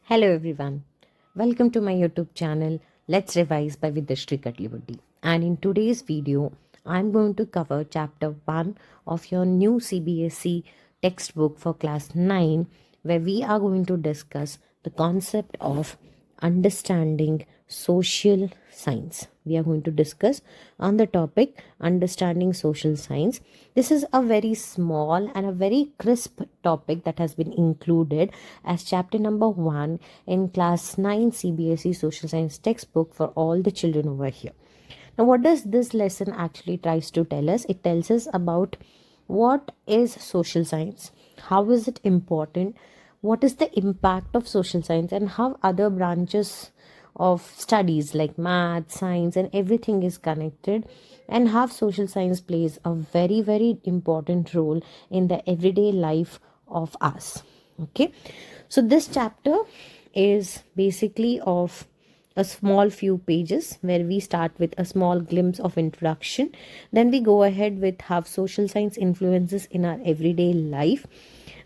Hello everyone, welcome to my YouTube channel Let's Revise by Vidyashri Kadlibuddi. And in today's video, I'm going to cover chapter 1 of your new CBSE textbook for class 9, where we are going to discuss the concept of understanding social science. We are going to discuss on the topic understanding social science. This is a very small and a very crisp topic that has been included as chapter number 1 in class 9 CBSE social science textbook for all the children over here. Now, what does this lesson actually tries to tell us? It tells us about what is social science, how is it important, what is the impact of social science, and how other branches of studies like math, science, and everything is connected, and how social science plays a very, very important role in the everyday life of us. Okay, so this chapter is basically of a small few pages where we start with a small glimpse of introduction. Then we go ahead with how social science influences in our everyday life.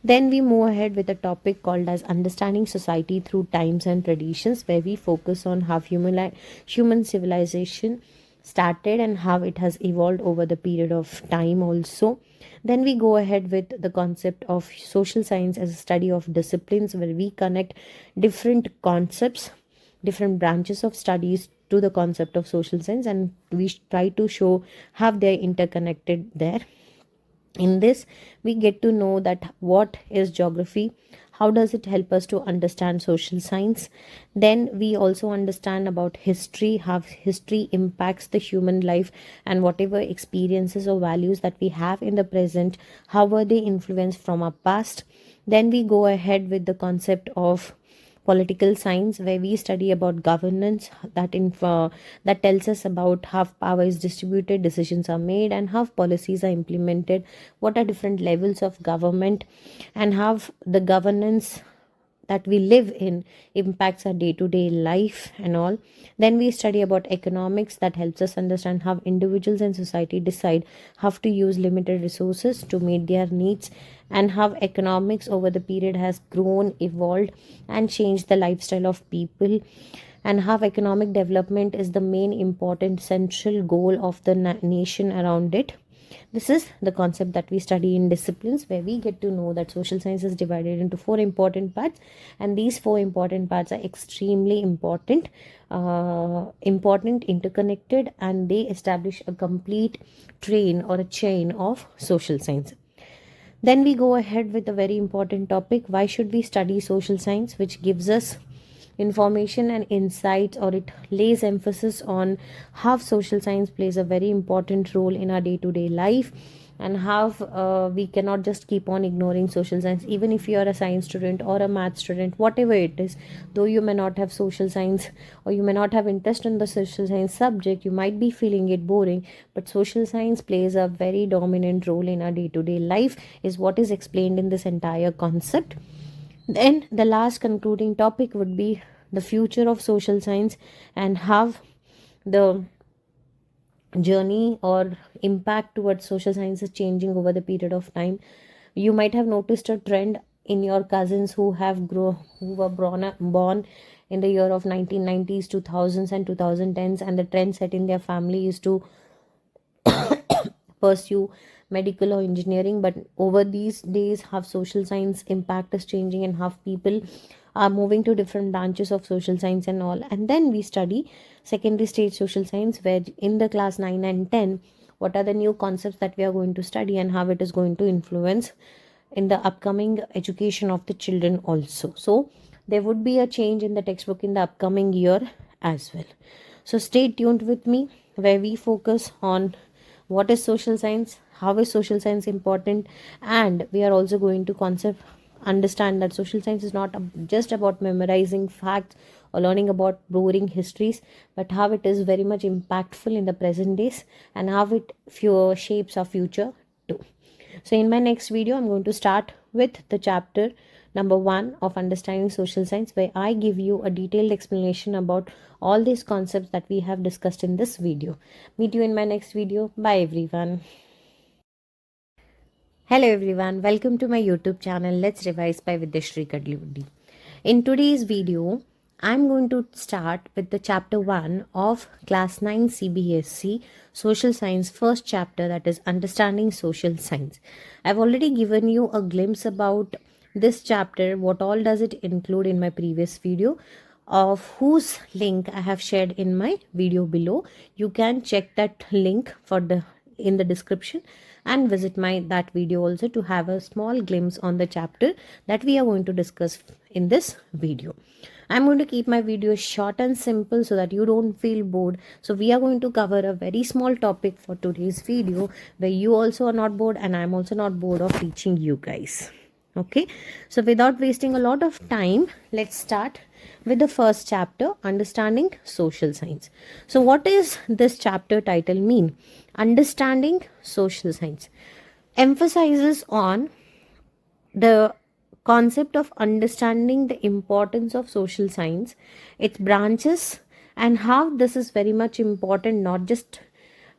Then we move ahead with a topic called as understanding society through times and traditions, where we focus on how human civilization started and how it has evolved over the period of time also. Then we go ahead with the concept of social science as a study of disciplines, where we connect different concepts, different branches of studies to the concept of social science, and we try to show how they're interconnected there. In this, we get to know that what is geography, how does it help us to understand social science. Then we also understand about history, how history impacts the human life, and whatever experiences or values that we have in the present, how were they influenced from our past. Then we go ahead with the concept of political science, where we study about governance, that tells us about how power is distributed, decisions are made, and how policies are implemented, what are different levels of government, and how the governance that we live in impacts our day-to-day life and all. Then we study about economics, that helps us understand how individuals and society decide how to use limited resources to meet their needs, and how economics over the period has grown, evolved, and changed the lifestyle of people, and how economic development is the main important central goal of the nation around it. This is the concept that we study in disciplines, where we get to know that social science is divided into 4 important parts, and these 4 important parts are extremely important, interconnected, and they establish a complete train or a chain of social science. Then we go ahead with a very important topic: why should we study social science, which gives us information and insights, or it lays emphasis on how social science plays a very important role in our day-to-day life, and how we cannot just keep on ignoring social science. Even if you are a science student or a math student, whatever it is, though you may not have social science or you may not have interest in the social science subject, you might be feeling it boring, but social science plays a very dominant role in our day-to-day life, is what is explained in this entire concept. Then the last concluding topic would be the future of social science, and how the journey or impact towards social science is changing over the period of time. You might have noticed a trend in your cousins who were born in the year of 1990s, 2000s, and 2010s, and the trend set in their family is to pursue medical or engineering. But over these days, how social science impact is changing, and how people are moving to different branches of social science and all. And then we study secondary stage social science, where in the class 9 and 10, what are the new concepts that we are going to study, and how it is going to influence in the upcoming education of the children also. So there would be a change in the textbook in the upcoming year as well. So stay tuned with me, where we focus on what is social science, how is social science important, and we are also going to understand that social science is not just about memorizing facts or learning about boring histories, but how it is very much impactful in the present days, and how it shapes our future too. So in my next video, I'm going to start with the chapter number 1 of understanding social science, where I give you a detailed explanation about all these concepts that we have discussed in this video. Meet you in my next video. Bye everyone. Hello everyone, welcome to my YouTube channel Let's Revise by Vidyashri Kadlibuddi. In today's video, I'm going to start with the chapter 1 of class 9 CBSE Social Science first chapter, that is Understanding Social Science. I've already given you a glimpse about this chapter, what all does it include in my previous video, of whose link I have shared in my video below. You can check that link in the description and visit my that video also to have a small glimpse on the chapter that we are going to discuss in this video. I'm going to keep my videos short and simple so that you don't feel bored. So we are going to cover a very small topic for today's video where you also are not bored and I'm also not bored of teaching you guys. Okay, so without wasting a lot of time, let's start with the first chapter, Understanding Social Science. So what is this chapter title mean? Understanding Social Science emphasizes on the concept of understanding the importance of social science, its branches, and how this is very much important, not just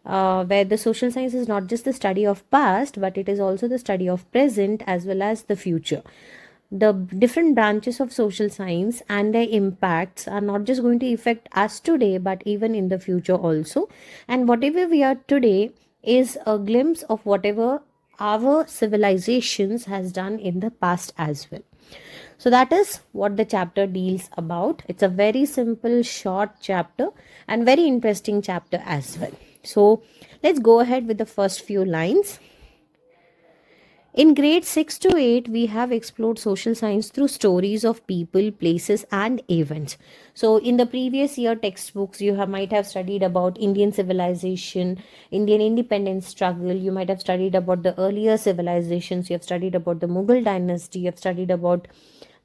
where the social science is not just the study of past, but it is also the study of present as well as the future. The different branches of social science and their impacts are not just going to affect us today, but even in the future also. And whatever we are today is a glimpse of whatever our civilizations has done in the past as well. So that is what the chapter deals about. It's a very simple, short chapter and very interesting chapter as well. So let's go ahead with the first few lines. In grade 6 to 8, we have explored social science through stories of people, places, and events. So in the previous year textbooks, you might have studied about Indian civilization, Indian independence struggle. You might have studied about the earlier civilizations. You have studied about the Mughal dynasty. You have studied about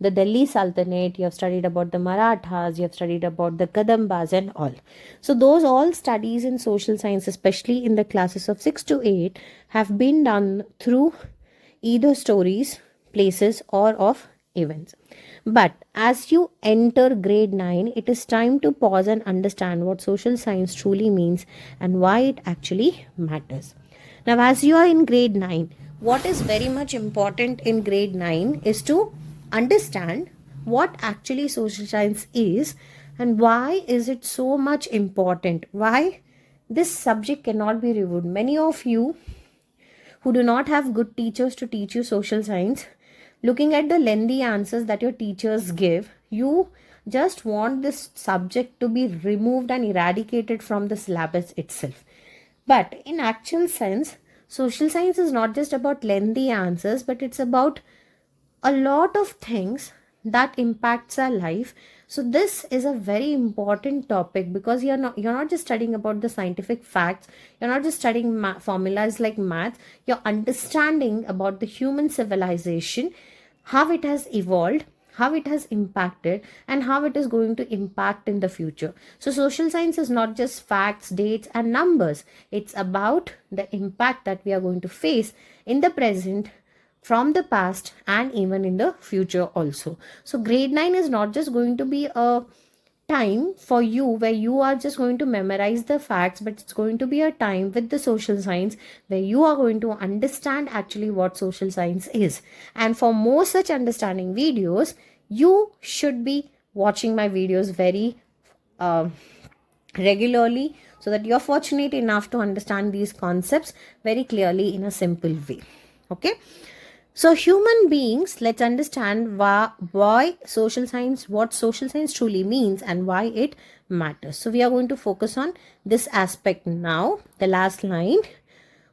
the Delhi Sultanate, you have studied about the Marathas, you have studied about the Kadambas and all. So those all studies in social science, especially in the classes of 6 to 8, have been done through either stories, places, or of events. But as you enter grade 9, it is time to pause and understand what social science truly means and why it actually matters. Now, as you are in grade 9, what is very much important in grade 9 is to understand what actually social science is and why is it so much important, why this subject cannot be reviewed. Many of you who do not have good teachers to teach you social science, looking at the lengthy answers that your teachers give, you just want this subject to be removed and eradicated from the syllabus itself. But in actual sense, social science is not just about lengthy answers, but it's about a lot of things that impacts our life. So this is a very important topic because you're not just studying about the scientific facts, you're not just studying formulas like math, you're understanding about the human civilization, how it has evolved, how it has impacted, and how it is going to impact in the future. So social science is not just facts, dates, and numbers. It's about the impact that we are going to face in the present, from the past, and even in the future also. So grade 9 is not just going to be a time for you where you are just going to memorize the facts, but it's going to be a time with the social science where you are going to understand actually what social science is. And for more such understanding videos, you should be watching my videos very regularly so that you're fortunate enough to understand these concepts very clearly in a simple way. Okay. So human beings, let's understand why social science, what social science truly means and why it matters. So we are going to focus on this aspect now. The last line,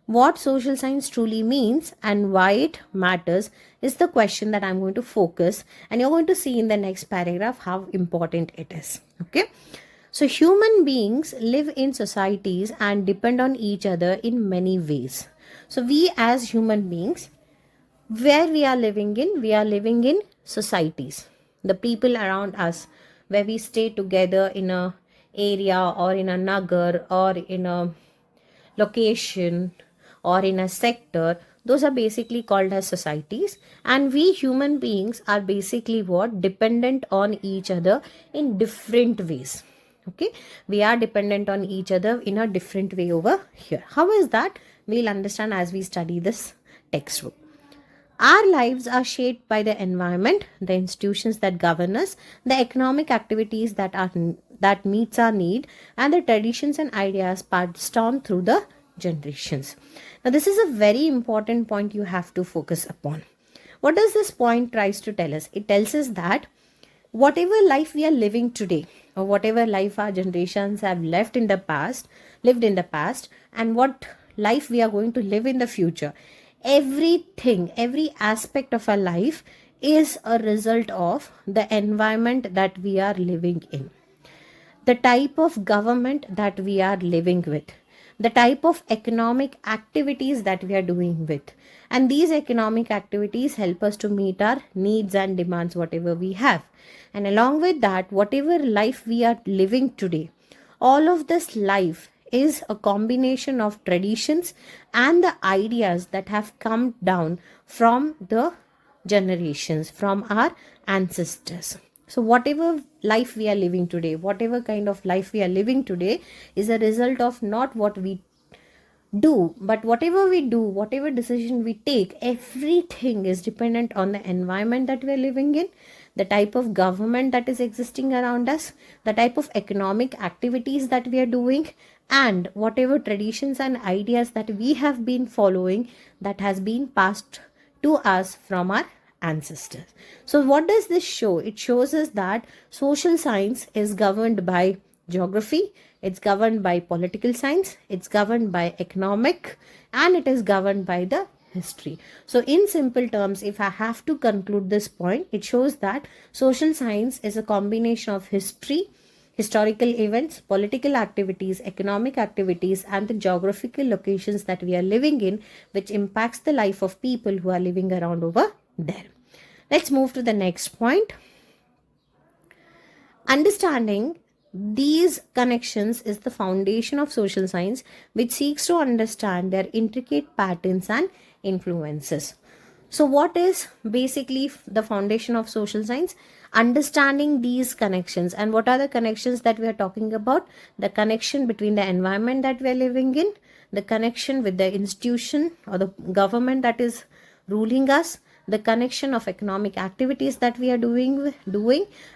what social science truly means and why it matters, is the question that I'm going to focus, and you're going to see in the next paragraph how important it is. Okay. So human beings live in societies and depend on each other in many ways. So we as human beings, where we are living in societies, the people around us, where we stay together in a area or in a nagar or in a location or in a sector. Those are basically called as societies, and we human beings are basically what, dependent on each other in different ways. Okay, we are dependent on each other in a different way over here. How is that? We'll understand as we study this textbook. Our lives are shaped by the environment, the institutions that govern us, the economic activities that meets our need, and the traditions and ideas passed on through the generations. Now, this is a very important point you have to focus upon. What does this point tries to tell us? It tells us that whatever life we are living today, or whatever life our generations have lived in the past, and what life we are going to live in the future, everything, every aspect of our life is a result of the environment that we are living in, the type of government that we are living with, the type of economic activities that we are doing with. And these economic activities help us to meet our needs and demands, whatever we have. And along with that, whatever life we are living today, all of this life is a combination of traditions and the ideas that have come down from the generations, from our ancestors. So whatever life we are living today, whatever kind of life we are living today is a result of not what we do, but whatever we do, whatever decision we take, everything is dependent on the environment that we are living in, the type of government that is existing around us, the type of economic activities that we are doing, and whatever traditions and ideas that we have been following that has been passed to us from our ancestors. So what does this show? It shows us that social science is governed by geography, it's governed by political science, it's governed by economic, and it is governed by the history. So in simple terms, if I have to conclude this point, it shows that social science is a combination of history, historical events, political activities, economic activities, and the geographical locations that we are living in, which impacts the life of people who are living around over there. Let's move to the next point. Understanding these connections is the foundation of social science, which seeks to understand their intricate patterns and influences. So what is basically the foundation of social science? Understanding these connections. And what are the connections that we are talking about? The connection between the environment that we are living in, the connection with the institution or the government that is ruling us, the connection of economic activities that we are doing,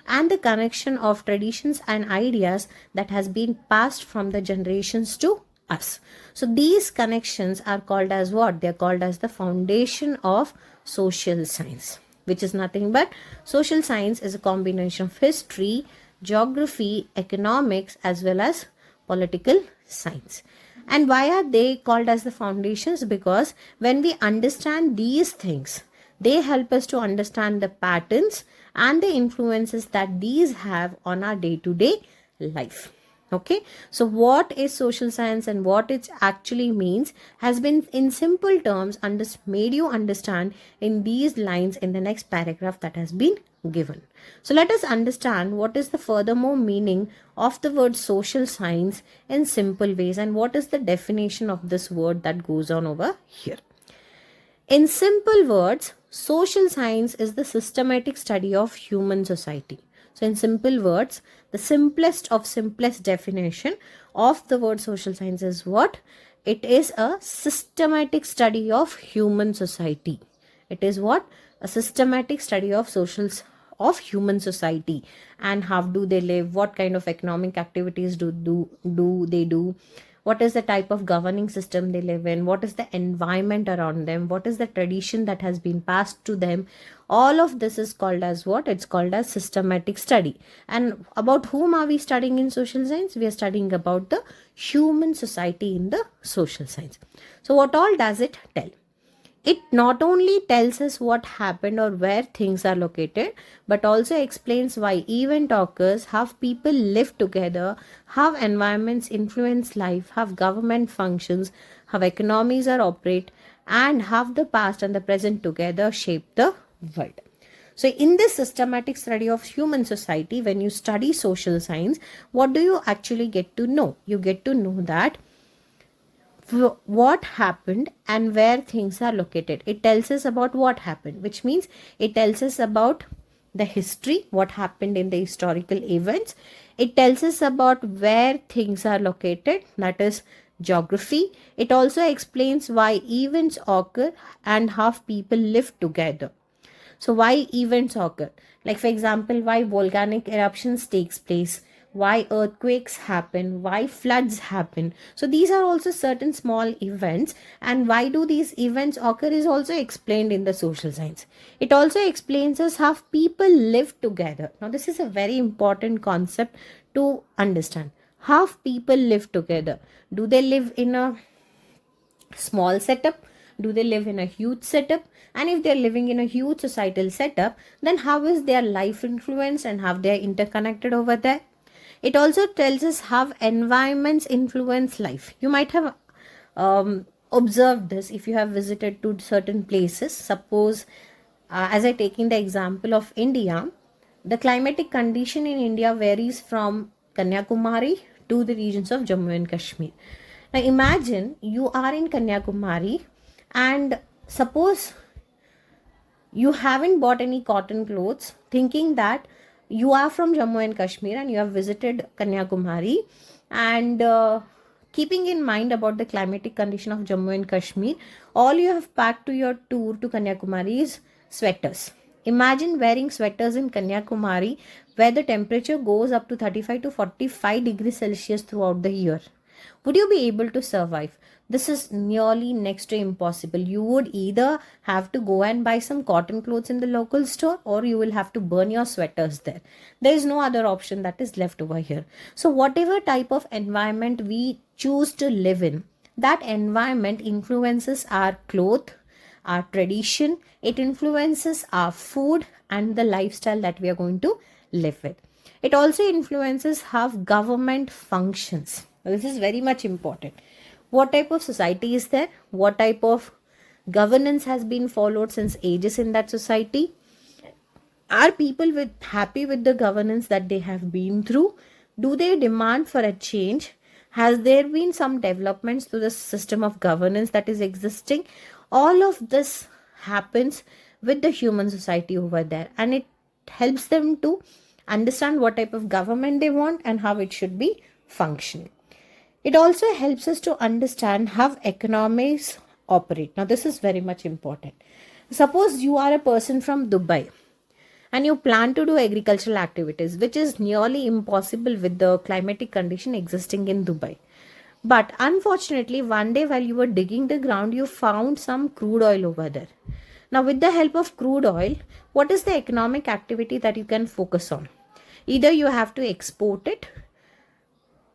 and the connection of traditions and ideas that has been passed from the generations to us. So these connections are called as what? They are called as the foundation of social science, which is nothing but social science is a combination of history, geography, economics, as well as political science. And why are they called as the foundations? Because when we understand these things, they help us to understand the patterns and the influences that these have on our day-to-day life. Okay, so what is social science and what it actually means has been in simple terms made you understand in these lines in the next paragraph that has been given. So let us understand what is the furthermore meaning of the word social science in simple ways, and what is the definition of this word that goes on over here. In simple words, social science is the systematic study of human society. So in simple words, the simplest definition of the word social science is what? It is a systematic study of human society. It is what? A systematic study of human society, and how do they live, what kind of economic activities do they do, what is the type of governing system they live in, what is the environment around them, what is the tradition that has been passed to them. All of this is called as what? It's called as systematic study. And about whom are we studying in social science? We are studying about the human society in the social science. So what all does it tell? It not only tells us what happened or where things are located, but also explains why event occurs, how people live together, how environments influence life, how government functions, how economies are operate, and how the past and the present together shape the world. So in this systematic study of human society, when you study social science, what do you actually get to know? You get to know that what happened and where things are located. It tells us about what happened, which means it tells us about the history, what happened in the historical events. It tells us about where things are located, that is Geography, it also explains why events occur and how people live together. So why events occur? Like for example, why volcanic eruptions takes place, why earthquakes happen, why floods happen. So these are also certain small events, and why do these events occur is also explained in the social science. It also explains us how people live together. Now this is a very important concept to understand. How people live together. Do they live in a small setup? Do they live in a huge setup? And if they're living in a huge societal setup, then how is their life influenced and how they're interconnected over there? It also tells us how environments influence life. You might have observed this if you have visited to certain places. Suppose, as I taking the example of India, the climatic condition in India varies from Kanyakumari to the regions of Jammu and Kashmir. Now imagine you are in Kanyakumari and suppose you haven't bought any cotton clothes, thinking that you are from Jammu and Kashmir and you have visited Kanyakumari, and keeping in mind about the climatic condition of Jammu and Kashmir, all you have packed to your tour to Kanyakumari is sweaters. Imagine wearing sweaters in Kanyakumari where the temperature goes up to 35 to 45 degrees Celsius throughout the year. Would you be able to survive? This is nearly next to impossible. You would either have to go and buy some cotton clothes in the local store, or you will have to burn your sweaters there. There is no other option that is left over here. So whatever type of environment we choose to live in, that environment influences our clothes, our tradition, it influences our food and the lifestyle that we are going to live with. It also influences how government functions. This is very much important. What type of society is there? What type of governance has been followed since ages in that society? Are people happy with the governance that they have been through? Do they demand for a change? Has there been some developments to the system of governance that is existing? All of this happens with the human society over there, and it helps them to understand what type of government they want and how it should be functioning. It also helps us to understand how economies operate. Now, this is very much important. Suppose you are a person from Dubai and you plan to do agricultural activities, which is nearly impossible with the climatic condition existing in Dubai. But unfortunately, one day while you were digging the ground, you found some crude oil over there. Now, with the help of crude oil, what is the economic activity that you can focus on? Either you have to export it,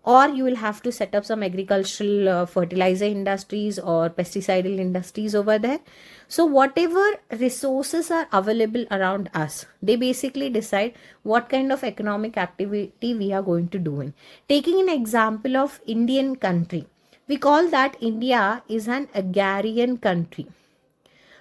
or you will have to set up some agricultural fertilizer industries or pesticidal industries over there. So whatever resources are available around us, they basically decide what kind of economic activity we are going to do in. Taking an example of Indian country, we call that India is an agrarian country.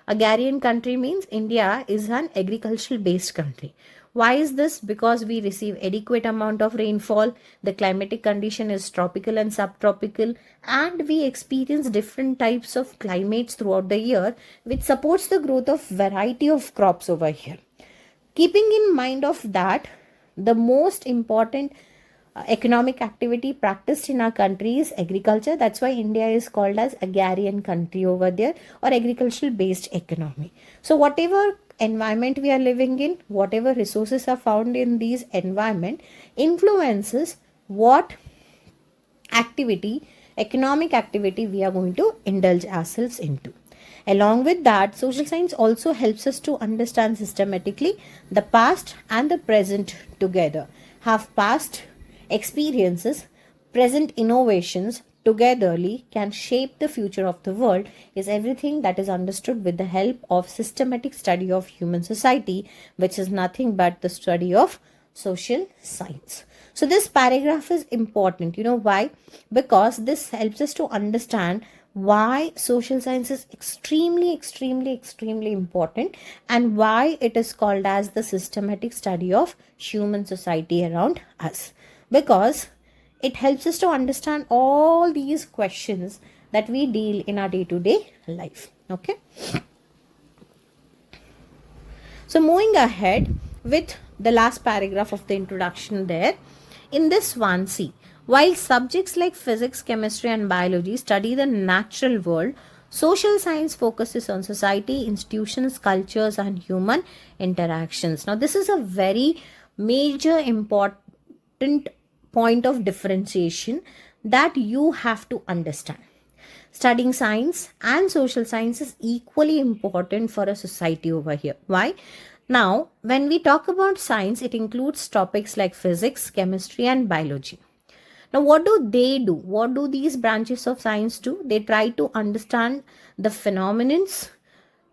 Agrarian country means India is an agricultural based country. Why is this? Because we receive adequate amount of rainfall, the climatic condition is tropical and subtropical, and we experience different types of climates throughout the year, which supports the growth of variety of crops over here. Keeping in mind of that, the most important economic activity practiced in our country is agriculture. That's why India is called as agrarian country over there, or agricultural based economy. So whatever environment we are living in, whatever resources are found in these environment, influences what activity, economic activity we are going to indulge ourselves into. Along with that, social science also helps us to understand systematically the past and the present together. Have past experiences, present innovations togetherly can shape the future of the world is everything that is understood with the help of systematic study of human society, which is nothing but the study of social science. So this paragraph is important. You know why? Because this helps us to understand why social science is extremely important, and why it is called as the systematic study of human society around us. Because it helps us to understand all these questions that we deal in our day-to-day life. Okay. So moving ahead with the last paragraph of the introduction there. In this one, see, While subjects like physics, chemistry, and biology study the natural world, social science focuses on society, institutions, cultures, and human interactions. Now, this is a very major important point of differentiation that you have to understand. Studying science and social science is equally important for a society over here. Why? Now, when we talk about science, it includes topics like physics, chemistry, and biology. Now, what do they do? What do these branches of science do? They try to understand the phenomenons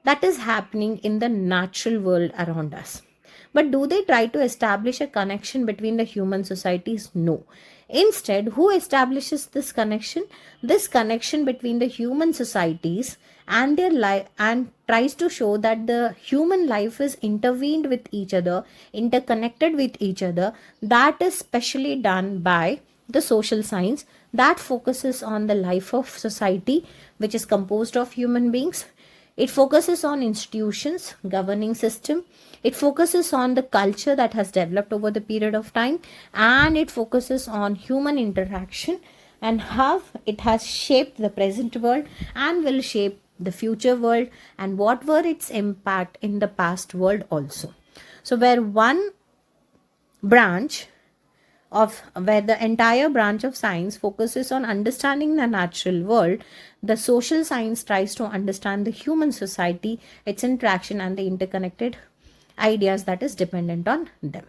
that is happening in the natural world around us. But do they try to establish a connection between the human societies? No. Instead, who establishes this connection? This connection between the human societies and their life, and tries to show that the human life is intervened with each other, interconnected with each other. That is specially done by the social science that focuses on the life of society, which is composed of human beings. It focuses on institutions, governing system. It focuses on the culture that has developed over the period of time, and it focuses on human interaction and how it has shaped the present world and will shape the future world, and what were its impact in the past world also. So where one branch of where the entire branch of science focuses on understanding the natural world, the social science tries to understand the human society, its interaction, and the interconnected ideas that is dependent on them.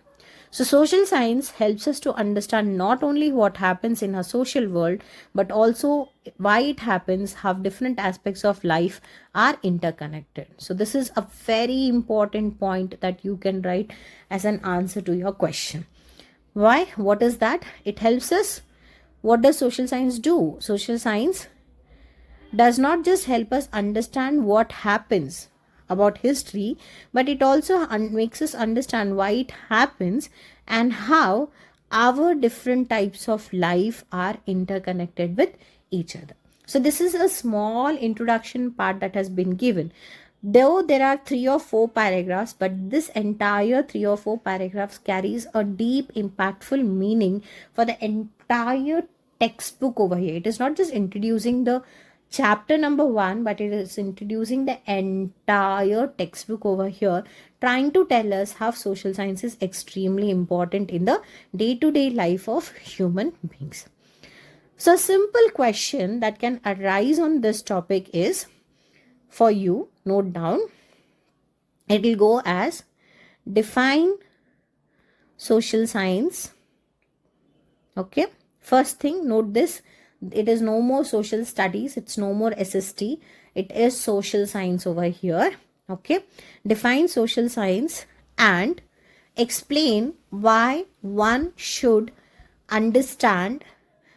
So social science helps us to understand not only what happens in our social world, but also why it happens, how different aspects of life are interconnected. So this is a very important point that you can write as an answer to your question. Why? What is that? It helps us. What does social science do? Social science does not just help us understand what happens about history, but it also makes us understand why it happens and how our different types of life are interconnected with each other. So this is a small introduction part that has been given. Though there are 3 or 4 paragraphs, but this entire 3 or 4 paragraphs carries a deep, impactful meaning for the entire textbook over here. It is not just introducing the chapter number 1, but it is introducing the entire textbook over here, trying to tell us how social science is extremely important in the day-to-day life of human beings. So a simple question that can arise on this topic is, for you, note down, it will go as, define social science. Okay, first thing, note this, it is no more social studies, it's no more SST, it is social science over here. Okay, define social science and explain why one should understand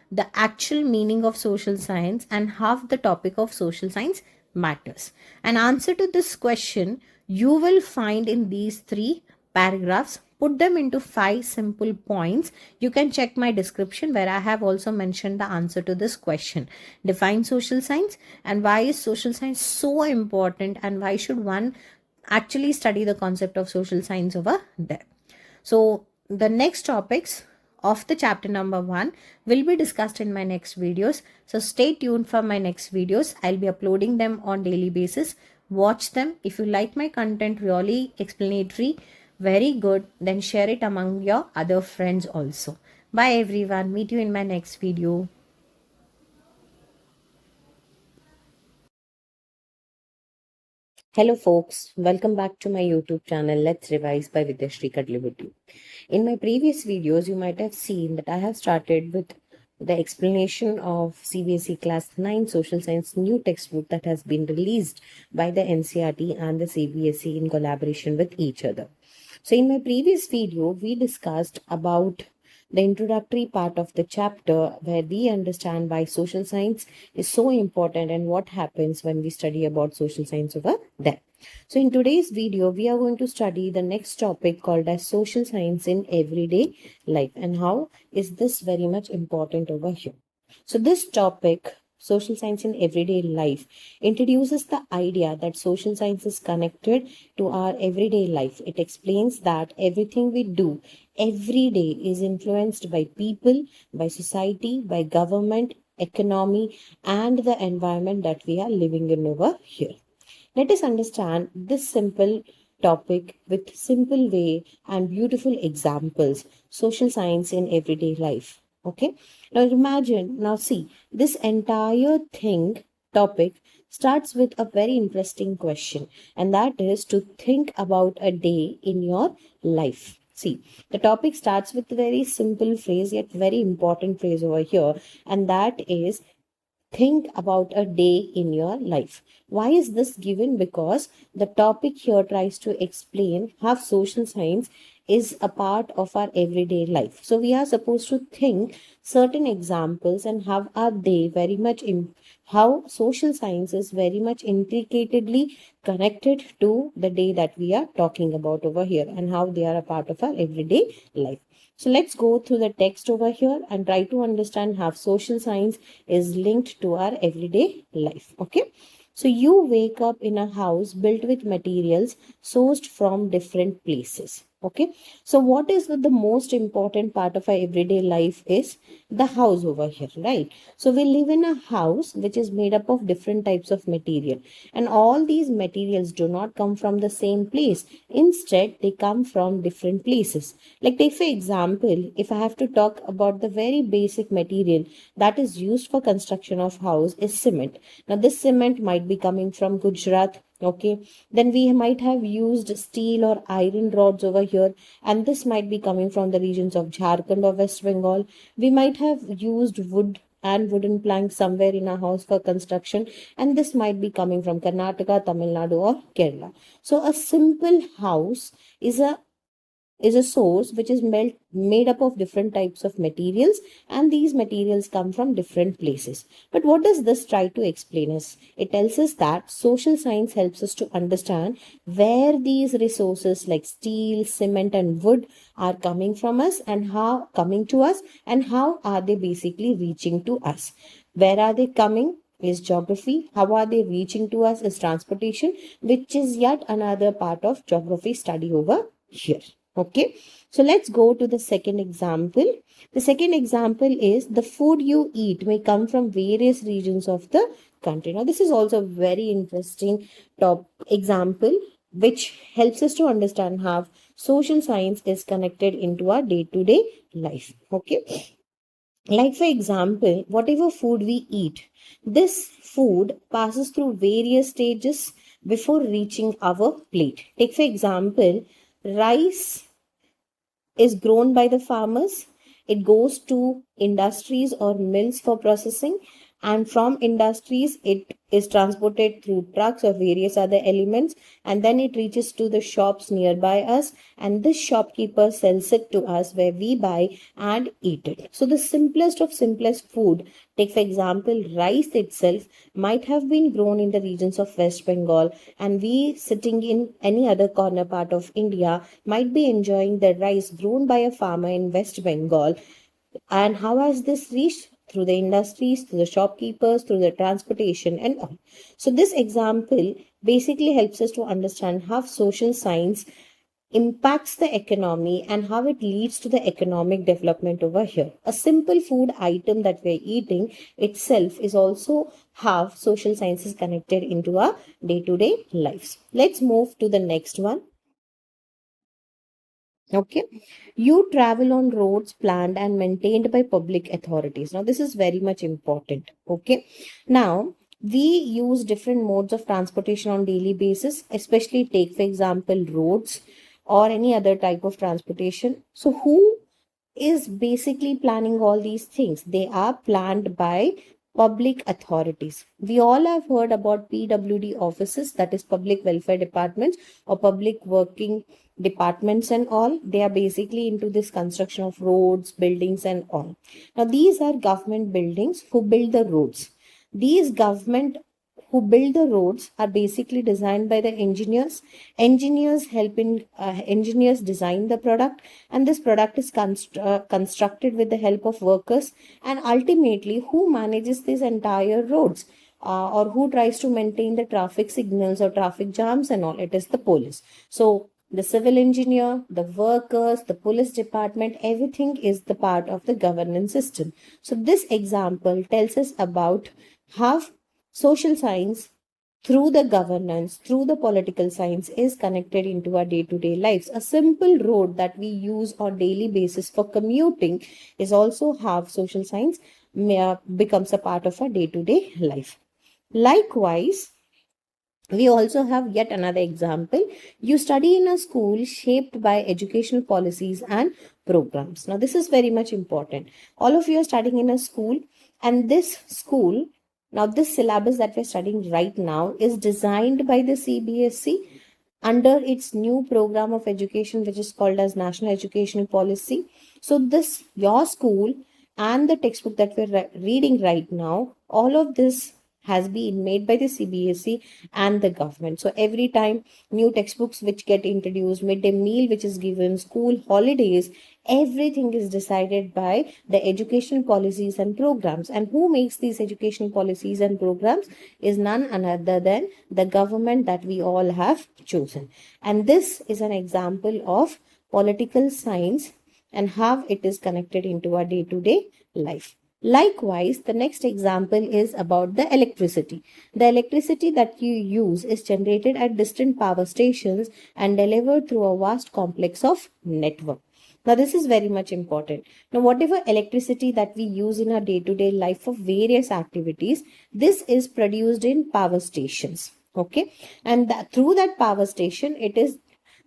the actual meaning of social science and how the topic of social science matters. An answer to this question you will find in these 3 paragraphs. Put them into 5 simple points. You can check my description where I have also mentioned the answer to this question. Define social science and why is social science so important, and why should one actually study the concept of social science over there. So the next topics of the chapter number 1 will be discussed in my next videos. So stay tuned for my next videos. I'll be uploading them on daily basis. Watch them. If you like my content really explanatory, very good, then share it among your other friends also. Bye everyone. Meet you in my next video. Hello folks, welcome back to my YouTube channel Let's Revise by Vidyashri Kadlibuddi. In my previous videos, you might have seen that I have started with the explanation of CBSE Class 9 Social Science new textbook that has been released by the NCERT and the CBSE in collaboration with each other. So in my previous video, we discussed about the introductory part of the chapter where we understand why social science is so important and what happens when we study about social science over there. So in today's video, we are going to study the next topic called as social science in everyday life, and how is this very much important over here. So this topic, social science in everyday life, introduces the idea that social science is connected to our everyday life. It explains that everything we do every day is influenced by people, by society, by government, economy, and the environment that we are living in over here. Let us understand this simple topic with simple way and beautiful examples. Social science in everyday life. Okay. Now imagine, now see, this entire thing topic starts with a very interesting question, and that is to think about a day in your life. See, the topic starts with a very simple phrase, yet very important phrase over here, and that is think about a day in your life. Why is this given? Because the topic here tries to explain how social science is a part of our everyday life. So we are supposed to think certain examples and how are they very much in how social science is very much intricately connected to the day that we are talking about over here and how they are a part of our everyday life. So let's go through the text over here and try to understand how social science is linked to our everyday life. Okay. So you wake up in a house built with materials sourced from different places. Okay. So what is the most important part of our everyday life is the house over here, right? So we live in a house which is made up of different types of material, and all these materials do not come from the same place. Instead, they come from different places. Like take for example, if I have to talk about the very basic material that is used for construction of house is cement. Now this cement might be coming from Gujarat. Okay, then we might have used steel or iron rods over here, and this might be coming from the regions of Jharkhand or West Bengal. We might have used wood and wooden planks somewhere in our house for construction, and this might be coming from Karnataka, Tamil Nadu, or Kerala. So a simple house is a source which is made up of different types of materials, and these materials come from different places. But what does this try to explain us? It tells us that social science helps us to understand where these resources like steel, cement, and wood are coming from us and how coming to us, and how are they basically reaching to us. Where are they coming is geography. How are they reaching to us is transportation, which is yet another part of geography study over here. Okay, so let's go to the second example. The second example is the food you eat may come from various regions of the country. Now, this is also a very interesting top example which helps us to understand how social science is connected into our day-to-day life. Okay, like for example, whatever food we eat, this food passes through various stages before reaching our plate. Take for example, rice is grown by the farmers. It goes to industries or mills for processing, and from industries it is transported through trucks or various other elements, and then it reaches to the shops nearby us, and this shopkeeper sells it to us where we buy and eat it. So the simplest of simplest food, take for example rice itself, might have been grown in the regions of West Bengal, and we sitting in any other corner part of India might be enjoying the rice grown by a farmer in West Bengal. And how has this reached? Through the industries, through the shopkeepers, through the transportation, and all. So this example basically helps us to understand how social science impacts the economy and how it leads to the economic development over here. A simple food item that we're eating itself is also how social science is connected into our day-to-day lives. Let's move to the next one. Okay, you travel on roads planned and maintained by public authorities. Now, this is very much important. Okay, now we use different modes of transportation on daily basis, especially take for example roads or any other type of transportation. So, who is basically planning all these things? They are planned by public authorities. We all have heard about PWD offices, that is public welfare departments or public working departments and all. They are basically into this construction of roads, buildings and all. Now these are government buildings who build the roads. These government who build the roads are basically designed by the engineers. Engineers design the product, and this product is constructed with the help of workers. And ultimately, who manages these entire roads? Or who tries to maintain the traffic signals or traffic jams and all? It is the police. So the civil engineer, the workers, the police department, everything is the part of the governance system. So this example tells us about how social science through the governance, through the political science is connected into our day-to-day lives. A simple road that we use on daily basis for commuting is also how social science becomes a part of our day-to-day life. Likewise, we also have yet another example. You study in a school shaped by educational policies and programs. Now, this is very much important. All of you are studying in a school, and this school, now this syllabus that we're studying right now, is designed by the CBSE under its new program of education, which is called as National Educational Policy. So, this, your school, and the textbook that we're reading right now, all of this has been made by the CBSE and the government. So every time new textbooks which get introduced, midday meal which is given, school holidays, everything is decided by the educational policies and programs. And who makes these educational policies and programs is none other than the government that we all have chosen. And this is an example of political science and how it is connected into our day-to-day life. Likewise, the next example is about the electricity. The electricity that you use is generated at distant power stations and delivered through a vast complex of network. Now, this is very much important. Now, whatever electricity that we use in our day-to-day life for various activities, this is produced in power stations. Okay, and through that power station, it is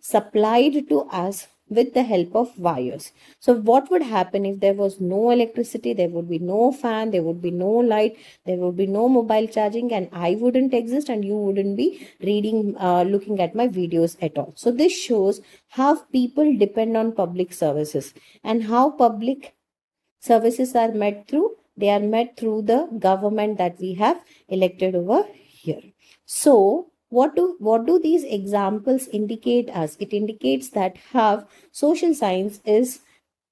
supplied to us with the help of wires. So what would happen if there was no electricity? There would be no fan, there would be no light, there would be no mobile charging, and I wouldn't exist and you wouldn't be reading, looking at my videos at all. So this shows how people depend on public services and how public services are met through, they are met through the government that we have elected over here. So what do these examples indicate us? It indicates that how social science is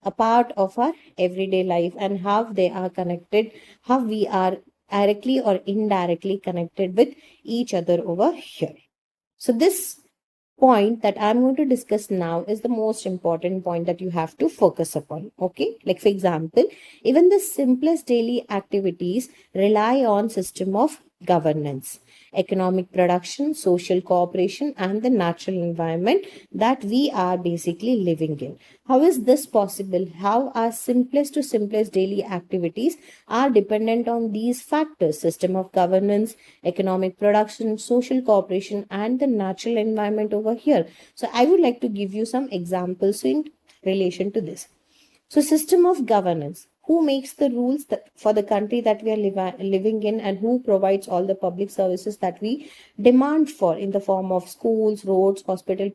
a part of our everyday life and how they are connected, how we are directly or indirectly connected with each other over here. So this point that I'm going to discuss now is the most important point that you have to focus upon. Okay, like for example, even the simplest daily activities rely on system of governance, economic production, social cooperation, and the natural environment that we are basically living in. How is this possible? How our simplest to simplest daily activities are dependent on these factors: system of governance, economic production, social cooperation, and the natural environment over here. So I would like to give you some examples in relation to this. So system of governance, who makes the rules for the country that we are living in, and who provides all the public services that we demand for in the form of schools, roads, hospital,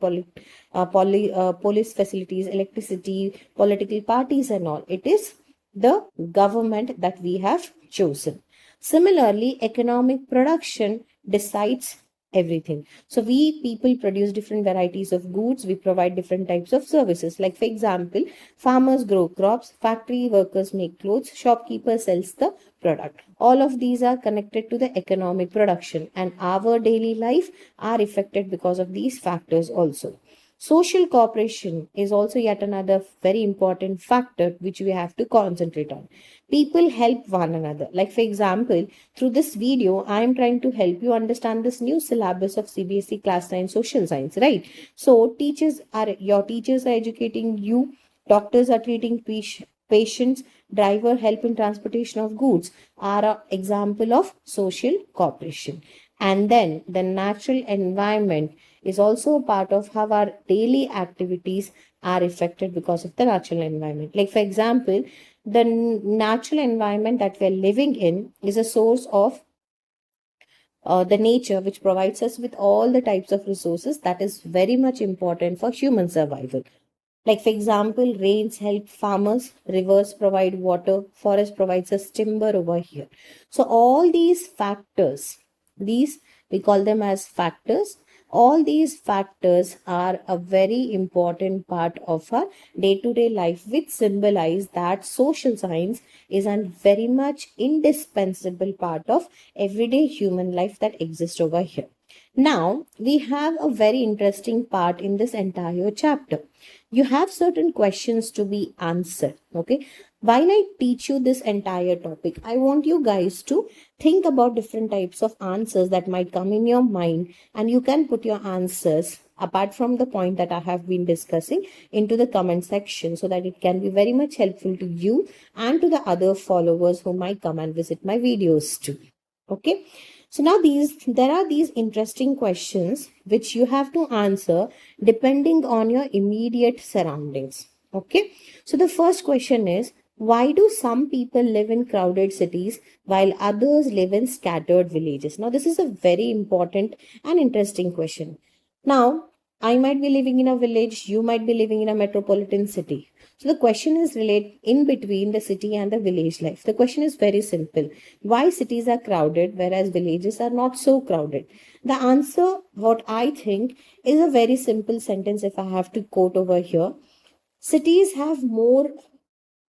police facilities, electricity, political parties and all. It is the government that we have chosen. Similarly, economic production decides everything. So we people produce different varieties of goods, we provide different types of services. Like for example, farmers grow crops, factory workers make clothes, shopkeeper sells the product. All of these are connected to the economic production, and our daily life are affected because of these factors also. Social cooperation is also yet another very important factor which we have to concentrate on. People help one another. Like for example, through this video, I am trying to help you understand this new syllabus of CBSE Class 9 Social Science, right? So your teachers are educating you, doctors are treating patients, driver help in transportation of goods are an example of social cooperation. And then the natural environment is also a part of how our daily activities are affected because of the natural environment. Like for example, the natural environment that we're living in is a source of the nature which provides us with all the types of resources that is very much important for human survival. Like for example, rains help farmers, rivers provide water, forest provides us timber over here. So all these factors, these we call them as factors. All these factors are a very important part of our day-to-day life, which symbolize that social science is a very much indispensable part of everyday human life that exists over here. Now, we have a very interesting part in this entire chapter. You have certain questions to be answered. Okay. While I teach you this entire topic, I want you guys to think about different types of answers that might come in your mind, and you can put your answers apart from the point that I have been discussing into the comment section so that it can be very much helpful to you and to the other followers who might come and visit my videos too. Okay. So now there are these interesting questions which you have to answer depending on your immediate surroundings. Okay. So the first question is, why do some people live in crowded cities while others live in scattered villages? Now this is a very important and interesting question. Now, I might be living in a village, you might be living in a metropolitan city. So the question is relate in between the city and the village life. The question is very simple. Why cities are crowded whereas villages are not so crowded? The answer, what I think, is a very simple sentence if I have to quote over here. Cities have more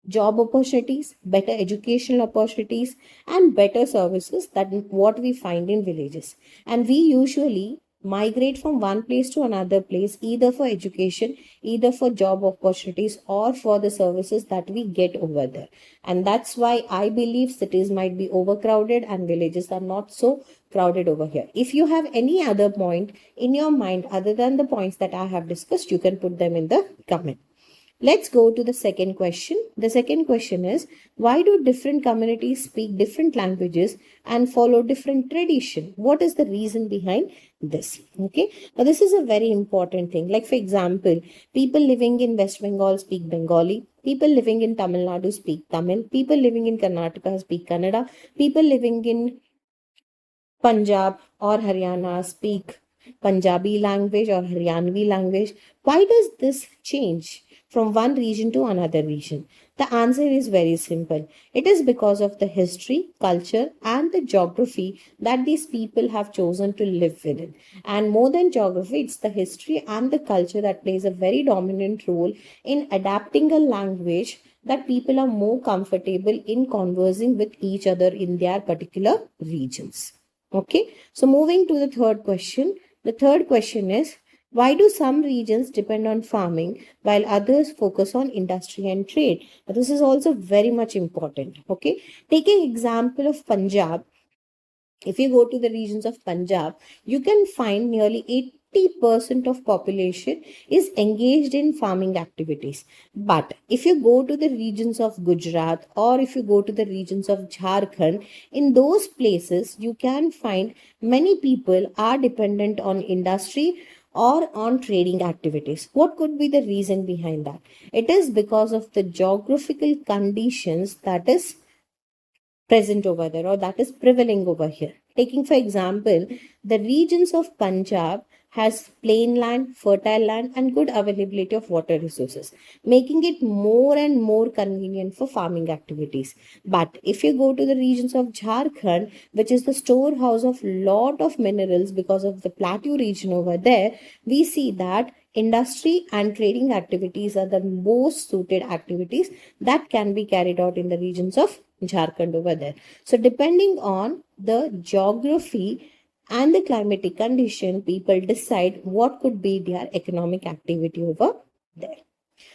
job opportunities, better educational opportunities, and better services than what we find in villages. And we usually migrate from one place to another place either for education, either for job opportunities, or for the services that we get over there. And that's why I believe cities might be overcrowded and villages are not so crowded over here. If you have any other point in your mind other than the points that I have discussed, you can put them in the comment. Let's go to the second question. The second question is, why do different communities speak different languages and follow different tradition? What is the reason behind this? Okay. Now this is a very important thing. Like for example, people living in West Bengal speak Bengali. People living in Tamil Nadu speak Tamil. People living in Karnataka speak Kannada. People living in Punjab or Haryana speak Punjabi language or Haryanvi language. Why does this change from one region to another region? The answer is very simple. It is because of the history, culture, and the geography that these people have chosen to live within. And more than geography, it's the history and the culture that plays a very dominant role in adapting a language that people are more comfortable in conversing with each other in their particular regions. Okay, so moving to the third question. The third question is, why do some regions depend on farming while others focus on industry and trade? Now, this is also very much important. Okay, taking example of Punjab, if you go to the regions of Punjab, you can find nearly 80% of population is engaged in farming activities. But if you go to the regions of Gujarat or if you go to the regions of Jharkhand, in those places you can find many people are dependent on industry or on trading activities. What could be the reason behind that? It is because of the geographical conditions that is present over there or that is prevailing over here. Taking for example, the regions of Punjab has plain land, fertile land and good availability of water resources, making it more and more convenient for farming activities. But if you go to the regions of Jharkhand, which is the storehouse of lot of minerals because of the plateau region over there, we see that industry and trading activities are the most suited activities that can be carried out in the regions of Jharkhand over there. So depending on the geography and the climatic condition, people decide what could be their economic activity over there.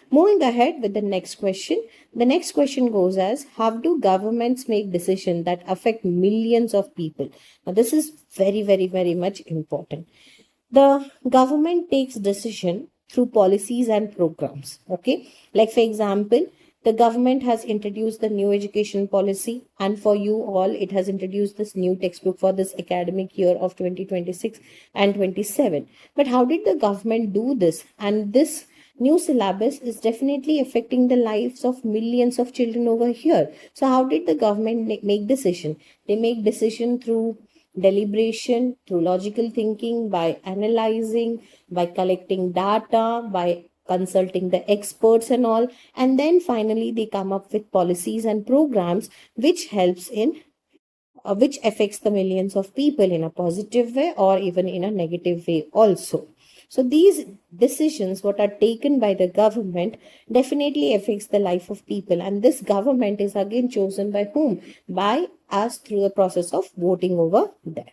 Moving ahead with the next question. The next question goes as, how do governments make decisions that affect millions of people? Now this is very, very, very much important. The government takes decision through policies and programs. Okay. Like for example, the government has introduced the new education policy, and for you all, it has introduced this new textbook for this academic year of 2026 and 27. But how did the government do this? And this new syllabus is definitely affecting the lives of millions of children over here. So how did the government make decision? They make decision through deliberation, through logical thinking, by analyzing, by collecting data, by consulting the experts and all, and then finally they come up with policies and programs which helps in which affects the millions of people in a positive way or even in a negative way also. So these decisions what are taken by the government definitely affects the life of people, and this government is again chosen by whom? By us through the process of voting over there.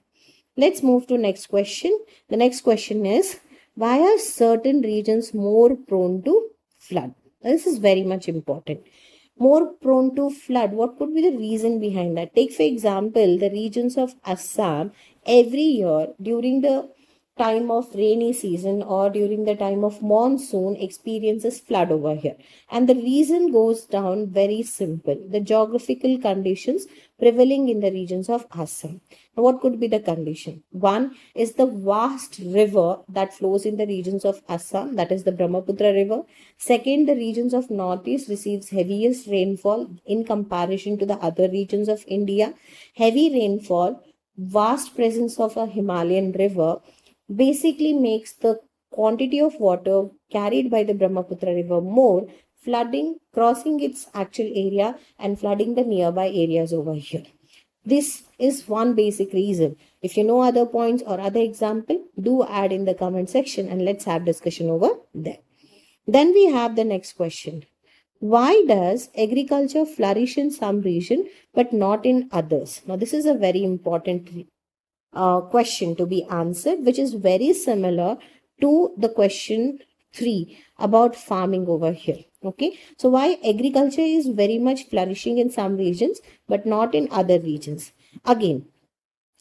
Let's move to next question. The next question is, why are certain regions more prone to flood? This is very much important. More prone to flood. What could be the reason behind that? Take for example the regions of Assam. Every year during the time of rainy season or during the time of monsoon experiences flood over here, and the reason goes down very simple: the geographical conditions prevailing in the regions of Assam. Now, what could be the condition? One is the vast river that flows in the regions of Assam, that is the Brahmaputra river. Second, the regions of northeast receives heaviest rainfall in comparison to the other regions of India. Heavy rainfall, vast presence of a Himalayan river basically makes the quantity of water carried by the Brahmaputra river more, flooding, crossing its actual area and flooding the nearby areas over here. This is one basic reason. If you know other points or other example, do add in the comment section and let's have discussion over there. Then we have the next question. Why does agriculture flourish in some region but not in others? Now this is a very important question to be answered, which is very similar to the question 3 about farming over here. Okay, so why agriculture is very much flourishing in some regions but not in other regions? Again,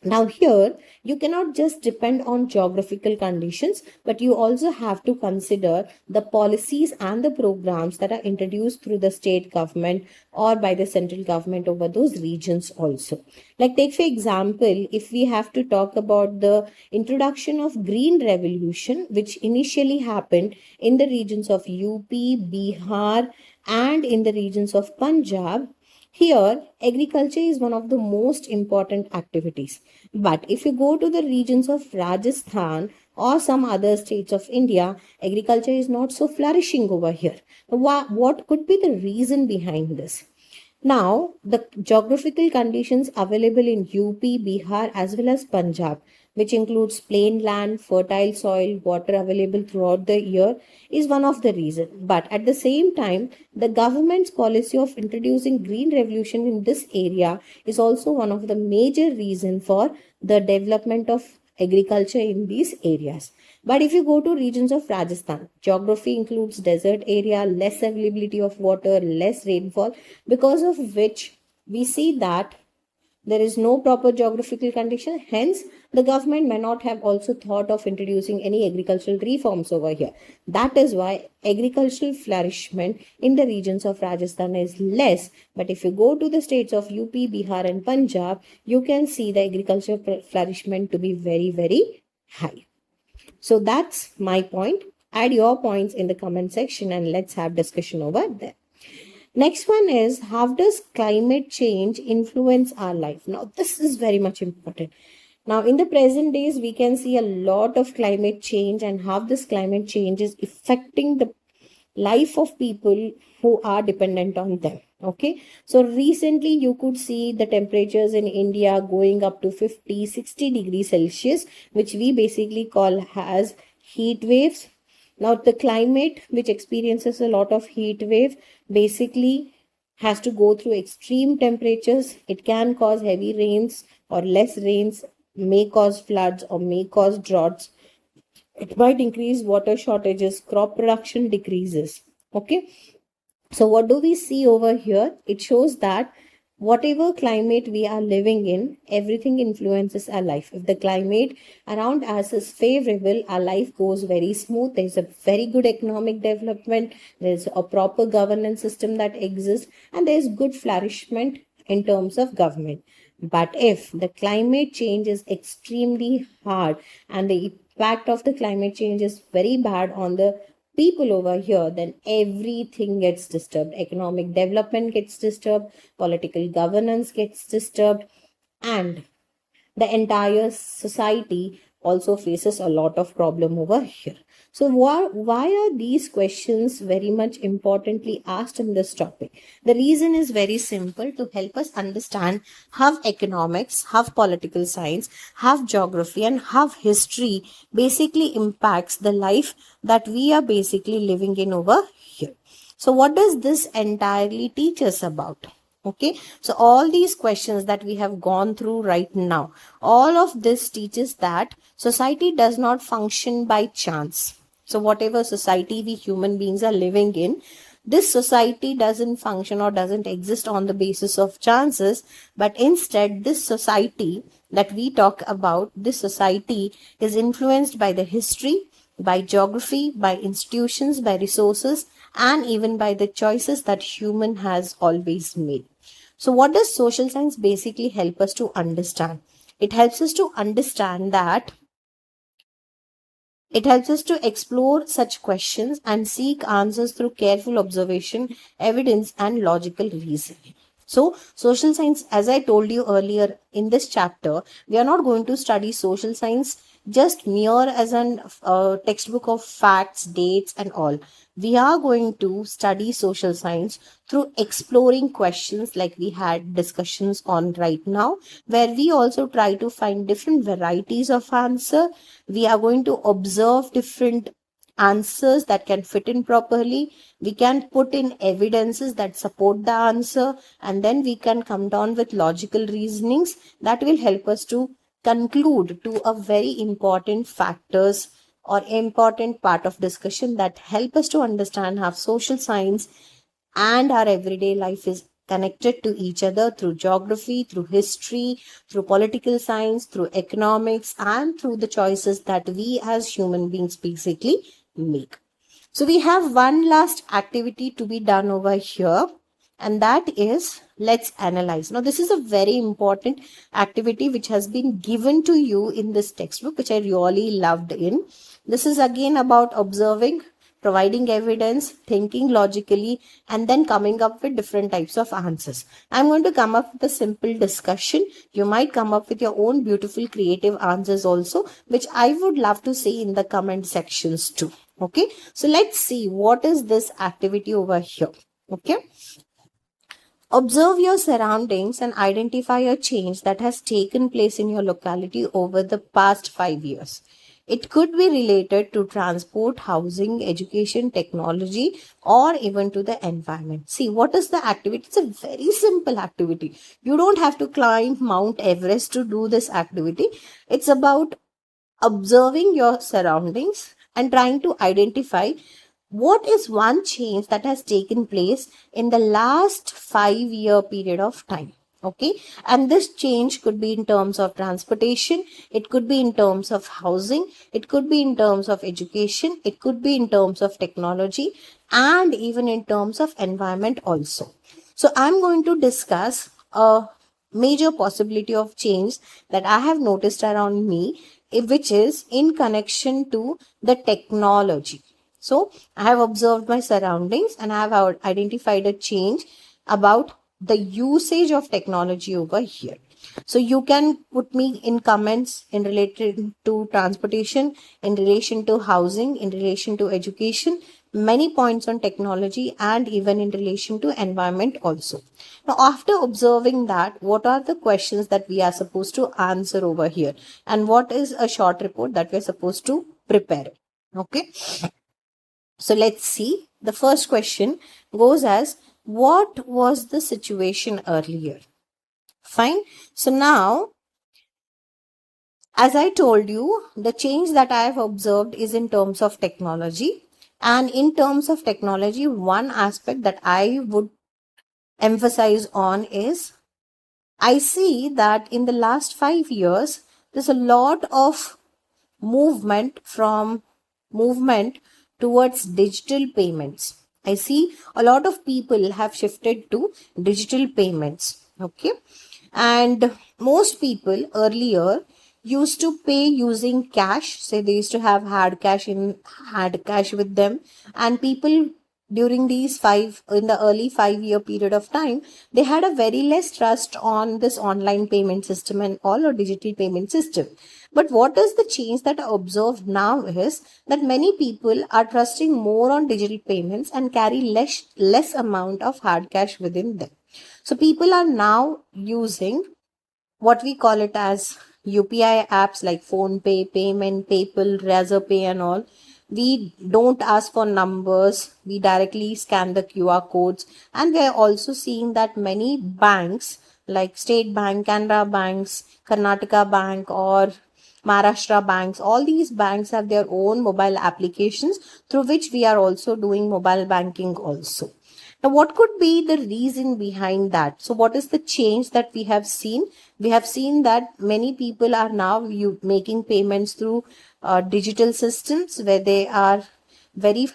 now here you cannot just depend on geographical conditions, but you also have to consider the policies and the programs that are introduced through the state government or by the central government over those regions also. Like take for example, if we have to talk about the introduction of green revolution, which initially happened in the regions of UP, Bihar and in the regions of Punjab. Here, agriculture is one of the most important activities. But if you go to the regions of Rajasthan or some other states of India, agriculture is not so flourishing over here. What could be the reason behind this? Now, the geographical conditions available in UP, Bihar as well as Punjab, which includes plain land, fertile soil, water available throughout the year, is one of the reasons. But at the same time, the government's policy of introducing green revolution in this area is also one of the major reasons for the development of agriculture in these areas. But if you go to regions of Rajasthan, geography includes desert area, less availability of water, less rainfall, because of which we see that there is no proper geographical condition. Hence, the government may not have also thought of introducing any agricultural reforms over here. That is why agricultural flourishment in the regions of Rajasthan is less. But if you go to the states of UP, Bihar and Punjab, you can see the agricultural flourishment to be very, very high. So that's my point. Add your points in the comment section and let's have discussion over there. Next one is, how does climate change influence our life? Now, this is very much important. Now, in the present days, we can see a lot of climate change and how this climate change is affecting the life of people who are dependent on them. Okay, so recently you could see the temperatures in India going up to 50-60 degrees Celsius, which we basically call as heat waves. Now, the climate which experiences a lot of heat wave basically has to go through extreme temperatures. It can cause heavy rains or less rains, may cause floods or may cause droughts. It might increase water shortages, crop production decreases. Okay. So what do we see over here? It shows that whatever climate we are living in, everything influences our life. If the climate around us is favorable, our life goes very smooth. There's a very good economic development. There's a proper governance system that exists, and there's good flourishment in terms of government. But if the climate change is extremely hard and the impact of the climate change is very bad on the people over here, then everything gets disturbed. Economic development gets disturbed, political governance gets disturbed, and the entire society also faces a lot of problem over here. So why are these questions very much importantly asked in this topic? The reason is very simple: to help us understand how economics, how political science, how geography and how history basically impacts the life that we are basically living in over here. So what does this entirely teach us about? Okay, so all these questions that we have gone through right now, all of this teaches that society does not function by chance. So whatever society we human beings are living in, this society doesn't function or doesn't exist on the basis of chances, but instead this society that we talk about, this society is influenced by the history, by geography, by institutions, by resources, and even by the choices that human has always made. So what does social science basically help us to understand? It helps us to understand that it helps us to explore such questions and seek answers through careful observation, evidence, and logical reasoning. So, social science, as I told you earlier in this chapter, we are not going to study social science just mere as an textbook of facts, dates, and all. We are going to study social science through exploring questions like we had discussions on right now, where we also try to find different varieties of answer. We are going to observe different answers that can fit in properly. We can put in evidences that support the answer, and then we can come down with logical reasonings that will help us to conclude to a very important factors or important part of discussion that help us to understand how social science and our everyday life is connected to each other through geography, through history, through political science, through economics, and through the choices that we as human beings basically make. So we have one last activity to be done over here, and that is let's analyze. Now this is a very important activity which has been given to you in this textbook, which I really loved in. This is again about observing, providing evidence, thinking logically, and then coming up with different types of answers. I'm going to come up with a simple discussion. You might come up with your own beautiful creative answers also, which I would love to see in the comment sections too. Okay, so let's see what is this activity over here. Okay, observe your surroundings and identify a change that has taken place in your locality over the past 5 years. It could be related to transport, housing, education, technology, or even to the environment. See, what is the activity? It's a very simple activity. You don't have to climb Mount Everest to do this activity. It's about observing your surroundings and trying to identify what is one change that has taken place in the last 5 year period of time. Okay, and this change could be in terms of transportation, it could be in terms of housing, it could be in terms of education, it could be in terms of technology, and even in terms of environment also. So I'm going to discuss a major possibility of change that I have noticed around me, which is in connection to the technology. So I have observed my surroundings and I have identified a change about the usage of technology over here. So you can put me in comments in related to transportation, in relation to housing, in relation to education, many points on technology, and even in relation to environment also. Now, after observing that, what are the questions that we are supposed to answer over here? And what is a short report that we're supposed to prepare? Okay. So let's see. The first question goes as, what was the situation earlier? Fine. So now, as I told you, the change that I have observed is in terms of technology. And in terms of technology, one aspect that I would emphasize on is I see that in the last 5 years, there's a lot of movement towards digital payments. I see a lot of people have shifted to digital payments. Okay. And most people earlier used to pay using cash. Say they used to have hard cash with them. And people during these in the early 5 year period of time, they had a very less trust on this online payment system and all or digital payment system. But what is the change that I observe now is that many people are trusting more on digital payments and carry less amount of hard cash within them. So people are now using what we call it as UPI apps like PhonePe, Payment, PayPal, Razorpay and all. We don't ask for numbers, we directly scan the QR codes. And we are also seeing that many banks like State Bank, Canara Banks, Karnataka Bank, or Maharashtra banks, all these banks have their own mobile applications through which we are also doing mobile banking also. Now, what could be the reason behind that? So, what is the change that we have seen? We have seen that many people are now making payments through digital systems where they are very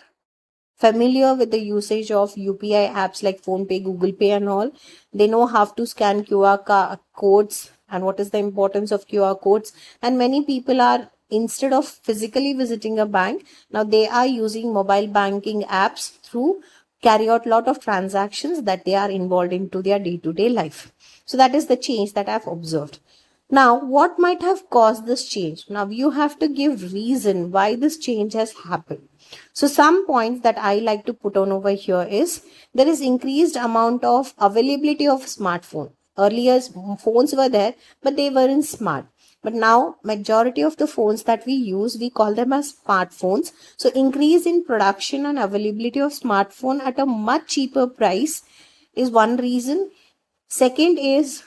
familiar with the usage of UPI apps like PhonePe, Google Pay, and all. They know how to scan codes and what is the importance of QR codes. And many people are, instead of physically visiting a bank, now they are using mobile banking apps through carry out lot of transactions that they are involved into their day-to-day life. So that is the change that I've observed. Now, what might have caused this change? Now, you have to give reason why this change has happened. So, some points that I like to put on over here is there is increased amount of availability of smartphone. Earlier, phones were there, but they weren't smart. But now, majority of the phones that we use, we call them as smartphones. So, increase in production and availability of smartphone at a much cheaper price is one reason. Second is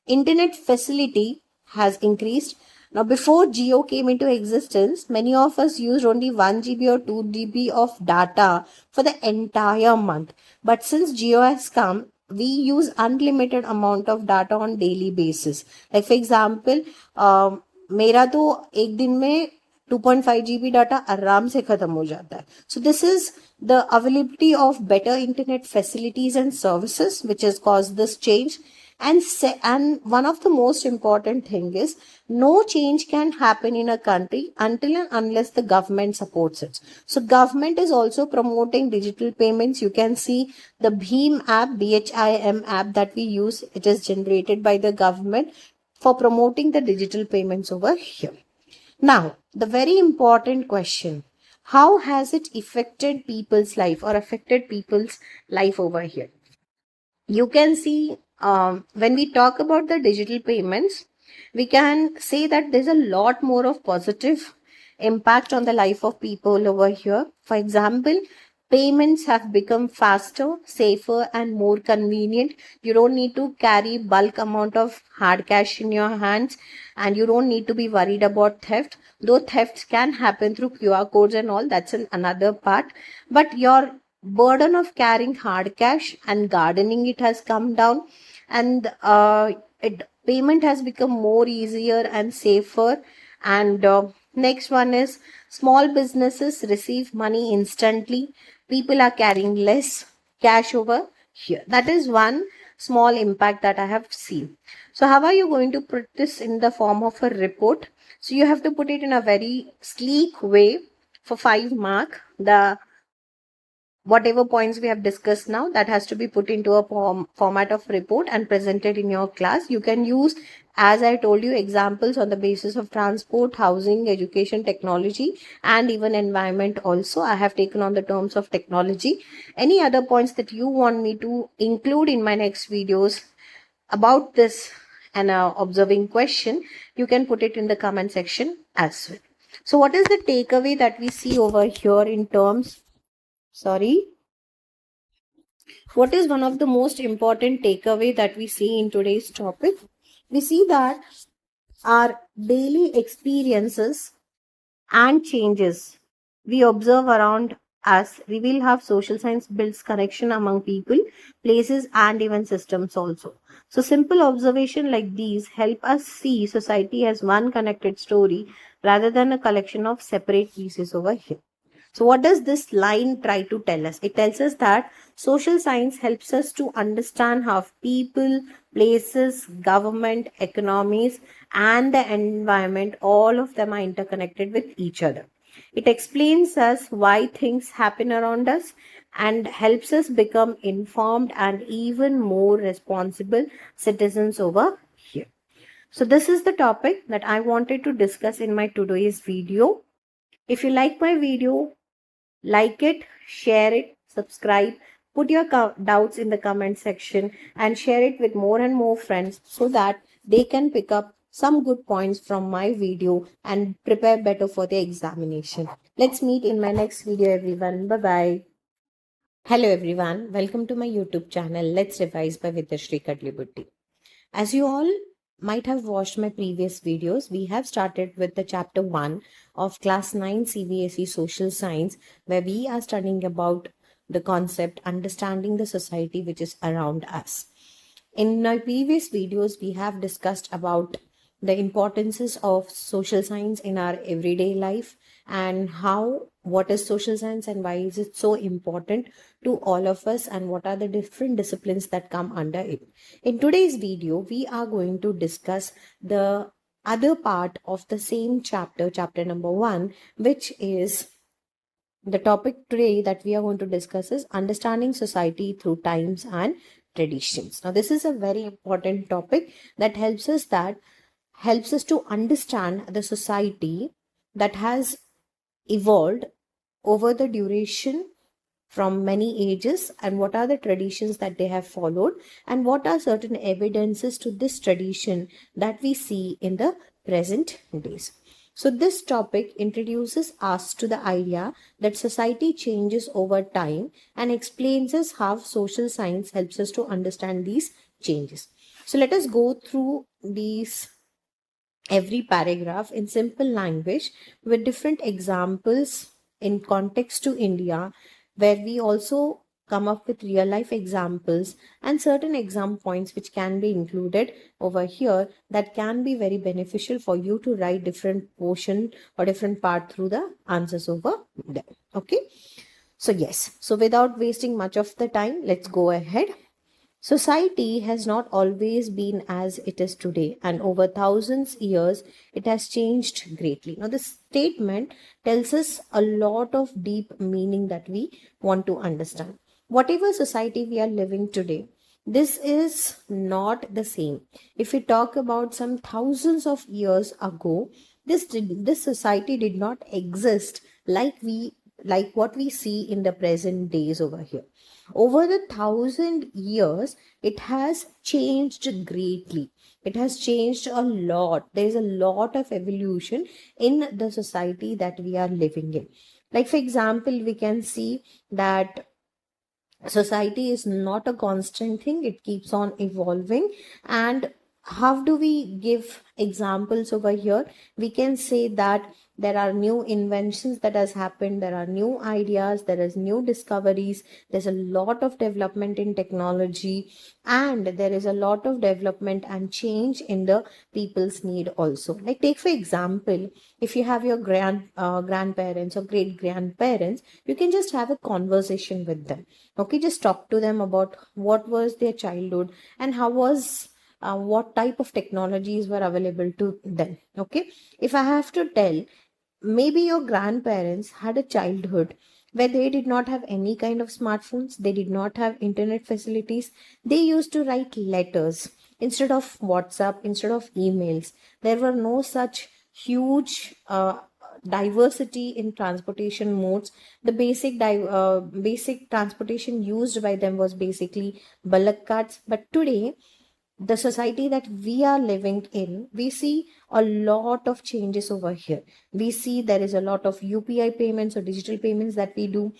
internet facility has increased. Now, before Geo came into existence, many of us used only 1 GB or 2 GB of data for the entire month. But since Geo has come, we use unlimited amount of data on daily basis. Like for example, मेरा तो एक दिन में 2.5 GB data आराम से खत्म हो जाता है. So this is the availability of better internet facilities and services which has caused this change. And one of the most important thing is no change can happen in a country until and unless the government supports it. So government is also promoting digital payments. You can see the Bhim app, BHIM app that we use. It is generated by the government for promoting the digital payments over here. Now, the very important question, how has it affected people's life or affected people's life over here? You can see when we talk about the digital payments, we can say that there's a lot more of positive impact on the life of people over here. For example, payments have become faster, safer, and more convenient. You don't need to carry bulk amount of hard cash in your hands, and you don't need to be worried about theft. Though thefts can happen through QR codes and all, that's another part. But your burden of carrying hard cash and gardening it has come down, and payment has become more easier and safer. And next one is small businesses receive money instantly. People are carrying less cash over here. That is one small impact that I have seen. So how are you going to put this in the form of a report? So you have to put it in a very sleek way for 5 mark. The whatever points we have discussed now, that has to be put into a format of report and presented in your class. You can use, as I told you, examples on the basis of transport, housing, education, technology, and even environment also. I have taken on the terms of technology. Any other points that you want me to include in my next videos about this and observing question, you can put it in the comment section as well. So what is the takeaway that we see over here in terms what is one of the most important takeaway that we see in today's topic? We see that our daily experiences and changes we observe around us reveal how social science builds connection among people, places, and even systems also. So simple observation like these help us see society as one connected story rather than a collection of separate pieces over here. So what does this line try to tell us? It tells us that social science helps us to understand how people, places, government, economies, and the environment, all of them are interconnected with each other. It explains us why things happen around us and helps us become informed and even more responsible citizens over here. So this is the topic that I wanted to discuss in my today's video. If you like my video, like it, share it, subscribe, put your doubts in the comment section and share it with more and more friends so that they can pick up some good points from my video and prepare better for the examination. Let's meet in my next video, everyone. Bye bye. Hello everyone, welcome to my YouTube channel. Let's revise by Vidyashri Kadlibuddi. As you all might have watched my previous videos, we have started with the chapter 1 of class 9 CBSE Social Science, where we are studying about the concept understanding the society which is around us. In my previous videos, we have discussed about the importances of social science in our everyday life and what is social science and why is it so important to all of us and what are the different disciplines that come under it. In today's video, we are going to discuss the other part of the same chapter, chapter number 1, which is the topic today that we are going to discuss is understanding society through times and traditions. Now, this is a very important topic that helps us to understand the society that has evolved over the duration from many ages and what are the traditions that they have followed and what are certain evidences to this tradition that we see in the present days. So this topic introduces us to the idea that society changes over time and explains us how social science helps us to understand these changes. So let us go through every paragraph in simple language with different examples in context to India, where we also come up with real life examples and certain exam points which can be included over here that can be very beneficial for you to write different portion or different part through the answers over there. Okay. So yes, so without wasting much of the time, let's go ahead. Society has not always been as it is today, and over thousands years, it has changed greatly. Now, this statement tells us a lot of deep meaning that we want to understand. Whatever society we are living today, this is not the same. If we talk about some thousands of years ago, this society did not exist like what we see in the present days over here. Over the 1,000 years, it has changed greatly. It has changed a lot. There is a lot of evolution in the society that we are living in. Like, for example, we can see that society is not a constant thing, it keeps on evolving. And how do we give examples over here? We can say that there are new inventions that has happened, there are new ideas, there is new discoveries, there's a lot of development in technology, and there is a lot of development and change in the people's need also. Like, take for example, if you have your grandparents or great grandparents, you can just have a conversation with them. Okay, just talk to them about what was their childhood and how was what type of technologies were available to them. Okay, if I have to tell, maybe your grandparents had a childhood where they did not have any kind of smartphones, they did not have internet facilities, they used to write letters instead of WhatsApp, instead of emails. There were no such huge diversity in transportation modes. The basic transportation used by them was basically bullock carts. But today, the society that we are living in, we see a lot of changes over here. We see there is a lot of UPI payments or digital payments that we do.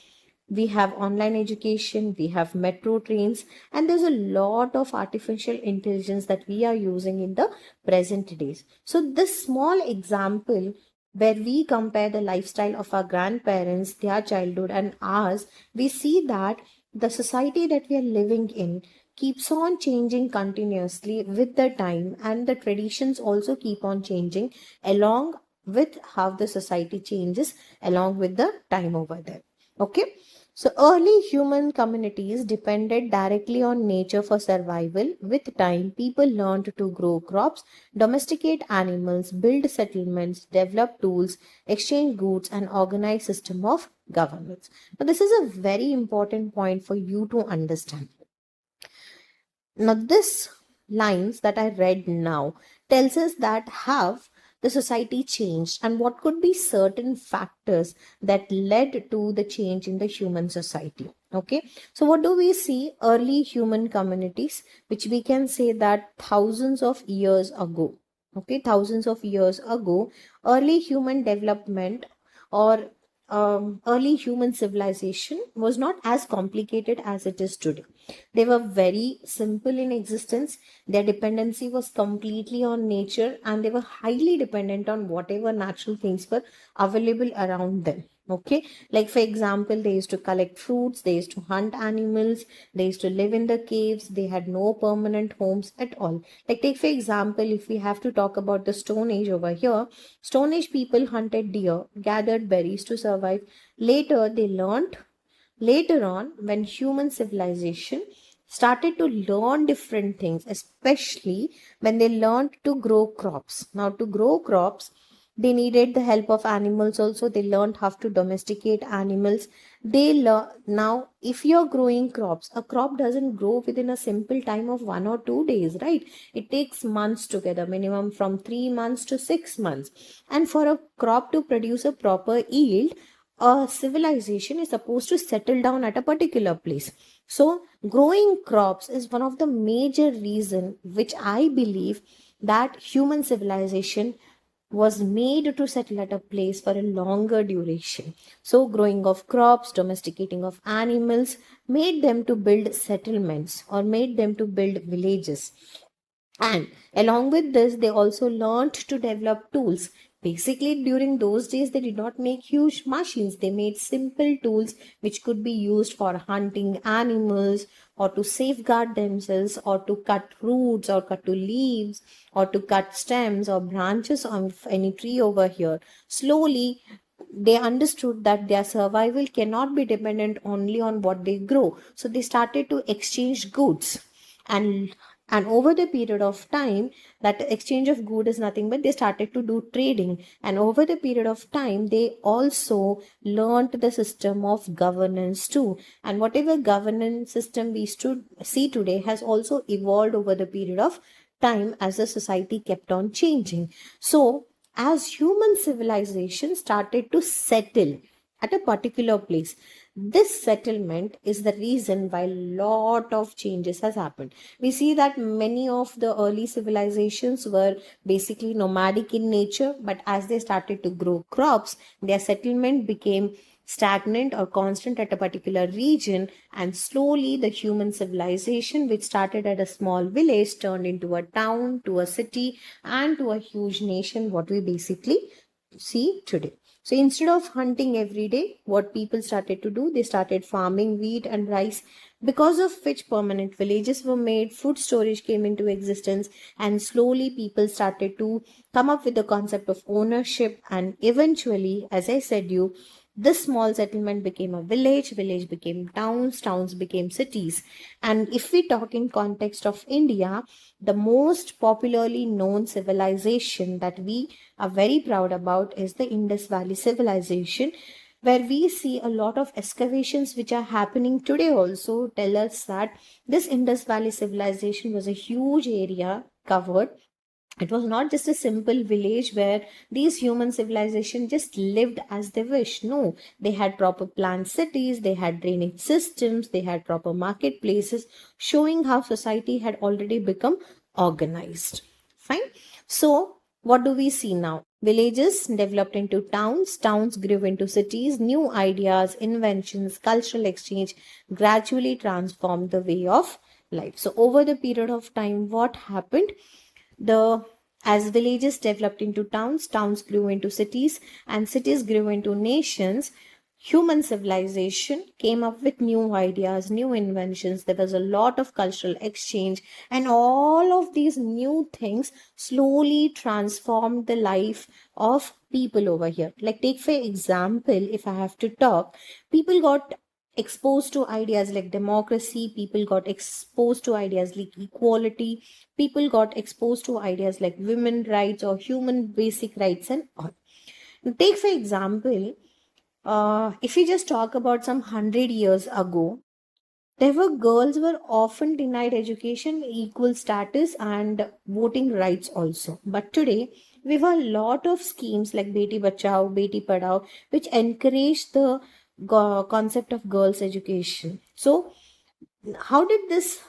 We have online education, we have metro trains, and there's a lot of artificial intelligence that we are using in the present days. So this small example where we compare the lifestyle of our grandparents, their childhood and ours, we see that the society that we are living in keeps on changing continuously with the time, and the traditions also keep on changing along with how the society changes along with the time over there. Okay, so early human communities depended directly on nature for survival. With time, people learned to grow crops, domesticate animals, build settlements, develop tools, exchange goods, and organize system of governments. Now, this is a very important point for you to understand. Now, this lines that I read now tells us that how the society changed and what could be certain factors that led to the change in the human society. Okay, so what do we see? Early human communities, which we can say that thousands of years ago. Okay, thousands of years ago, early human development or early human civilization was not as complicated as it is today. They were very simple in existence. Their dependency was completely on nature, and they were highly dependent on whatever natural things were available around them. Okay, like for example, they used to collect fruits, they used to hunt animals, they used to live in the caves, they had no permanent homes at all. Like, take for example, if we have to talk about the Stone Age over here, Stone Age people hunted deer, gathered berries to survive. Later, they learned, later on, when human civilization started to learn different things, especially when they learned to grow crops. Now, to grow crops, they needed the help of animals also. They learned how to domesticate animals. They learn now, if you're growing crops, a crop doesn't grow within a simple time of 1 or 2 days, right? It takes months together, minimum from 3 months to 6 months. And for a crop to produce a proper yield, a civilization is supposed to settle down at a particular place. So growing crops is one of the major reason which I believe that human civilization was made to settle at a place for a longer duration. So growing of crops, domesticating of animals made them to build settlements or made them to build villages. And along with this, they also learned to develop tools. Basically, during those days, they did not make huge machines. They made simple tools which could be used for hunting animals or to safeguard themselves or to cut roots or cut to leaves or to cut stems or branches of any tree over here. Slowly, they understood that their survival cannot be dependent only on what they grow. So they started to exchange goods, and over the period of time, that exchange of good is nothing but they started to do trading. And over the period of time, they also learned the system of governance too. And whatever governance system we see today has also evolved over the period of time as the society kept on changing. So as human civilization started to settle at a particular place, this settlement is the reason why lot of changes has happened. We see that many of the early civilizations were basically nomadic in nature, but as they started to grow crops, their settlement became stagnant or constant at a particular region, and slowly the human civilization, which started at a small village, turned into a town, to a city, and to a huge nation, what we basically see today. So instead of hunting every day, what people started to do, they started farming wheat and rice, because of which permanent villages were made, food storage came into existence, and slowly people started to come up with the concept of ownership. And eventually, as I said you, this small settlement became a village, village became towns, towns became cities. And if we talk in context of India, the most popularly known civilization that we are very proud about is the Indus Valley civilization, where we see a lot of excavations which are happening today also tell us that this Indus Valley civilization was a huge area covered. It was not just a simple village where these human civilization just lived as they wish. No, they had proper planned cities, they had drainage systems, they had proper marketplaces, showing how society had already become organized. Fine. So what do we see now? Villages developed into towns, towns grew into cities, new ideas, inventions, cultural exchange gradually transformed the way of life. So over the period of time, what happened? The As villages developed into towns, towns grew into cities, and cities grew into nations, human civilization came up with new ideas, new inventions. There was a lot of cultural exchange, and all of these new things slowly transformed the life of people over here. Like, take for example, if I have to talk, people got exposed to ideas like democracy, people got exposed to ideas like equality, people got exposed to ideas like women rights or human basic rights and all. Take for example, if we just talk about some 100 years ago, there were girls were often denied education, equal status, and voting rights also. But today, we have a lot of schemes like Beti Bachao, Beti Padhao, which encourage the concept of girls' education. So, how did this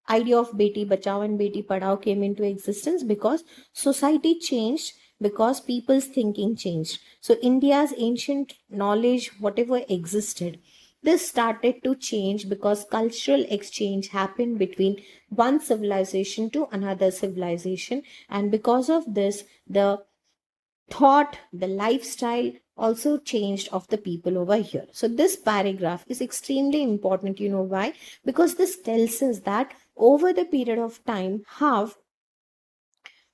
idea of Beti Bachao and Beti Padhao came into existence? Because society changed, because people's thinking changed. So India's ancient knowledge, whatever existed, this started to change because cultural exchange happened between one civilization to another civilization. And because of this, the thought, the lifestyle also changed of the people over here. So this paragraph is extremely important. You know why? Because this tells us that over the period of time, how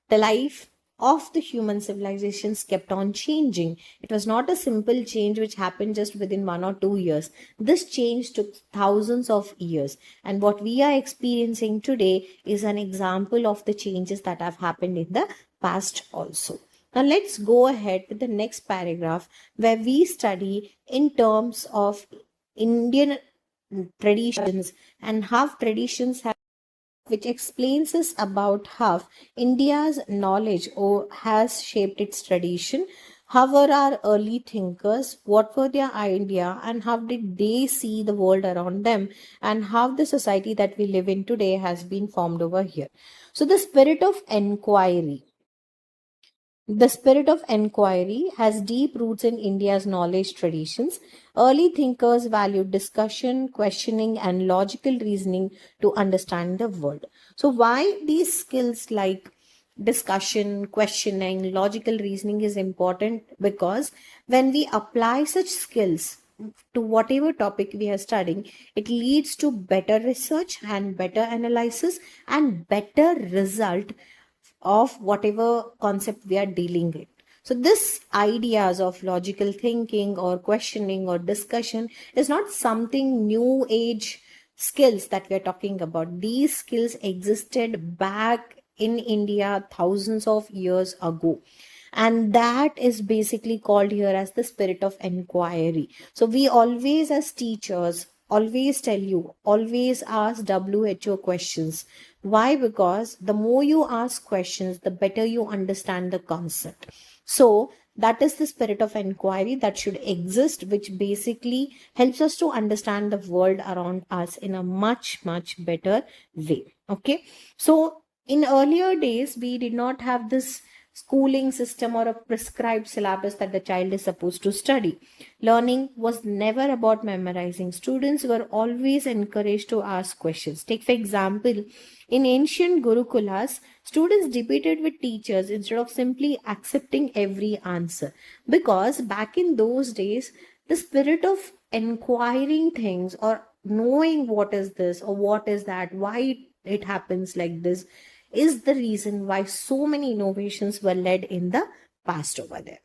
the life of the human civilizations kept on changing. It was not a simple change which happened just within 1 or 2 years. This change took thousands of years. And what we are experiencing today is an example of the changes that have happened in the past also. Now let's go ahead with the next paragraph where we study in terms of Indian traditions and how traditions have, which explains us about how India's knowledge has shaped its tradition. How were our early thinkers? What were their idea? And how did they see the world around them? And how the society that we live in today has been formed over here. So the spirit of inquiry. The spirit of enquiry has deep roots in India's knowledge traditions. Early thinkers valued discussion, questioning, and logical reasoning to understand the world. So, why these skills like discussion, questioning, logical reasoning is important? Because when we apply such skills to whatever topic we are studying, it leads to better research and better analysis and better result of whatever concept we are dealing with. So this ideas of logical thinking or questioning or discussion is not something new age skills that we are talking about. These skills existed back in India thousands of years ago. And that is basically called here as the spirit of inquiry. So we always as teachers always tell you, always ask WHO questions. Why? Because the more you ask questions, the better you understand the concept. So that is the spirit of inquiry that should exist, which basically helps us to understand the world around us in a much, much better way. Okay. So in earlier days, we did not have this schooling system or a prescribed syllabus that the child is supposed to study. Learning was never about memorizing. Students were always encouraged to ask questions. Take, for example, in ancient Gurukulas, students debated with teachers instead of simply accepting every answer. Because back in those days, the spirit of inquiring things or knowing what is this or what is that, why it happens like this, is the reason why so many innovations were led in the past over there.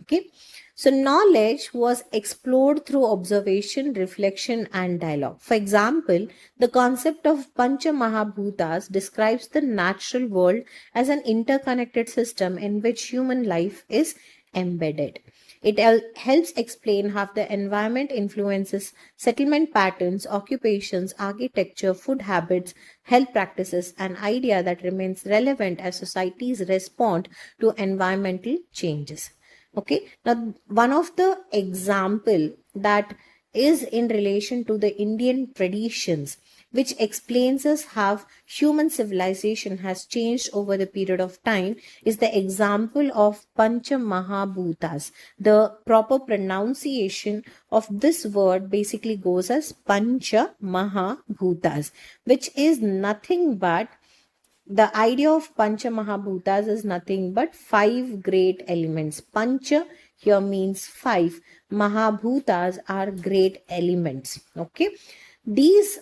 Okay, so knowledge was explored through observation, reflection, and dialogue. For example, the concept of Pancha Mahabhutas describes the natural world as an interconnected system in which human life is embedded. It helps explain how the environment influences settlement patterns, occupations, architecture, food habits, health practices, an idea that remains relevant as societies respond to environmental changes. Okay, now one of the example that is in relation to the Indian traditions, which explains us how human civilization has changed over the period of time, is the example of Pancha Mahabhutas. The proper pronunciation of this word basically goes as Pancha Mahabhutas, which is nothing but the idea of Pancha Mahabhutas is nothing but five great elements. Pancha here means five. Mahabhutas are great elements. Okay. This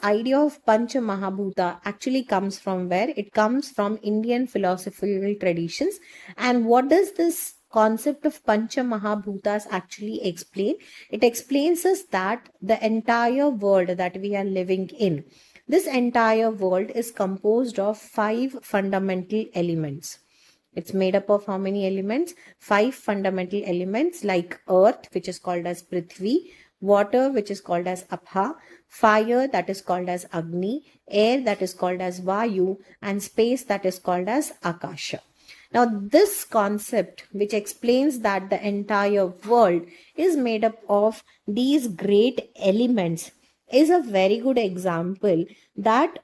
idea of Pancha Mahabhuta actually comes from where? It comes from Indian philosophical traditions. And what does this concept of Pancha Mahabhutas actually explain? It explains us that the entire world that we are living in, this entire world is composed of five fundamental elements. It's made up of how many elements? Five fundamental elements like earth, which is called as Prithvi, water, which is called as Apha, fire, that is called as Agni, air, that is called as Vayu, and space, that is called as Akasha. Now, this concept, which explains that the entire world is made up of these great elements, is a very good example that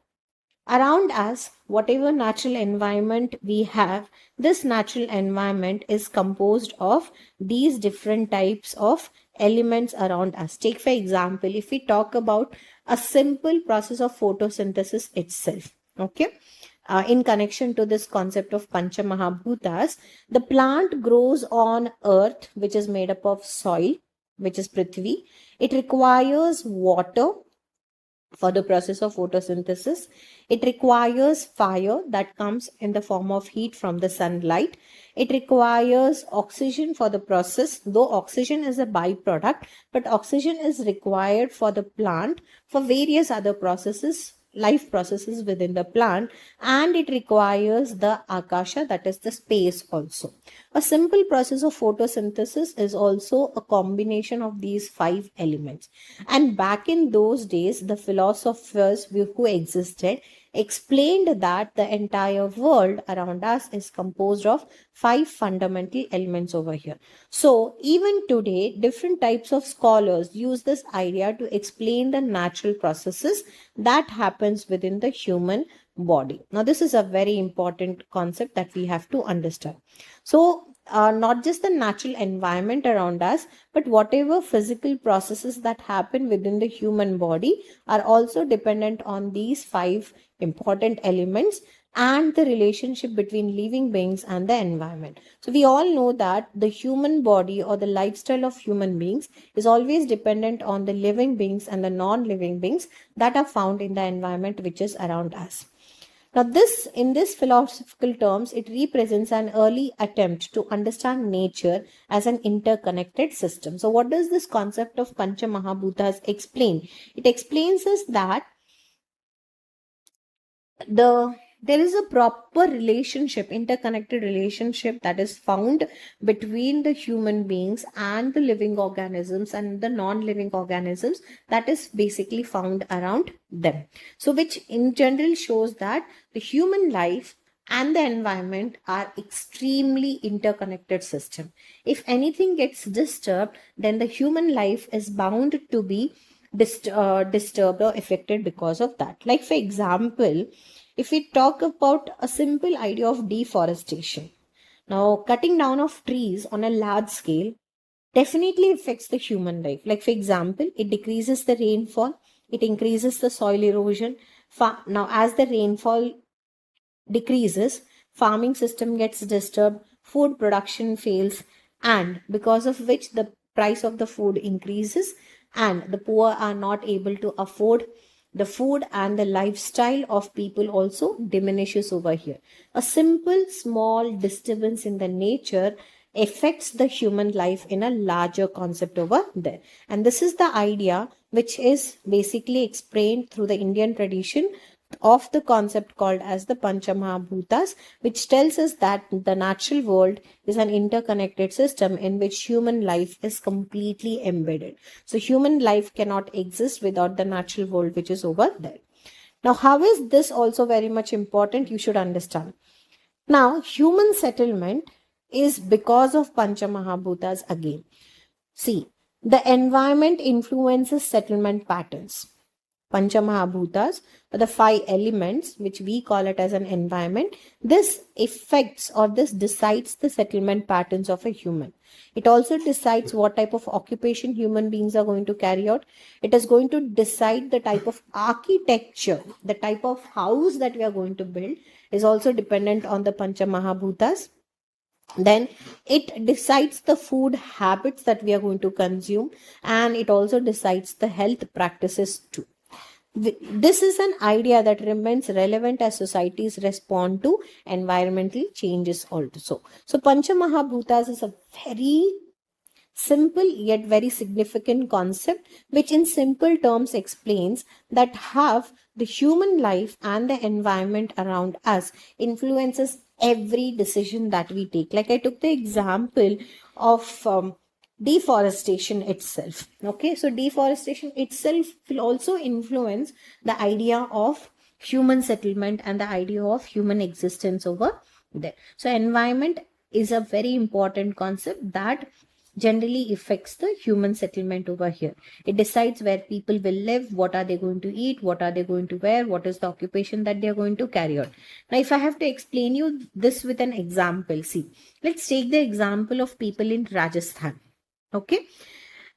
Around us, whatever natural environment we have, this natural environment is composed of these different types of elements around us. Take for example, if we talk about a simple process of photosynthesis itself, okay, in connection to this concept of Pancha Mahabhutas, the plant grows on earth, which is made up of soil, which is Prithvi. It requires water for the process of photosynthesis. It requires fire that comes in the form of heat from the sunlight. It requires oxygen for the process, though oxygen is a byproduct, but oxygen is required for the plant for various other processes, life processes within the plant, and it requires the akasha, that is the space also. A simple process of photosynthesis is also a combination of these five elements. And back in those days, the philosophers who existed explained that the entire world around us is composed of five fundamental elements over here. So even today, different types of scholars use this idea to explain the natural processes that happens within the human body. Now, this is a very important concept that we have to understand. So, not just the natural environment around us, but whatever physical processes that happen within the human body are also dependent on these five important elements and the relationship between living beings and the environment. So we all know that the human body or the lifestyle of human beings is always dependent on the living beings and the non-living beings that are found in the environment which is around us. Now, in this philosophical terms, it represents an early attempt to understand nature as an interconnected system. So, what does this concept of Pancha Mahabhutas explain? It explains us that there is a proper relationship, interconnected relationship that is found between the human beings and the living organisms and the non-living organisms that is basically found around them. So which in general shows that the human life and the environment are extremely interconnected system. If anything gets disturbed, then the human life is bound to be disturbed or affected because of that. Like for example, if we talk about a simple idea of deforestation, now cutting down of trees on a large scale definitely affects the human life. Like for example, it decreases the rainfall, it increases the soil erosion. Now as the rainfall decreases, farming system gets disturbed, food production fails, and because of which the price of the food increases and the poor are not able to afford the food, and the lifestyle of people also diminishes over here. A simple small disturbance in the nature affects the human life in a larger concept over there. And this is the idea which is basically explained through the Indian tradition of the concept called as the Panchamahabhutas, which tells us that the natural world is an interconnected system in which human life is completely embedded. So human life cannot exist without the natural world which is over there. Now, how is this also very much important? You should understand. Now, human settlement is because of Panchamahabhutas again. See, the environment influences settlement patterns. Panchamahabhutas, or the five elements, which we call it as an environment, this affects or this decides the settlement patterns of a human. It also decides what type of occupation human beings are going to carry out. It is going to decide the type of architecture, the type of house that we are going to build is also dependent on the Panchamahabhutas. Then it decides the food habits that we are going to consume, and it also decides the health practices too. This is an idea that remains relevant as societies respond to environmental changes also. So Panchamahabhutas is a very simple yet very significant concept, which in simple terms explains that how the human life and the environment around us influences every decision that we take. Like I took the example of deforestation itself. Okay, so deforestation itself will also influence the idea of human settlement and the idea of human existence over there. So environment is a very important concept that generally affects the human settlement over here. It decides where people will live, what are they going to eat, what are they going to wear, what is the occupation that they are going to carry out. Now, if I have to explain you this with an example, see, let's take the example of people in Rajasthan. Okay.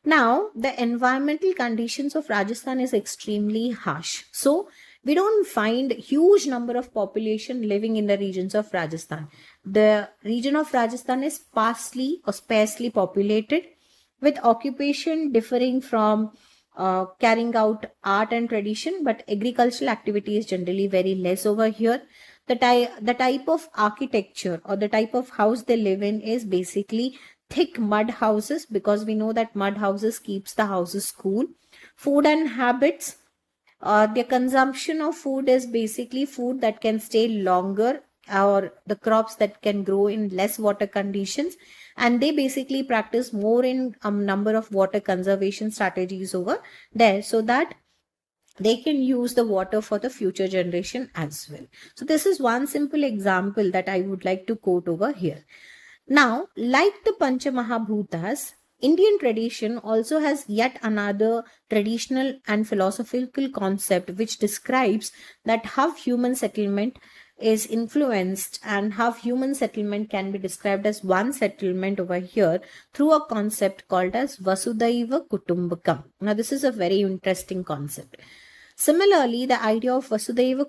Now, the environmental conditions of Rajasthan is extremely harsh. So, we don't find huge number of population living in the regions of Rajasthan. The region of Rajasthan is sparsely or sparsely populated, with occupation differing from carrying out art and tradition, but agricultural activity is generally very less over here. The type of architecture or the type of house they live in is basically thick mud houses, because we know that mud houses keeps the houses cool. Food and habits, their consumption of food is basically food that can stay longer, or the crops that can grow in less water conditions, and they basically practice more in number of water conservation strategies over there, so that they can use the water for the future generation as well. So this is one simple example that I would like to quote over here. Now, like the Panchamahabhutas, Indian tradition also has yet another traditional and philosophical concept which describes that how human settlement is influenced, and how human settlement can be described as one settlement over here through a concept called as Vasudhaiva Kutumbakam. Now, this is a very interesting concept. Similarly, the idea of Vasudhaiva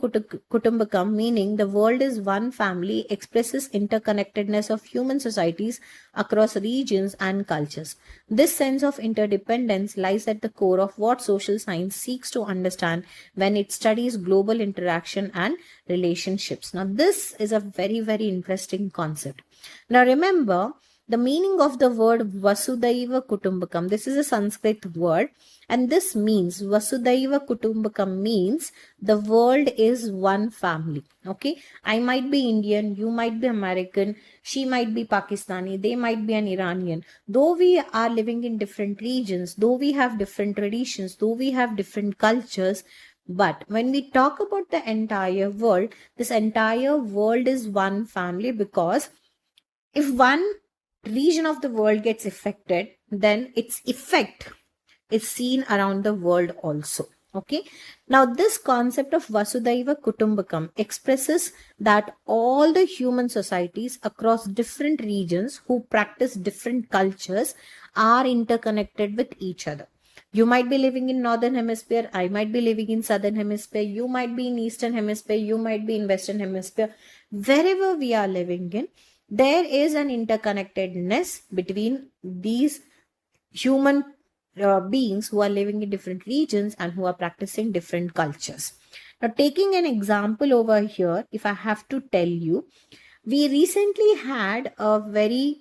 Kutumbakam, meaning the world is one family, expresses interconnectedness of human societies across regions and cultures. This sense of interdependence lies at the core of what social science seeks to understand when it studies global interaction and relationships. Now, this is a very, very interesting concept. Now, remember, the meaning of the word Vasudhaiva Kutumbakam, this is a Sanskrit word, and this means Vasudhaiva Kutumbakam means the world is one family. Okay, I might be Indian, you might be American, she might be Pakistani, they might be an Iranian. Though we are living in different regions, though we have different traditions, though we have different cultures, but when we talk about the entire world, this entire world is one family, because if one region of the world gets affected, then its effect is seen around the world also. Okay. Now, this concept of Vasudhaiva Kutumbakam expresses that all the human societies across different regions who practice different cultures are interconnected with each other. You might be living in Northern Hemisphere, I might be living in Southern Hemisphere, you might be in Eastern Hemisphere, you might be in Western Hemisphere. Wherever we are living in, there is an interconnectedness between these human beings who are living in different regions and who are practicing different cultures. Now, taking an example over here, if I have to tell you, we recently had a very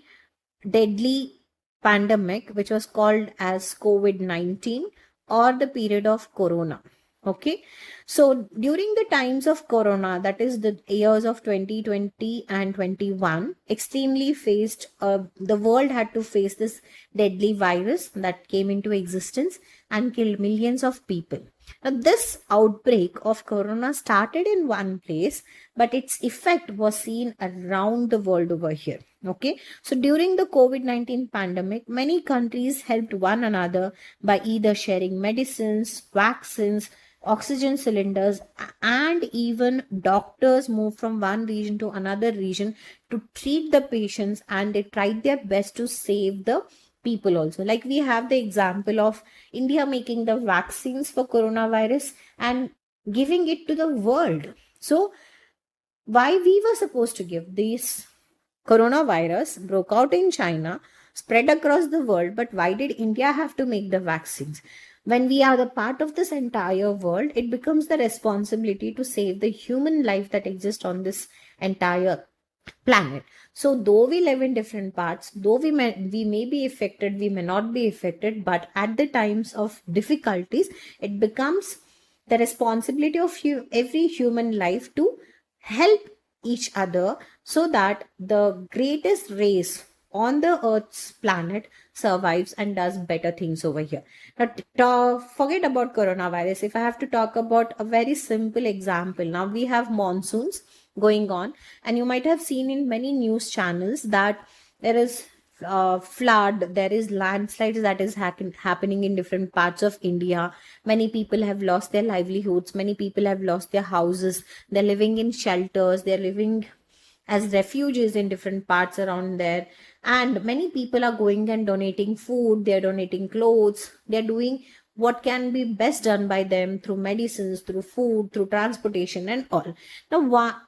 deadly pandemic which was called as COVID-19, or the period of Corona. Okay, so during the times of Corona, that is the years of 2020 and 21, extremely faced, the world had to face this deadly virus that came into existence and killed millions of people. Now, this outbreak of Corona started in one place, but its effect was seen around the world over here. Okay, so during the COVID-19 pandemic, many countries helped one another by either sharing medicines, vaccines, oxygen cylinders, and even doctors moved from one region to another region to treat the patients, and they tried their best to save the people also. Like we have the example of India making the vaccines for coronavirus and giving it to the world. So why we were supposed to give this coronavirus broke out in China, spread across the world, but why did India have to make the vaccines? When we are the part of this entire world, it becomes the responsibility to save the human life that exists on this entire planet. So though we live in different parts, though we may be affected, we may not be affected, but at the times of difficulties, it becomes the responsibility of every human life to help each other, so that the greatest race on the Earth's planet survives and does better things over here. Now, forget about coronavirus. If I have to talk about a very simple example, now we have monsoons going on, and you might have seen in many news channels that there is flood, there is landslides that is happening in different parts of India. Many people have lost their livelihoods, many people have lost their houses, they're living in shelters, they're living as refugees in different parts around there. And many people are going and donating food, they're donating clothes, they're doing what can be best done by them through medicines, through food, through transportation and all.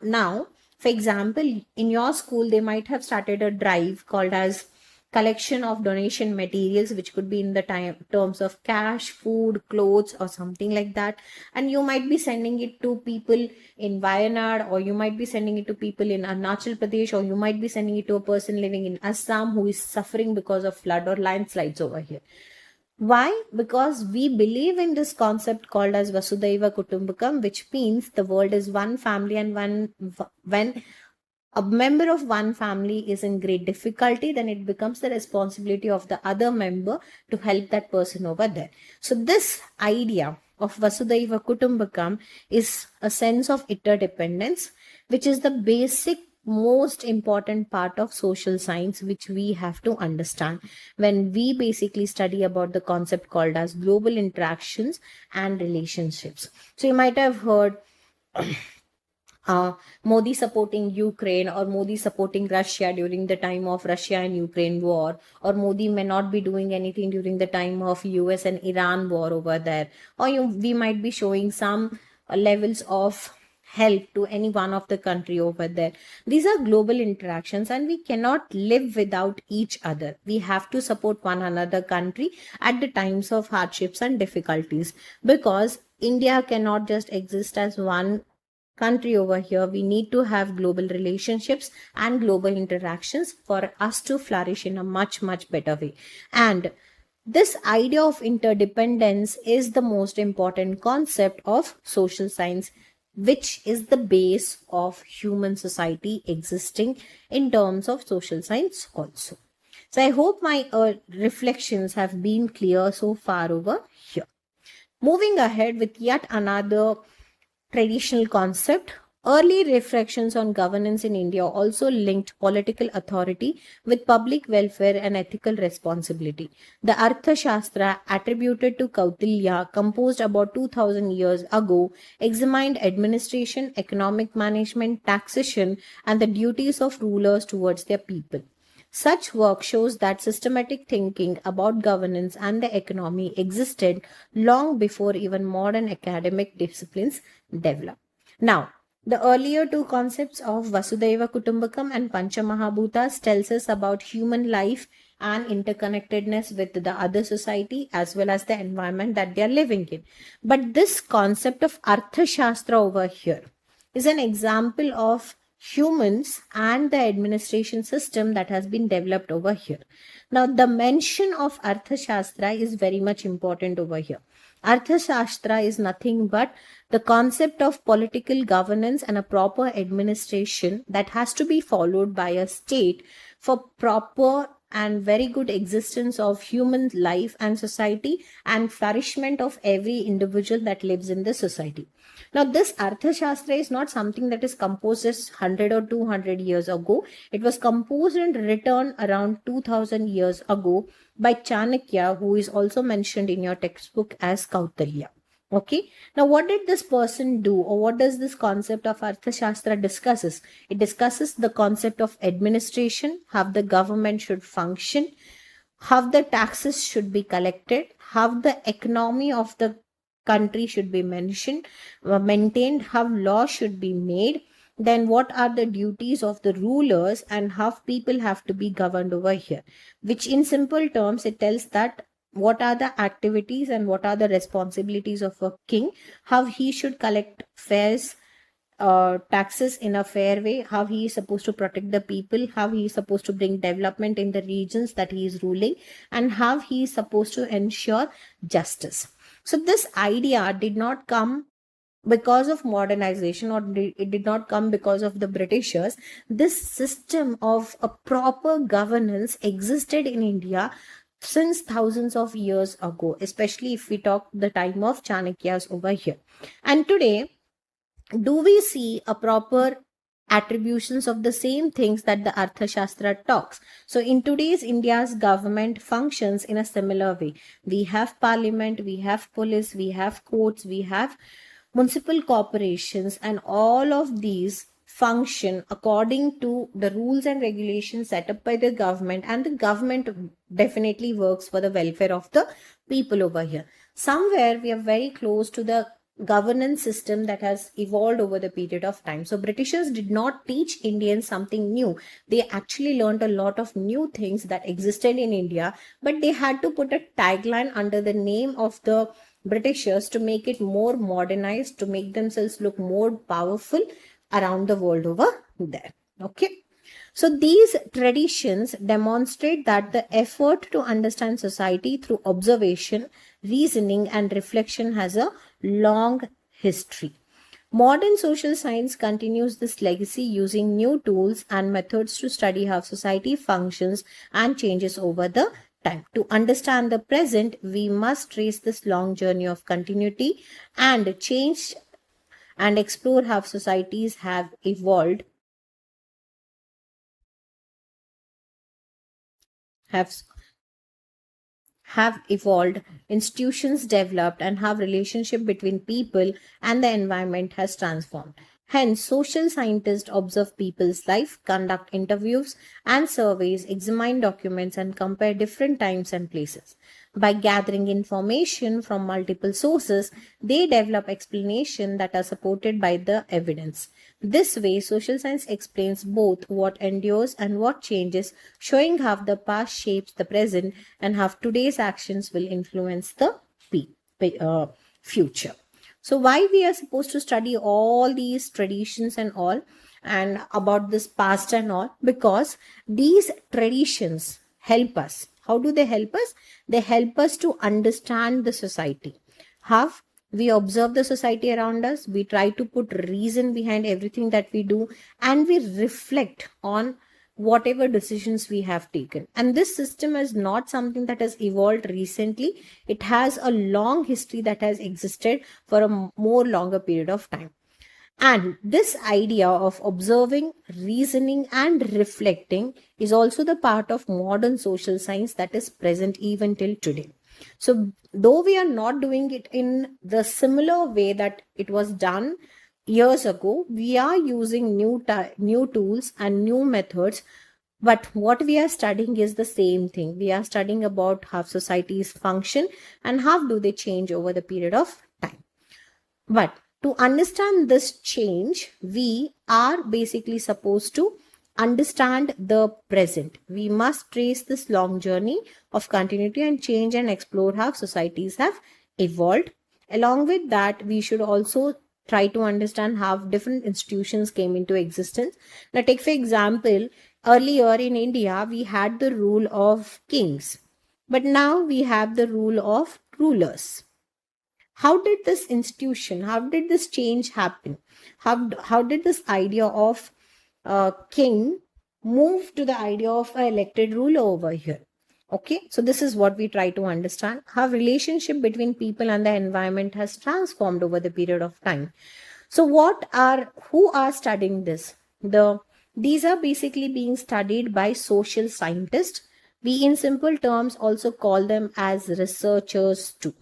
Now, for example, in your school they might have started a drive called as collection of donation materials, which could be in the terms of cash, food, clothes, or something like that. And you might be sending it to people in Wayanad, or you might be sending it to people in Arunachal Pradesh, or you might be sending it to a person living in Assam who is suffering because of flood or landslides over here. Why? Because we believe in this concept called as Vasudhaiva Kutumbakam, which means the world is one family, and when a member of one family is in great difficulty, then it becomes the responsibility of the other member to help that person over there. So this idea of Vasudhaiva Kutumbakam is a sense of interdependence, which is the basic most important part of social science, which we have to understand when we basically study about the concept called as global interactions and relationships. So you might have heard Modi supporting Ukraine, or Modi supporting Russia during the time of Russia and Ukraine war, or Modi may not be doing anything during the time of US and Iran war over there, or we might be showing some levels of help to any one of the country over there. These are global interactions, and we cannot live without each other. We have to support one another country at the times of hardships and difficulties, because India cannot just exist as one country over here. We need to have global relationships and global interactions for us to flourish in a much better way. And this idea of interdependence is the most important concept of social science, which is the base of human society existing in terms of social science also. So I hope my reflections have been clear so far over here. Moving ahead with yet another traditional concept, early reflections on governance in India also linked political authority with public welfare and ethical responsibility. The Arthashastra, attributed to Kautilya, composed about 2000 years ago, examined administration, economic management, taxation, and the duties of rulers towards their people. Such work shows that systematic thinking about governance and the economy existed long before even modern academic disciplines developed. Now, the earlier two concepts of Vasudhaiva Kutumbakam and Panchamahabhutas tells us about human life and interconnectedness with the other society as well as the environment that they are living in. But this concept of Arthashastra over here is an example of humans and the administration system that has been developed over here. Now, the mention of Arthashastra is very much important over here. Arthashastra is nothing but the concept of political governance and a proper administration that has to be followed by a state for proper and very good existence of human life and society and flourishment of every individual that lives in the society. Now, this Arthashastra is not something that is composed as 100 or 200 years ago. It was composed and written around 2000 years ago by Chanakya, who is also mentioned in your textbook as Kautilya. Okay. Now, what did this person do, or what does this concept of Arthashastra discusses? It discusses the concept of administration, how the government should function, how the taxes should be collected, how the economy of the country should be maintained, how law should be made, then what are the duties of the rulers and how people have to be governed over here, which in simple terms it tells that what are the activities and what are the responsibilities of a king, how he should collect fares, taxes in a fair way, how he is supposed to protect the people, how he is supposed to bring development in the regions that he is ruling, and how he is supposed to ensure justice. So this idea did not come because of modernization, or it did not come because of the Britishers. This system of a proper governance existed in India since thousands of years ago, especially if we talk the time of Chanukyas over here. And today, do we see a proper attributions of the same things that the Arthashastra talks. So in today's India's government functions in a similar way. We have parliament, we have police, we have courts, we have municipal corporations, and all of these function according to the rules and regulations set up by the government, and the government definitely works for the welfare of the people over here. Somewhere we are very close to the governance system that has evolved over the period of time. So Britishers did not teach Indians something new. They actually learned a lot of new things that existed in India, but they had to put a tagline under the name of the Britishers to make it more modernized, to make themselves look more powerful around the world over there. Okay. So these traditions demonstrate that the effort to understand society through observation, reasoning, and reflection has a long history. Modern social science continues this legacy using new tools and methods to study how society functions and changes over the time. To understand the present, we must trace this long journey of continuity and change and explore how societies have evolved, have have evolved, institutions developed, and how relationship between people and the environment has transformed. Hence, social scientists observe people's life, conduct interviews and surveys, examine documents, and compare different times and places. By gathering information from multiple sources, they develop explanations that are supported by the evidence. This way, social science explains both what endures and what changes, showing how the past shapes the present and how today's actions will influence the future. So why we are supposed to study all these traditions and all, and about this past and all? Because these traditions help us. How do they help us? They help us to understand the society. How we observe the society around us, we try to put reason behind everything that we do, and we reflect on whatever decisions we have taken. And this system is not something that has evolved recently. It has a long history that has existed for a more longer period of time. And this idea of observing, reasoning, and reflecting is also the part of modern social science that is present even till today. So, though we are not doing it in the similar way that it was done years ago, we are using new tools and new methods. But what we are studying is the same thing. We are studying about how societies function and how do they change over the period of time. But to understand this change, we are basically supposed to understand the present. We must trace this long journey of continuity and change and explore how societies have evolved. Along with that, we should also try to understand how different institutions came into existence. Now, take for example, earlier in India, we had the rule of kings, but now we have the rule of rulers. How did this institution, how did this change happen? How did this idea of king move to the idea of an elected ruler over here? Okay, so this is what we try to understand, how relationship between people and the environment has transformed over the period of time. So who are studying this? These are basically being studied by social scientists. We in simple terms also call them as researchers too.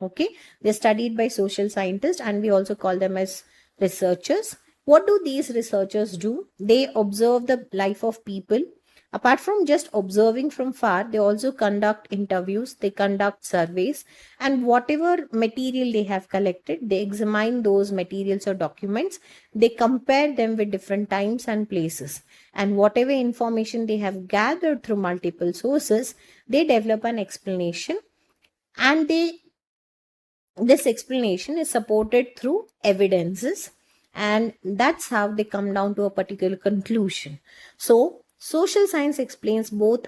Okay, they're studied by social scientists and we also call them as researchers. What do these researchers do? They observe the life of people. Apart from just observing from far, they also conduct interviews, they conduct surveys, and whatever material they have collected, they examine those materials or documents, they compare them with different times and places. And whatever information they have gathered through multiple sources, they develop an explanation, and this explanation is supported through evidences, and that's how they come down to a particular conclusion. So social science explains both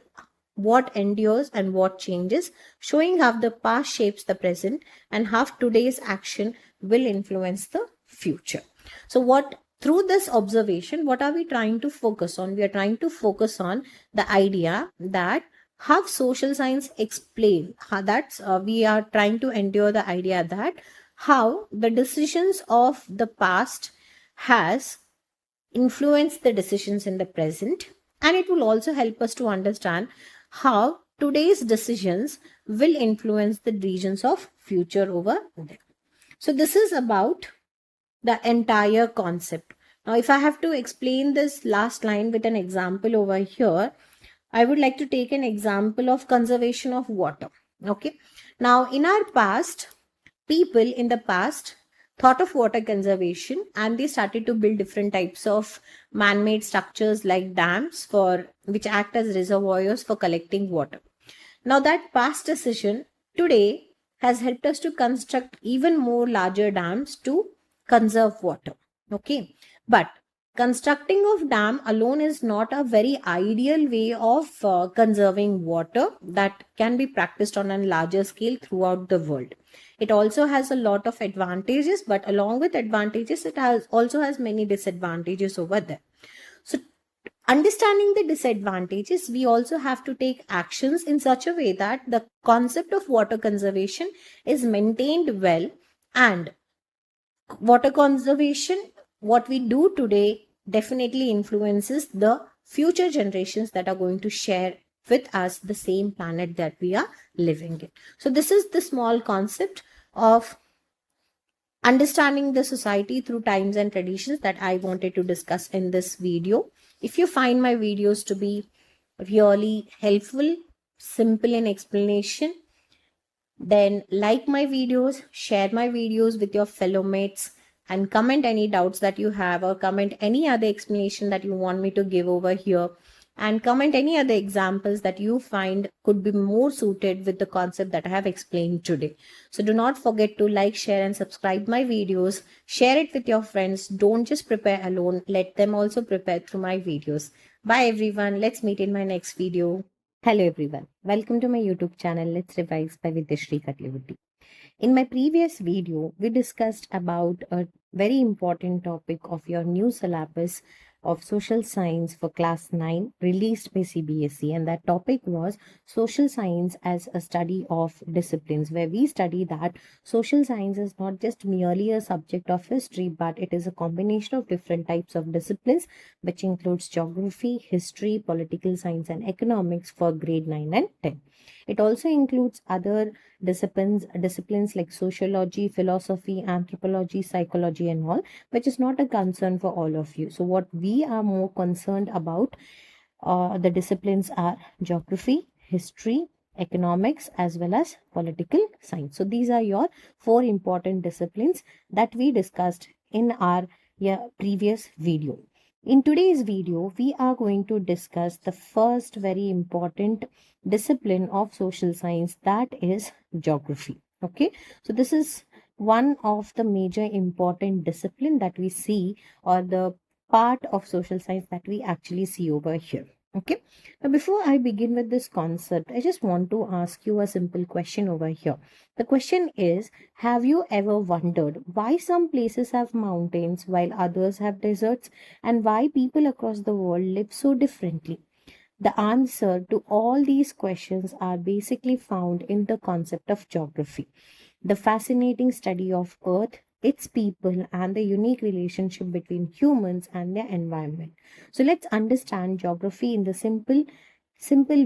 what endures and what changes, showing how the past shapes the present and how today's action will influence the future. So through this observation, what are we trying to focus on? We are trying to focus on the idea that how social science explain how we are trying to endure the idea that how the decisions of the past has influence the decisions in the present, and it will also help us to understand how today's decisions will influence the regions of future over there. So this is about the entire concept. Now, if I have to explain this last line with an example over here, I would like to take an example of conservation of water. Okay. Now, in our past, people in the past thought of water conservation, and they started to build different types of man-made structures like dams for which act as reservoirs for collecting water. Now, that past decision today has helped us to construct even more larger dams to conserve water. Okay. But constructing of dam alone is not a very ideal way of conserving water that can be practiced on a larger scale throughout the world. It also has a lot of advantages, but along with advantages, it also has many disadvantages over there. So, understanding the disadvantages, we also have to take actions in such a way that the concept of water conservation is maintained well, and water conservation, what we do today, definitely influences the future generations that are going to share with us the same planet that we are living in. So this is the small concept of understanding the society through times and traditions that I wanted to discuss in this video. If you find my videos to be really helpful, simple in explanation, then like my videos, share my videos with your fellow mates, and comment any doubts that you have, or comment any other explanation that you want me to give over here, and comment any other examples that you find could be more suited with the concept that I have explained today. So do not forget to like, share and subscribe my videos. Share it with your friends. Don't just prepare alone. Let them also prepare through my videos. Bye everyone. Let's meet in my next video. Hello everyone. Welcome to my YouTube channel. Let's Revise by Vidyashri Kadlibuddi. In my previous video, we discussed about a very important topic of your new syllabus of social science for class 9 released by CBSE, and that topic was social science as a study of disciplines, where we study that social science is not just merely a subject of history, but it is a combination of different types of disciplines, which includes geography, history, political science and economics for grade 9 and 10. It also includes other disciplines like sociology, philosophy, anthropology, psychology and all, which is not a concern for all of you. So what we are more concerned about, the disciplines are geography, history, economics as well as political science. So these are your 4 important disciplines that we discussed in our previous video. In today's video, we are going to discuss the first very important discipline of social science, that is geography. Okay, so this is one of the major important discipline that we see, or the part of social science that we actually see over here. Okay, now before I begin with this concept, I just want to ask you a simple question over here. The question is, have you ever wondered why some places have mountains while others have deserts, and why people across the world live so differently? The answer to all these questions are basically found in the concept of geography, the fascinating study of Earth, its people, and the unique relationship between humans and their environment. So let's understand geography in the simple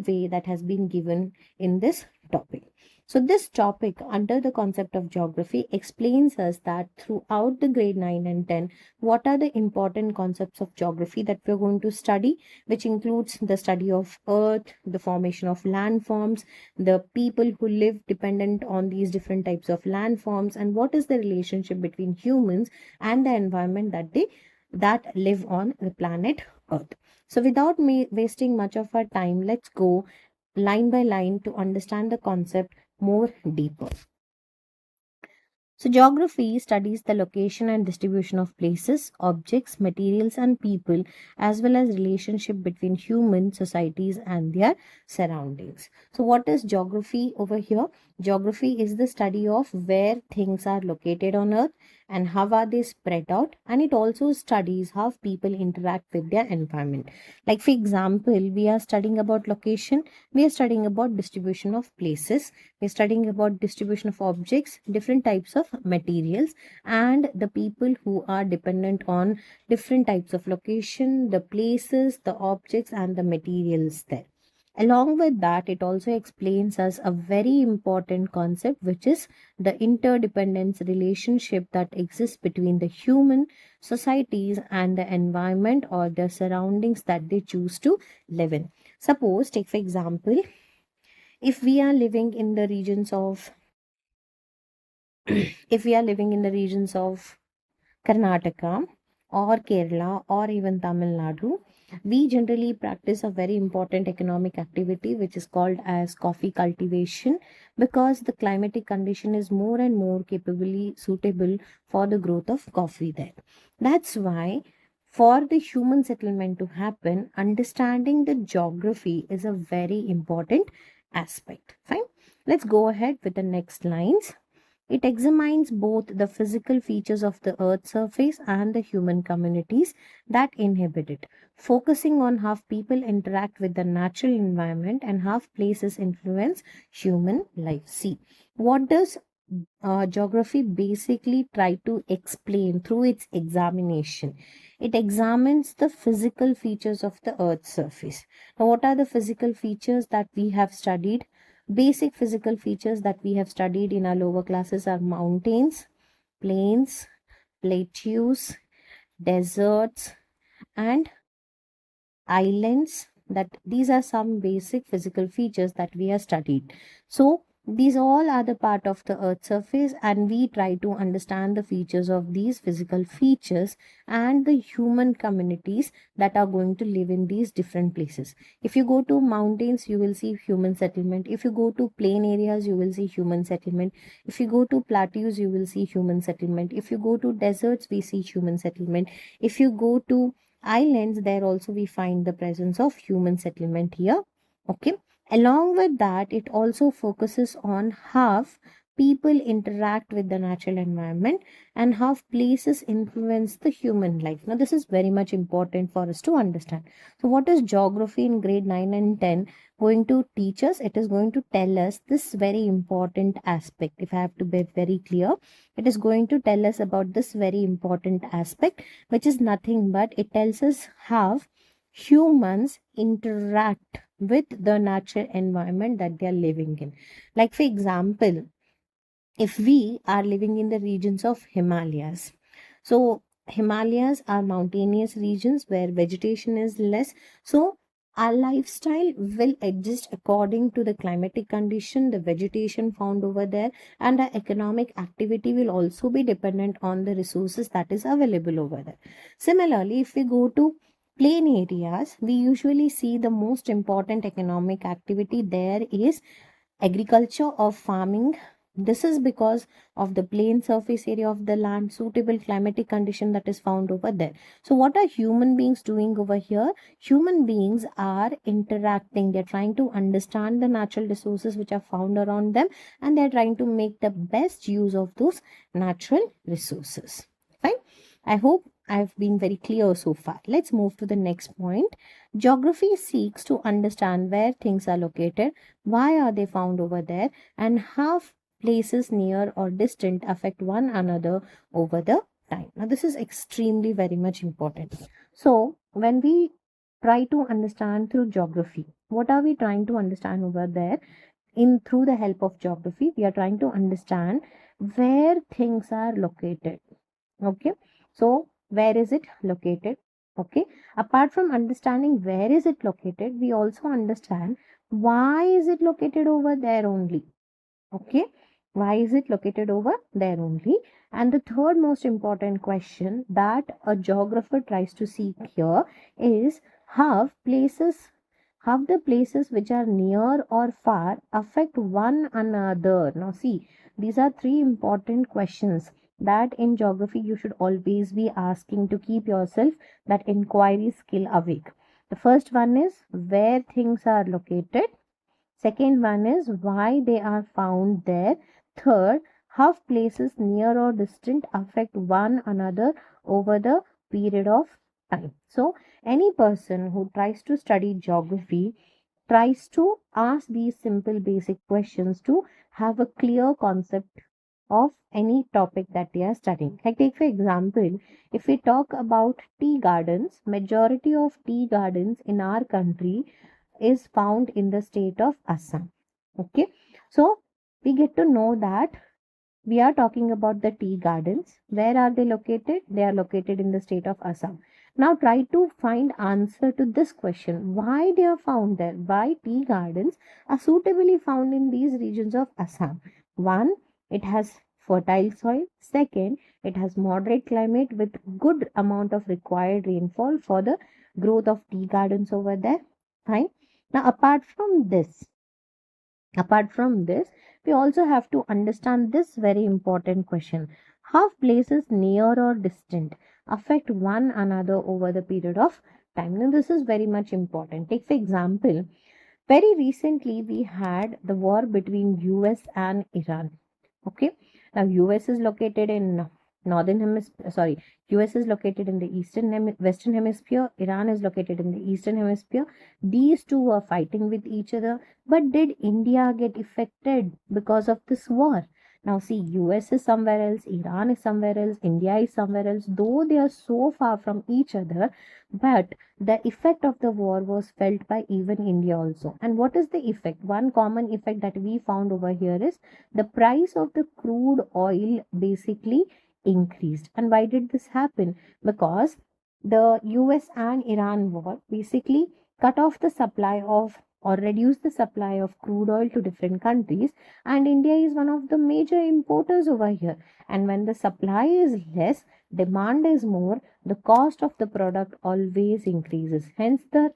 way that has been given in this topic. So this topic under the concept of geography explains us that throughout the grade 9 and 10, what are the important concepts of geography that we're going to study, which includes the study of Earth, the formation of landforms, the people who live dependent on these different types of landforms, and what is the relationship between humans and the environment that live on the planet Earth. So without wasting much of our time, let's go line by line to understand the concept more deeper. So geography studies the location and distribution of places, objects, materials and people, as well as relationship between human societies and their surroundings. So what is geography over here? Geography is the study of where things are located on Earth, and how are they spread out, and it also studies how people interact with their environment. Like for example, we are studying about location, we are studying about distribution of places, we are studying about distribution of objects, different types of materials, and the people who are dependent on different types of location, the places, the objects, and the materials there. Along with that, it also explains us a very important concept, which is the interdependence relationship that exists between the human societies and the environment or the surroundings that they choose to live in. Suppose, take for example, if we are living in the regions of if we are living in the regions of Karnataka or Kerala or even Tamil Nadu, we generally practice a very important economic activity which is called as coffee cultivation, because the climatic condition is more and more capably suitable for the growth of coffee there. That's why for the human settlement to happen, understanding the geography is a very important aspect. Fine. Let's go ahead with the next lines. It examines both the physical features of the Earth's surface and the human communities that inhabit it, focusing on how people interact with the natural environment and how places influence human life. See, what does geography basically try to explain through its examination? It examines the physical features of the Earth's surface. Now, what are the physical features that we have studied? Basic physical features that we have studied in our lower classes are mountains, plains, plateaus, deserts, and islands. That these are some basic physical features that we have studied. So these all are the part of the earth surface, and we try to understand the features of these physical features and the human communities that are going to live in these different places. If you go to mountains, you will see human settlement. If you go to plain areas, you will see human settlement. If you go to plateaus, you will see human settlement. If you go to deserts, we see human settlement. If you go to islands, there also we find the presence of human settlement here. Okay. Along with that, it also focuses on how people interact with the natural environment and how places influence the human life. Now, this is very much important for us to understand. So, what is geography in grade 9 and 10 going to teach us? It is going to tell us this very important aspect. If I have to be very clear, it is going to tell us about this very important aspect, which is nothing but it tells us how humans interact with the natural environment that they are living in. Like, for example, if we are living in the regions of Himalayas, so Himalayas are mountainous regions where vegetation is less. So our lifestyle will adjust according to the climatic condition, the vegetation found over there, and our economic activity will also be dependent on the resources that is available over there. Similarly, if we go to plain areas, we usually see the most important economic activity there is agriculture or farming. This is because of the plain surface area of the land, suitable climatic condition that is found over there. So what are human beings doing over here? Human beings are interacting. They're trying to understand the natural resources which are found around them, and they're trying to make the best use of those natural resources. Fine. I hope I've been very clear so far. Let's move to the next point. Geography seeks to understand where things are located, why are they found over there, and how places near or distant affect one another over the time. Now, this is extremely very much important. So, when we try to understand through geography, what are we trying to understand over there? In through the help of geography, we are trying to understand where things are located. Okay, so where is it located? Okay, apart from understanding where is it located, we also understand why is it located over there only. Okay, why is it located over there only? And the third most important question that a geographer tries to seek here is how the places which are near or far affect one another. Now see, these are three important questions that in geography you should always be asking to keep yourself that inquiry skill awake. The first one is where things are located. Second one is why they are found there. Third, How places near or distant affect one another over the period of time. So, any person who tries to study geography tries to ask these simple basic questions to have a clear concept of any topic that they are studying. Like take for example, if we talk about tea gardens, majority of tea gardens in our country is found in the state of Assam. Okay, so we get to know that we are talking about the tea gardens. Where are they located? They are located in the state of Assam. Now try to find answer to this question. Why they are found there? Why tea gardens are suitably found in these regions of Assam? One, it has fertile soil. Second, it has moderate climate with good amount of required rainfall for the growth of tea gardens over there. Fine. Now apart from this, we also have to understand this very important question. How places near or distant affect one another over the period of time? Now, this is very much important. Take for example, very recently we had the war between US and Iran. Okay. Now US is located in northern hemisphere. Sorry, US is located in the western hemisphere. Iran is located in the eastern hemisphere. These two were fighting with each other. But did India get affected because of this war? Now see, US is somewhere else, Iran is somewhere else, India is somewhere else. Though they are so far from each other, but the effect of the war was felt by even India also. And what is the effect? One common effect that we found over here is the price of the crude oil basically increased. And why did this happen? Because the US and Iran war basically cut off the supply of or reduce the supply of crude oil to different countries, and India is one of the major importers over here. And when the supply is less, demand is more, the cost of the product always increases. Hence the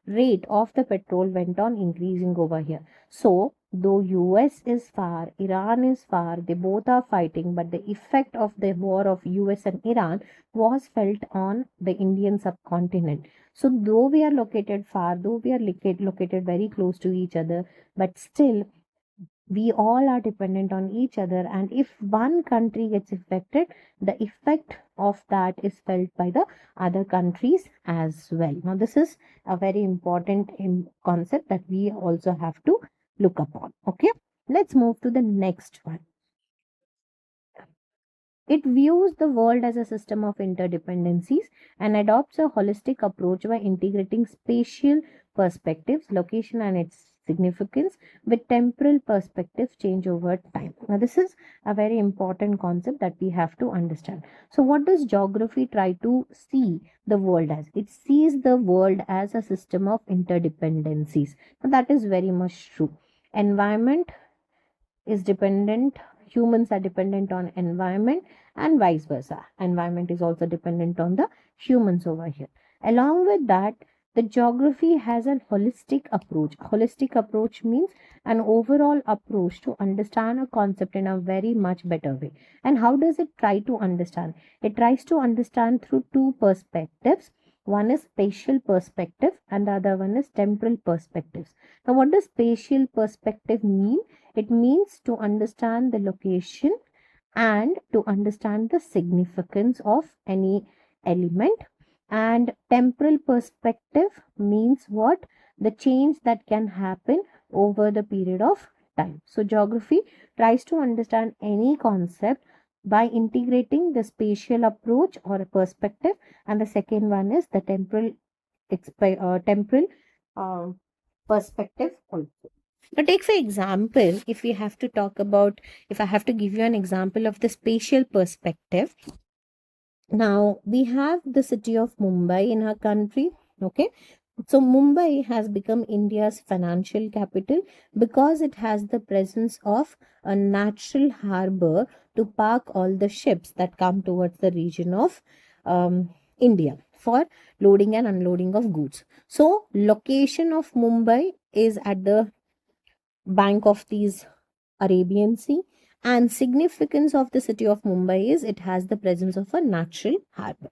rate of the petrol went on increasing over here. So though US is far, Iran is far, they both are fighting, but the effect of the war of US and Iran was felt on the Indian subcontinent. So though we are located far, though we are located very close to each other, but still we all are dependent on each other, and if one country gets affected, the effect of that is felt by the other countries as well. Now this is a very important concept that we also have to look upon. Okay, let's move to the next one. It views the world as a system of interdependencies and adopts a holistic approach by integrating spatial perspectives, location, and its significance with temporal perspectives change over time. Now, this is a very important concept that we have to understand. So, what does geography try to see the world as? It sees the world as a system of interdependencies. Now, that is very much true. Environment is dependent, humans are dependent on environment, and vice versa. Environment is also dependent on the humans over here. Along with that, the geography has a holistic approach means an overall approach to understand a concept in a very much better way. And how does it try to understand? It tries to understand through two perspectives. One is spatial perspective and the other one is temporal perspectives. Now what does spatial perspective mean? It means to understand the location and to understand the significance of any element. And temporal perspective means what? The change that can happen over the period of time. So, geography tries to understand any concept by integrating the spatial approach or a perspective, and the second one is the temporal uh, perspective also. Now, take for example, if I have to give you an example of the spatial perspective. Now, we have the city of Mumbai in our country. Okay. So, Mumbai has become India's financial capital because it has the presence of a natural harbor to park all the ships that come towards the region of India for loading and unloading of goods. So, location of Mumbai is at the bank of these Arabian Sea, and significance of the city of Mumbai is it has the presence of a natural harbor.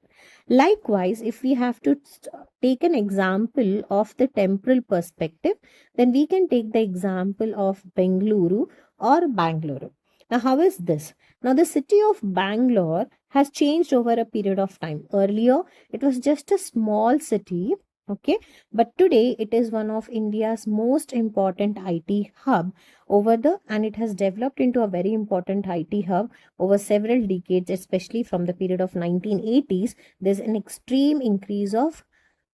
Likewise, if we have to take an example of the temporal perspective, then we can take the example of Bengaluru or Bangalore. Now, how is this? Now, the city of Bangalore has changed over a period of time. Earlier, it was just a small city, okay, but today it is one of India's most important IT hub and it has developed into a very important IT hub over several decades, especially from the period of 1980s. There's an extreme increase of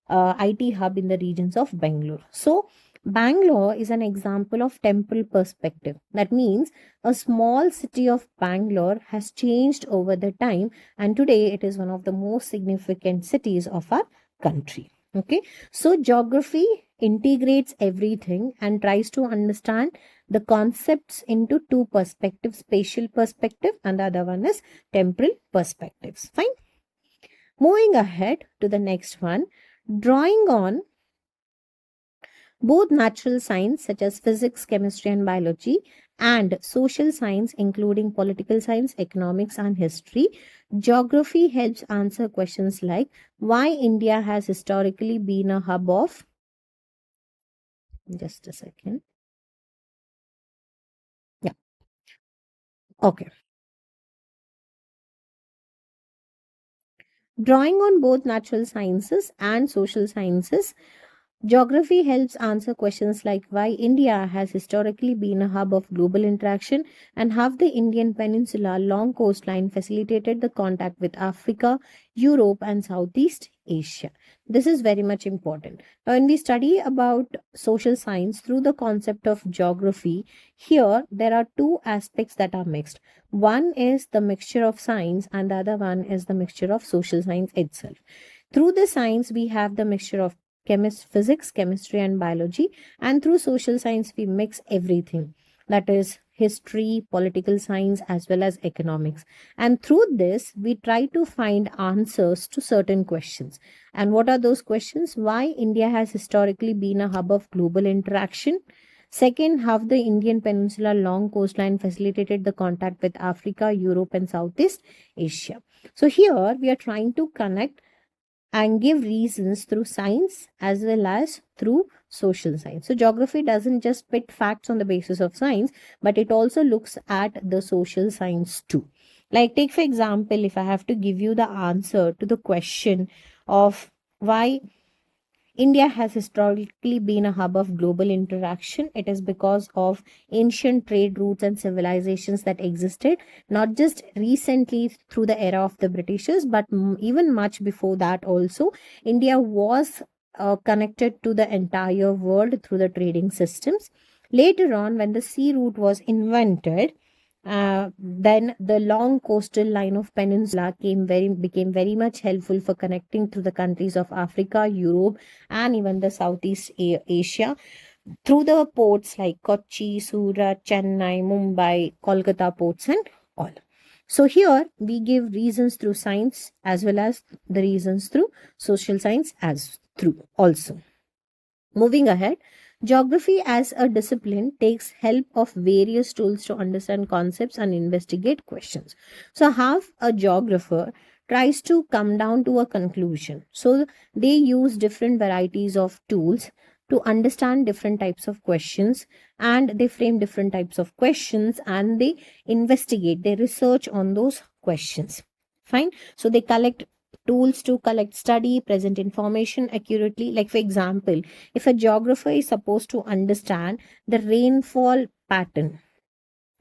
IT hub in the regions of Bangalore. So, Bangalore is an example of temporal perspective. That means a small city of Bangalore has changed over the time, and today it is one of the most significant cities of our country. Okay, so geography integrates everything and tries to understand the concepts into two perspectives, spatial perspective, and the other one is temporal perspectives. Fine. Moving ahead to the next one, drawing on both natural science such as physics, chemistry, and biology, and social science, including political science, economics, and history, geography helps answer questions like why India has historically been a hub of. Just a second. Yeah. Okay. Drawing on both natural sciences and social sciences, geography helps answer questions like why India has historically been a hub of global interaction and how the Indian peninsula long coastline facilitated the contact with Africa, Europe, and Southeast Asia. This is very much important. Now, when we study about social science through the concept of geography, here there are two aspects that are mixed. One is the mixture of science, and the other one is the mixture of social science itself. Through the science, we have the mixture of physics, chemistry, and biology. And through social science, we mix everything, that is history, political science, as well as economics. And through this, we try to find answers to certain questions. And what are those questions? Why India has historically been a hub of global interaction. Second, how the Indian peninsula long coastline facilitated the contact with Africa, Europe, and Southeast Asia. So here we are trying to connect and give reasons through science as well as through social science. So geography doesn't just spit facts on the basis of science, but it also looks at the social science too. Like, take for example, if I have to give you the answer to the question of why India has historically been a hub of global interaction. It is because of ancient trade routes and civilizations that existed, not just recently through the era of the Britishers, but even much before that also. India was connected to the entire world through the trading systems. Later on, when the sea route was invented, then the long coastal line of peninsula became very much helpful for connecting to the countries of Africa, Europe, and even the Southeast Asia through the ports like Kochi, Surat, Chennai, Mumbai, Kolkata ports, and all. So here we give reasons through science as well as the reasons through social science as through also. Moving ahead, geography as a discipline takes help of various tools to understand concepts and investigate questions. So, how a geographer tries to come down to a conclusion. So, they use different varieties of tools to understand different types of questions, and they frame different types of questions and they investigate, they research on those questions. Fine. So, they collect tools to collect, study, present information accurately. Like, for example, if a geographer is supposed to understand the rainfall pattern,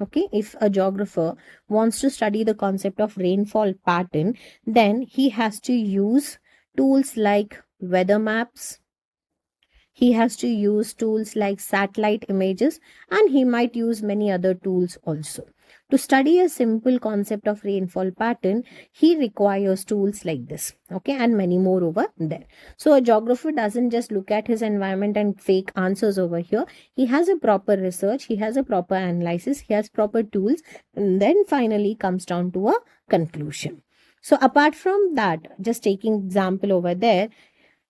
okay, if a geographer wants to study the concept of rainfall pattern, then he has to use tools like weather maps. He has to use tools like satellite images, and he might use many other tools also. To study a simple concept of rainfall pattern, he requires tools like this, okay, and many more over there. So a geographer doesn't just look at his environment and fake answers over here. He has a proper research, he has a proper analysis, he has proper tools, and then finally comes down to a conclusion. So apart from that, just taking example over there,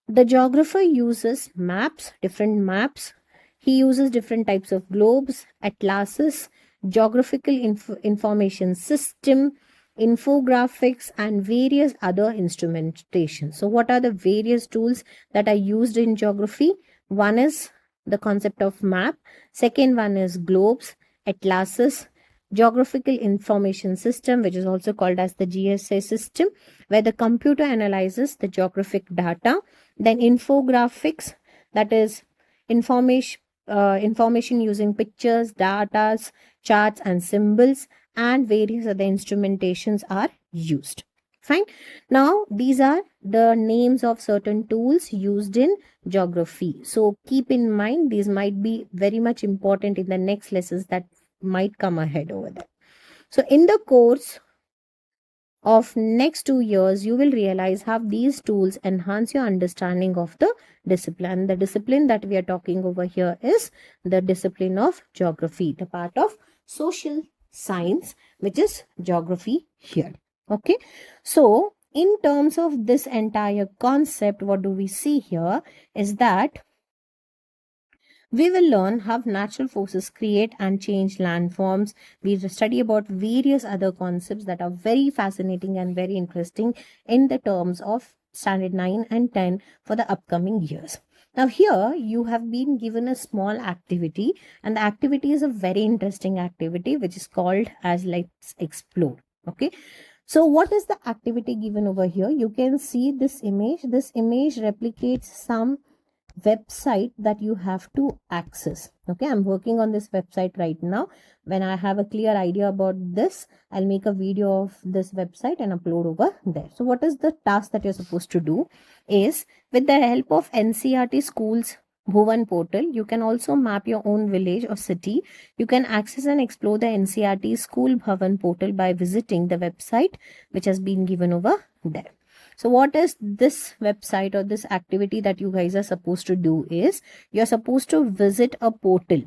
the geographer uses maps, different maps. He uses different types of globes, atlases, geographical information system, infographics, and various other instrumentation. So what are the various tools that are used in geography? One is the concept of map. Second one is globes, atlases, geographical information system, which is also called as the GSA system, where the computer analyzes the geographic data. Then infographics, that is information using pictures, data, charts and symbols, and various other instrumentations are used. Fine. Now these are the names of certain tools used in geography. So keep in mind, these might be very much important in the next lessons that might come ahead over there. So in the course of next 2 years, you will realize how these tools enhance your understanding of the discipline. The discipline that we are talking over here is the discipline of geography, the part of social science, which is geography here. Okay, so in terms of this entire concept, what do we see here is that we will learn how natural forces create and change landforms. We will study about various other concepts that are very fascinating and very interesting in the terms of standard 9 and 10 for the upcoming years. Now here you have been given a small activity, and the activity is a very interesting activity which is called as let's explore. Okay. So what is the activity given over here? You can see this image. This image replicates some website that you have to access. Okay, I'm working on this website right now. When I have a clear idea about this, I'll make a video of this website and upload over there. So what is the task that you're supposed to do is, with the help of NCERT schools Bhuvan portal, you can also map your own village or city. You can access and explore the NCERT school Bhavan portal by visiting the website which has been given over there. So what is this website or this activity that you guys are supposed to do is, you're supposed to visit a portal.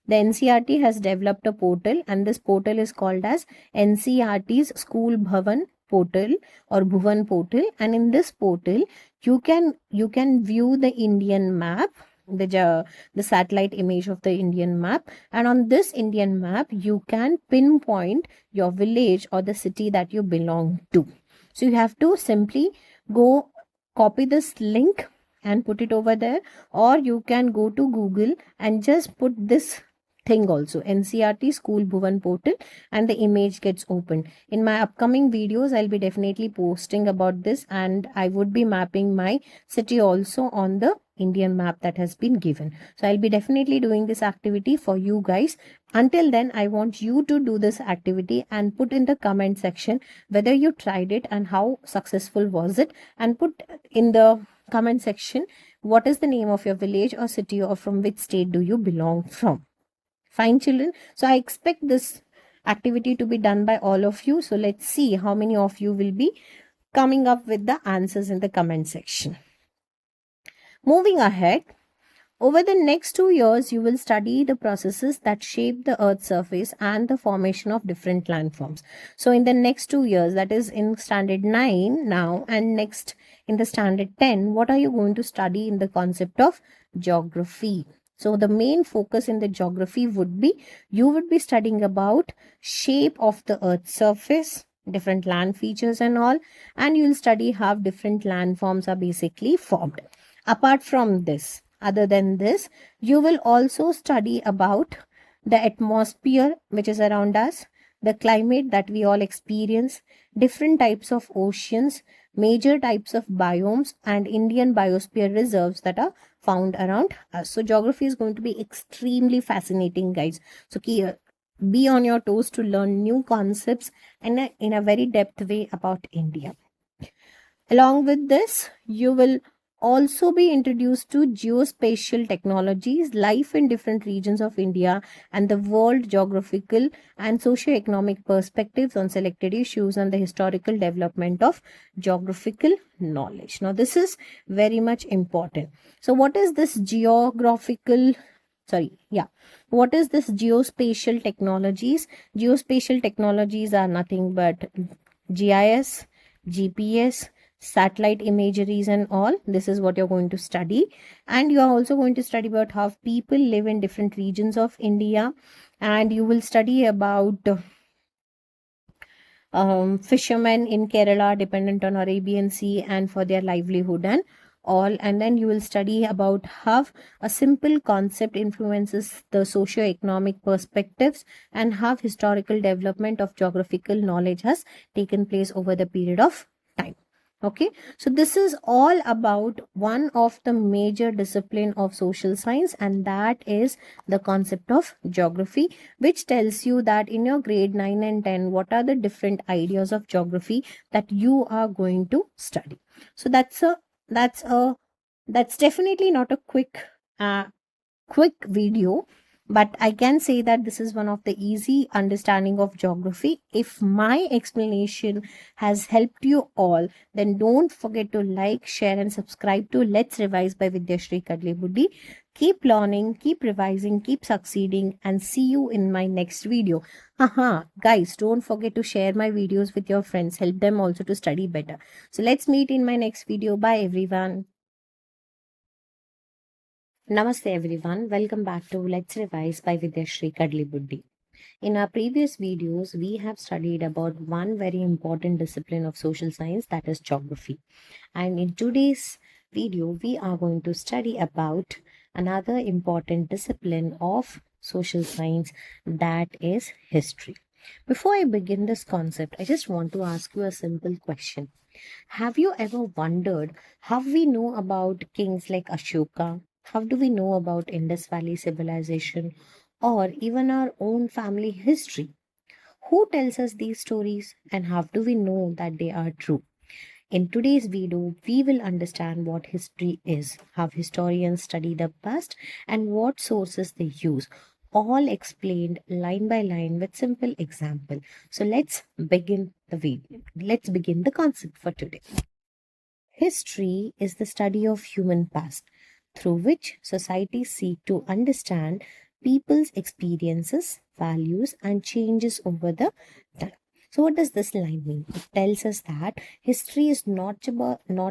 The NCERT has developed a portal, and this portal is called as NCERT's School Bhavan portal or Bhuvan portal. And in this portal, you can view the Indian map, the satellite image of the Indian map, and on this Indian map you can pinpoint your village or the city that you belong to. So you have to simply go copy this link and put it over there, or you can go to Google and just put this thing also, NCERT School Bhuvan portal, and the image gets opened. In my upcoming videos, I'll be definitely posting about this, and I would be mapping my city also on the Indian map that has been given. So I'll be definitely doing this activity for you guys. Until then, I want you to do this activity and put in the comment section whether you tried it and how successful was it, and put in the comment section what is the name of your village or city, or from which state do you belong from. Fine, children. So I expect this activity to be done by all of you. So let's see how many of you will be coming up with the answers in the comment section. Moving ahead, over the next 2 years, you will study the processes that shape the Earth's surface and the formation of different landforms. So in the next 2 years, that is in standard 9 now and next in the standard 10, what are you going to study in the concept of geography? So the main focus in the geography would be, you would be studying about shape of the Earth's surface, different land features and all, and you will study how different landforms are basically formed. Apart from this, other than this, you will also study about the atmosphere which is around us, the climate that we all experience, different types of oceans, major types of biomes, and Indian biosphere reserves that are found around us. So geography is going to be extremely fascinating, guys. So be on your toes to learn new concepts and in a very depth way about India. Along with this, you will also be introduced to geospatial technologies, life in different regions of India, and the world, geographical and socio-economic perspectives on selected issues, and the historical development of geographical knowledge. Now, this is very much important. So, what is this what is this geospatial technologies? Geospatial technologies are nothing but GIS, GPS, satellite imageries and all. This is what you're going to study, and you are also going to study about how people live in different regions of India, and you will study about fishermen in Kerala dependent on Arabian Sea and for their livelihood and all, and then you will study about how a simple concept influences the socio-economic perspectives and how historical development of geographical knowledge has taken place over the period of time. Okay, so this is all about one of the major discipline of social science, and that is the concept of geography, which tells you that in your grade 9 and 10 what are the different ideas of geography that you are going to study. So that's definitely not a uh, quick video, but I can say that this is one of the easy understanding of geography. If my explanation has helped you all, then don't forget to like, share, and subscribe to Let's Revise by Vidyashri Kadlibuddi. Keep learning, keep revising, keep succeeding, and see you in my next video. Guys, don't forget to share my videos with your friends. Help them also to study better. So let's meet in my next video. Bye everyone. Namaste everyone, welcome back to Let's Revise by Vidyashri Kadlibuddi. In our previous videos, we have studied about one very important discipline of social science, that is geography. And in today's video, we are going to study about another important discipline of social science, that is history. Before I begin this concept, I just want to ask you a simple question. Have you ever wondered how we know about kings like Ashoka? How do we know about Indus Valley civilization or even our own family history? Who tells us these stories and how do we know that they are true? In today's video, we will understand what history is, how historians study the past, and what sources they use, all explained line by line with simple example. So let's begin the video. Let's begin the concept for today. History is the study of human past, through which societies seek to understand people's experiences, values, and changes over the time. So, what does this line mean? It tells us that history is not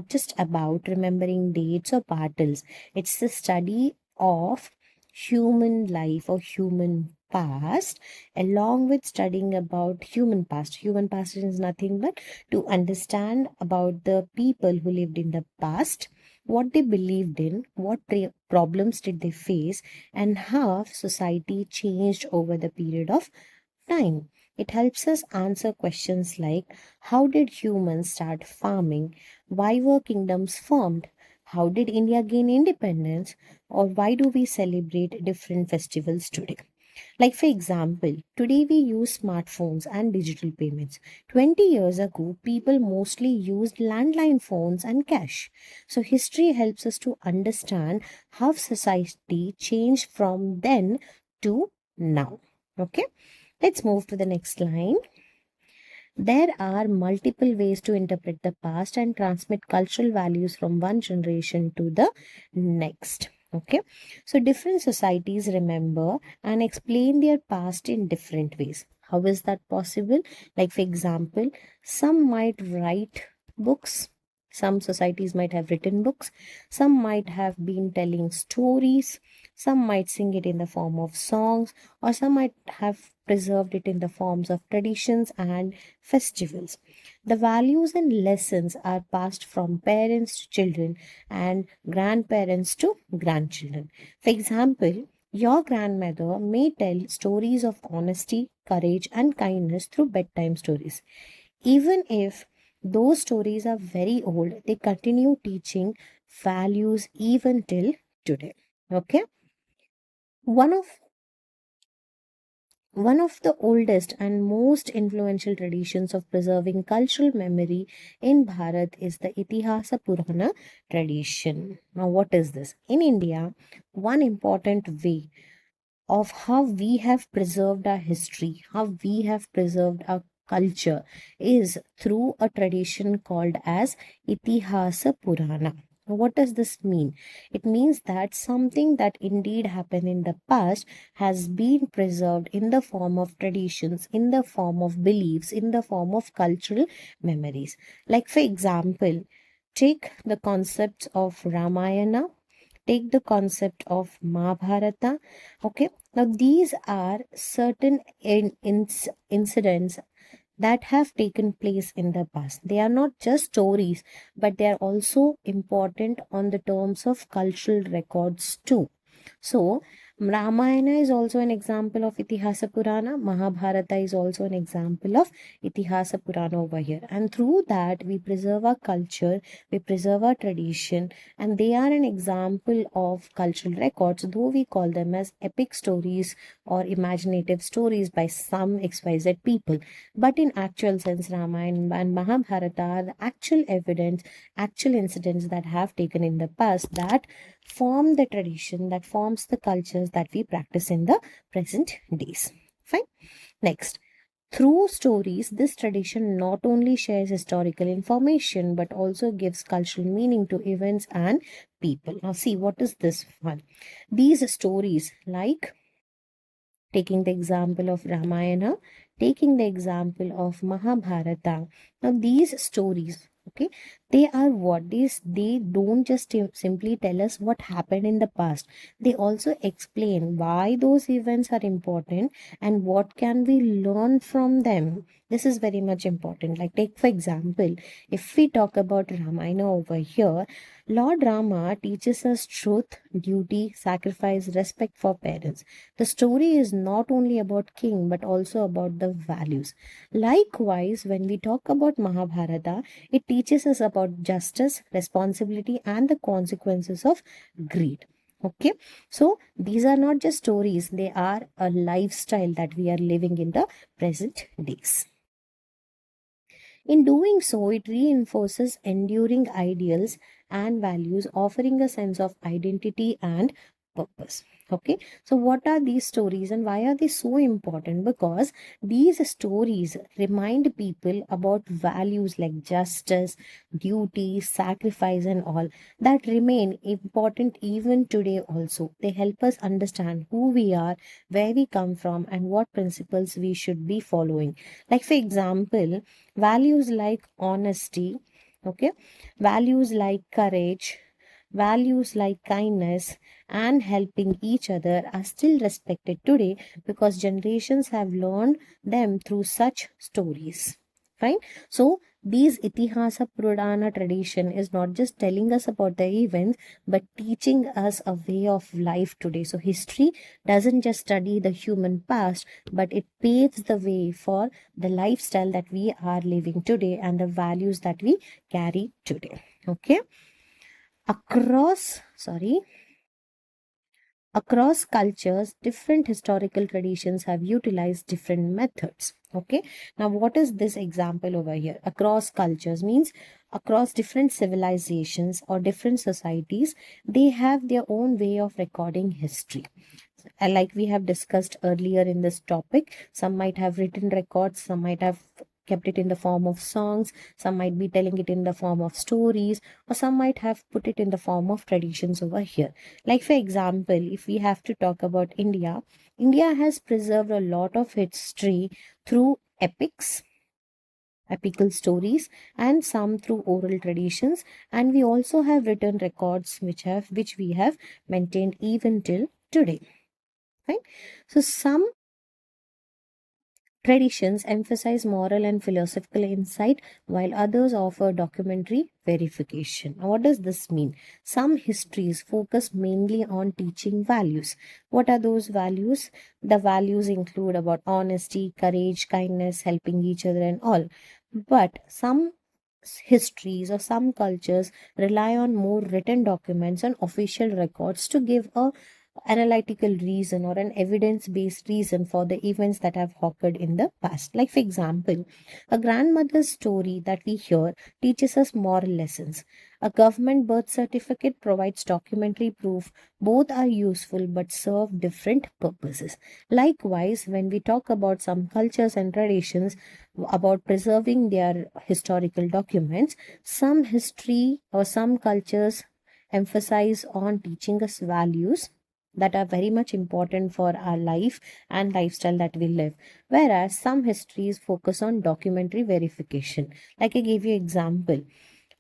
just about remembering dates or battles. It's the study of human life or human past, along with studying about human past. Human past is nothing but to understand about the people who lived in the past, what they believed in, what problems did they face, and how society changed over the period of time. It helps us answer questions like how did humans start farming? Why were kingdoms formed? How did India gain independence? Or why do we celebrate different festivals today? Like, for example, today we use smartphones and digital payments. 20 years ago, people mostly used landline phones and cash. So, history helps us to understand how society changed from then to now. Okay, let's move to the next line. There are multiple ways to interpret the past and transmit cultural values from one generation to the next. Okay, so different societies remember and explain their past in different ways. How is that possible? Like, for example, some might write books, some societies might have written books, some might have been telling stories, some might sing it in the form of songs, or some might have preserved it in the forms of traditions and festivals. The values and lessons are passed from parents to children and grandparents to grandchildren. For example, your grandmother may tell stories of honesty, courage, and kindness through bedtime stories. Even if those stories are very old, they continue teaching values even till today. Okay? One of One of the oldest and most influential traditions of preserving cultural memory in Bharat is the Itihasa Purana tradition. Now, what is this? In India, one important way of how we have preserved our history, how we have preserved our culture is through a tradition called as Itihasa Purana. Now, what does this mean? It means that something that indeed happened in the past has been preserved in the form of traditions, in the form of beliefs, in the form of cultural memories. Like, for example, take the concepts of Ramayana, take the concept of Mahabharata. Okay, now these are certain incidents that have taken place in the past. They are not just stories, but they are also important on the terms of cultural records too. So, Ramayana is also an example of Itihasa Purana. Mahabharata is also an example of Itihasa Purana over here. And through that, we preserve our culture, we preserve our tradition, and they are an example of cultural records, though we call them as epic stories or imaginative stories by some XYZ people. But in actual sense, Ramayana and Mahabharata are the actual evidence, actual incidents that have taken in the past that form the tradition, that forms the cultures that we practice in the present days. Fine. Next, through stories, this tradition not only shares historical information but also gives cultural meaning to events and people. Now, see, what is this one? These stories, like taking the example of Ramayana, taking the example of Mahabharata. Now, these stories, okay, they are what? They don't just simply tell us what happened in the past. They also explain why those events are important and what can we learn from them. This is very much important. Like, take for example, if we talk about Ramayana over here, Lord Rama teaches us truth, duty, sacrifice, respect for parents. The story is not only about king but also about the values. Likewise, when we talk about Mahabharata, it teaches us about justice, responsibility, and the consequences of greed. Okay, so these are not just stories, they are a lifestyle that we are living in the present days. In doing so, it reinforces enduring ideals and values, offering a sense of identity and purpose. Okay, so what are these stories and why are they so important? Because these stories remind people about values like justice, duty, sacrifice, and all that remain important even today. Also, they help us understand who we are, where we come from, and what principles we should be following. Like, for example, values like honesty, okay, values like courage, values like kindness and helping each other are still respected today because generations have learned them through such stories. Right? So, these Itihasa Purana tradition is not just telling us about the events but teaching us a way of life today. So, history doesn't just study the human past but it paves the way for the lifestyle that we are living today and the values that we carry today. Okay, across cultures, different historical traditions have utilized different methods. Okay, now what is this example over here? Across cultures means across different civilizations or different societies, they have their own way of recording history. Like we have discussed earlier in this topic, some might have written records, some might have kept it in the form of songs, some might be telling it in the form of stories, or some might have put it in the form of traditions over here. Like, for example, if we have to talk about India, India has preserved a lot of history through epical stories, and some through oral traditions, and we also have written records which we have maintained even till today. Right? So some traditions emphasize moral and philosophical insight, while others offer documentary verification. Now, what does this mean? Some histories focus mainly on teaching values. What are those values? The values include about honesty, courage, kindness, helping each other, and all. But some histories or some cultures rely on more written documents and official records to give a analytical reason or an evidence based reason for the events that have occurred in the past. Like, for example, a grandmother's story that we hear teaches us moral lessons. A government birth certificate provides documentary proof. Both are useful but serve different purposes. Likewise, when we talk about some cultures and traditions about preserving their historical documents, some history or some cultures emphasize on teaching us values that are very much important for our life and lifestyle that we live, whereas some histories focus on documentary verification. Like, I gave you example,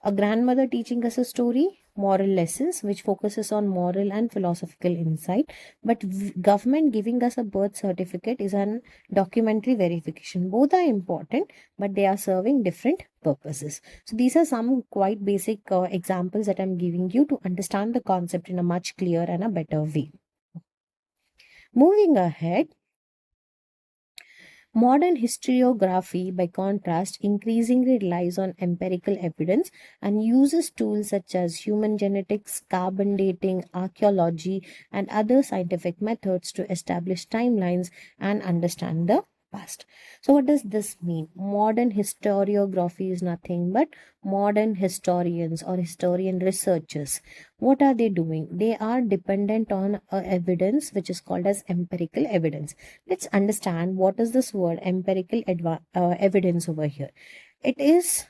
a grandmother teaching us a story moral lessons, which focuses on moral and philosophical insight. But government giving us a birth certificate is an documentary verification. Both are important, but they are serving different purposes. So these are some quite basic examples that I'm giving you to understand the concept in a much clearer and a better way. Moving ahead, modern historiography, by contrast, increasingly relies on empirical evidence and uses tools such as human genetics, carbon dating, archaeology, and other scientific methods to establish timelines and understand the past. So, what does this mean? Modern historiography is nothing but modern historians or historian researchers. What are they doing? They are dependent on evidence which is called as empirical evidence. Let's understand what is this word empirical evidence over here. It is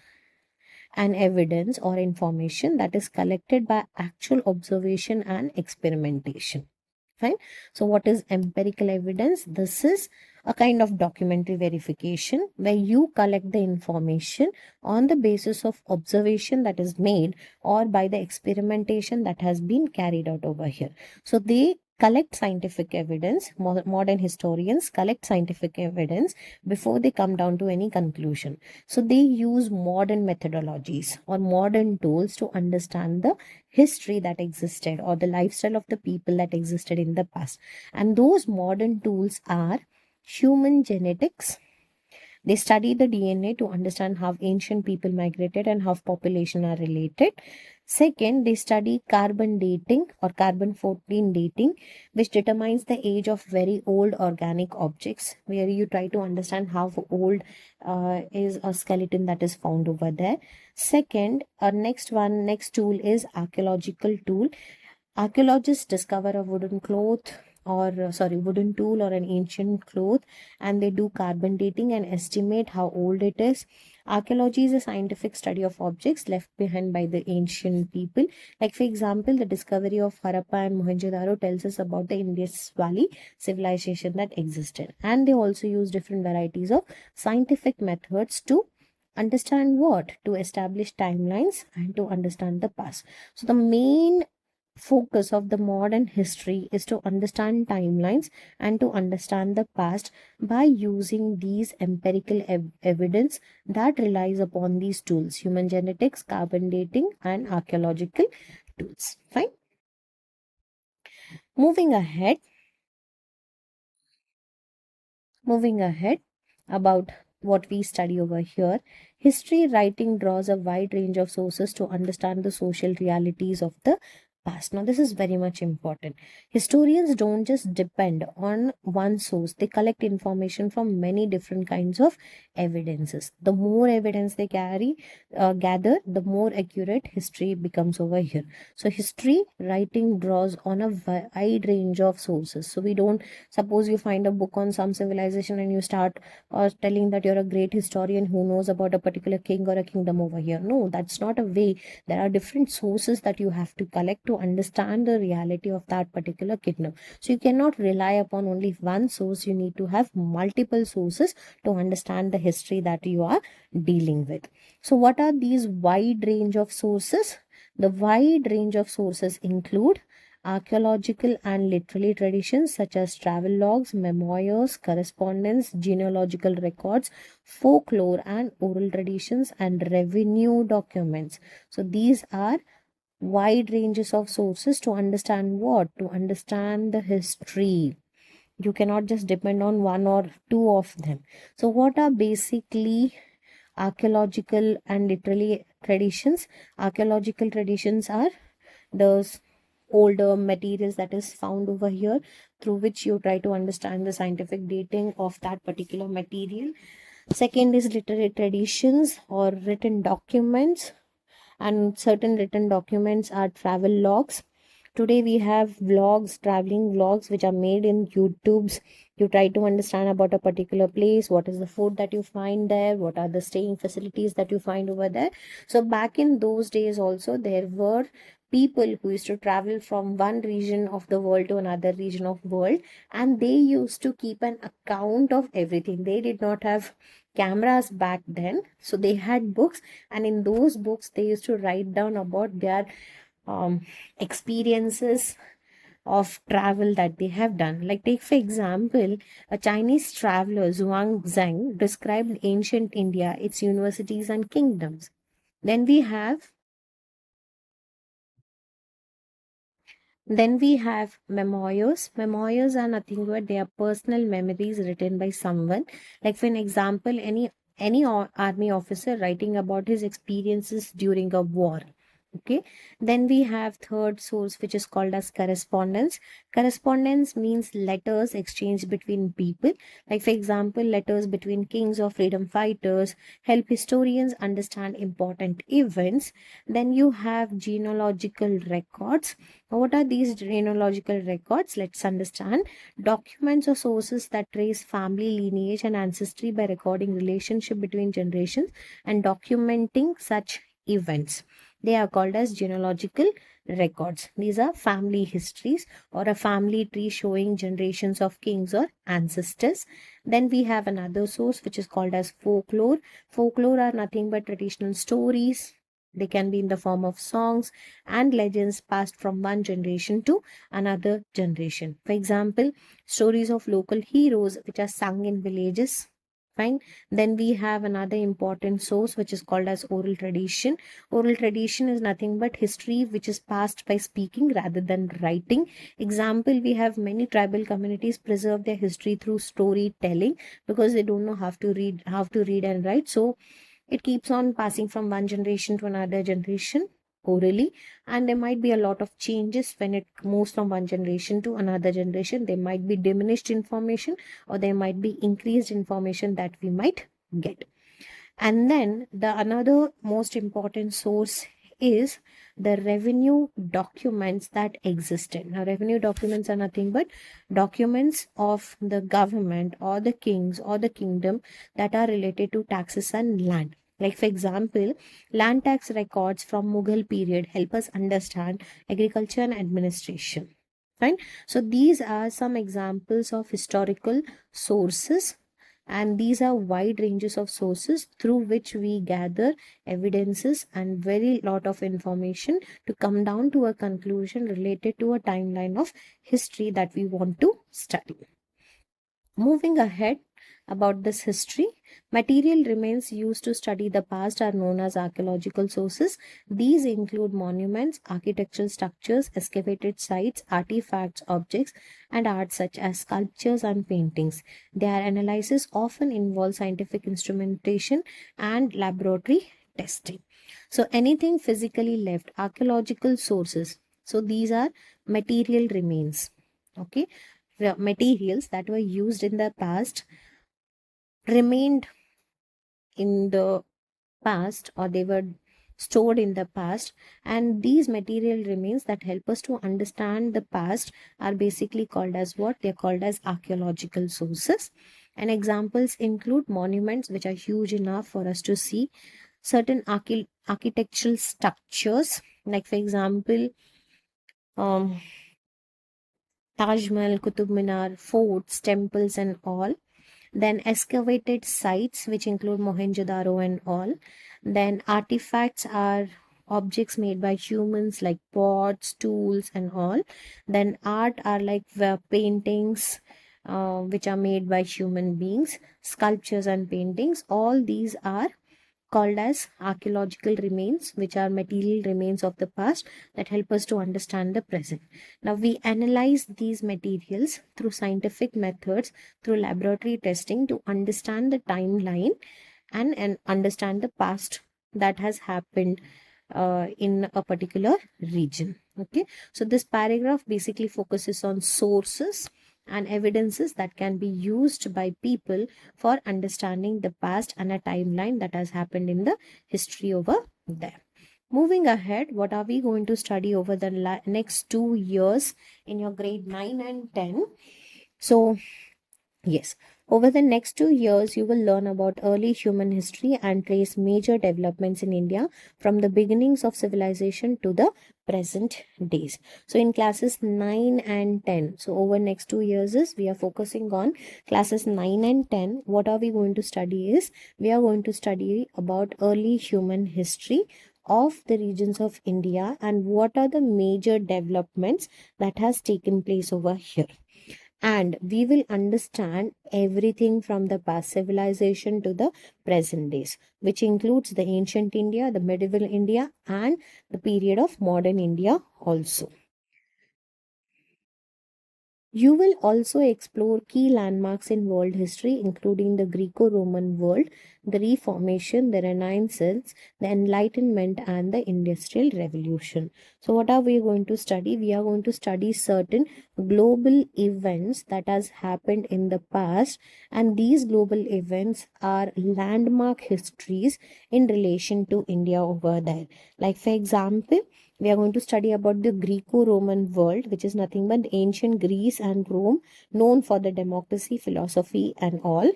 an evidence or information that is collected by actual observation and experimentation. Fine. So what is empirical evidence? This is a kind of documentary verification where you collect the information on the basis of observation that is made or by the experimentation that has been carried out over here. So they collect scientific evidence. Modern historians collect scientific evidence before they come down to any conclusion. So they use modern methodologies or modern tools to understand the history that existed or the lifestyle of the people that existed in the past. And those modern tools are human genetics. They study the DNA to understand how ancient people migrated and how population are related. Second, they study carbon dating or carbon 14 dating, which determines the age of very old organic objects, where you try to understand how old is a skeleton that is found over there. Second, next tool is archaeological tool. Archaeologists discover a wooden tool or an ancient cloth, and they do carbon dating and estimate how old it is. Archaeology is a scientific study of objects left behind by the ancient people. Like, for example, the discovery of Harappa and Mohenjo-daro tells us about the Indus Valley civilization that existed. And they also use different varieties of scientific methods to understand what? To establish timelines and to understand the past. So the main focus of the modern history is to understand timelines and to understand the past by using these empirical evidence that relies upon these tools: human genetics, carbon dating, and archaeological tools. Fine. Moving ahead about what we study over here, history writing draws a wide range of sources to understand the social realities of the past. Now, this is very much important. Historians don't just depend on one source, they collect information from many different kinds of evidences. The more evidence they gather, the more accurate history becomes over here. So, history writing draws on a wide range of sources. So, we don't suppose you find a book on some civilization and you start telling that you're a great historian who knows about a particular king or a kingdom over here. No, that's not a way. There are different sources that you have to collect to understand the reality of that particular kingdom. So you cannot rely upon only one source. You need to have multiple sources to understand the history that you are dealing with. So what are these wide range of sources? The wide range of sources include archaeological and literary traditions such as travel logs, memoirs, correspondence, genealogical records, folklore and oral traditions, and revenue documents. So these are wide ranges of sources to understand what? To understand the history. You cannot just depend on one or two of them. So what are basically archaeological and literary traditions? Archaeological traditions are those older materials that is found over here, through which you try to understand the scientific dating of that particular material. Second is literary traditions or written documents, and certain written documents are travel logs. Today we have vlogs, traveling vlogs, which are made in YouTubes. You try to understand about a particular place, what is the food that you find there, what are the staying facilities that you find over there. So back in those days also, there were people who used to travel from one region of the world to another region of world, and they used to keep an account of everything. They did not have cameras back then, so they had books, and in those books they used to write down about their experiences of travel that they have done. Like, take for example, a Chinese traveler, Zhuang Zhang, described ancient India, its universities and kingdoms. Then we have Then we have memoirs. Memoirs are nothing but they are personal memories written by someone. Like, for an example, any army officer writing about his experiences during a war. Okay. Then we have third source, which is called as correspondence. Correspondence means letters exchanged between people. Like, for example, letters between kings or freedom fighters help historians understand important events. Then you have genealogical records. What are these genealogical records? Let's understand. Documents or sources that trace family lineage and ancestry by recording relationship between generations and documenting such events. They are called as genealogical records. These are family histories or a family tree showing generations of kings or ancestors. Then we have another source which is called as folklore. Folklore are nothing but traditional stories. They can be in the form of songs and legends passed from one generation to another generation. For example, stories of local heroes which are sung in villages. Fine. Then we have another important source which is called as oral tradition. Oral tradition is nothing but history which is passed by speaking rather than writing. Example, we have many tribal communities preserve their history through storytelling because they don't know how to read and write. So it keeps on passing from one generation to another generation orally, and there might be a lot of changes when it moves from one generation to another generation. There might be diminished information or there might be increased information that we might get. And then the another most important source is the revenue documents that existed. Now, revenue documents are nothing but documents of the government or the kings or the kingdom that are related to taxes and land. Like, for example, land tax records from Mughal period help us understand agriculture and administration. Fine. So these are some examples of historical sources, and these are wide ranges of sources through which we gather evidences and very lot of information to come down to a conclusion related to a timeline of history that we want to study. Moving ahead about this history, material remains used to study the past are known as archaeological sources. These include monuments, architectural structures, excavated sites, artifacts, objects, and art such as sculptures and paintings. Their analysis often involves scientific instrumentation and laboratory testing. So anything physically left, archaeological sources. So these are material remains. Okay, the materials that were used in the past remained in the past, or they were stored in the past, and these material remains that help us to understand the past are basically called as what? They're called as archaeological sources. And examples include monuments which are huge enough for us to see, certain architectural structures, like for example, um, Taj Mahal, Qutub Minar, forts, temples, and all. Then excavated sites, which include Mohenjo-daro and all. Then artifacts are objects made by humans like pots, tools, and all. Then art are like paintings, which are made by human beings, sculptures and paintings. All these are called as archaeological remains, which are material remains of the past that help us to understand the present. Now, we analyze these materials through scientific methods, through laboratory testing to understand the timeline and understand the past that has happened in a particular region. Okay, so this paragraph basically focuses on sources and evidences that can be used by people for understanding the past and a timeline that has happened in the history over there. Moving ahead, what are we going to study over the next 2 years in your grade 9 and 10? So, yes, over the next 2 years, you will learn about early human history and trace major developments in India from the beginnings of civilization to the present days. So, in classes 9 and 10, so over next 2 years, we are focusing on classes 9 and 10. What are we going to study is we are going to study about early human history of the regions of India and what are the major developments that has taken place over here. And we will understand everything from the past civilization to the present days, which includes the ancient India, the medieval India, and the period of modern India also. You will also explore key landmarks in world history, including the Greco-Roman world, the Reformation, the Renaissance, the Enlightenment, and the Industrial Revolution. So, what are we going to study? We are going to study certain global events that has happened in the past, and these global events are landmark histories in relation to India over there. Like, for example, we are going to study about the Greco-Roman world, which is nothing but ancient Greece and Rome, known for the democracy, philosophy, and all.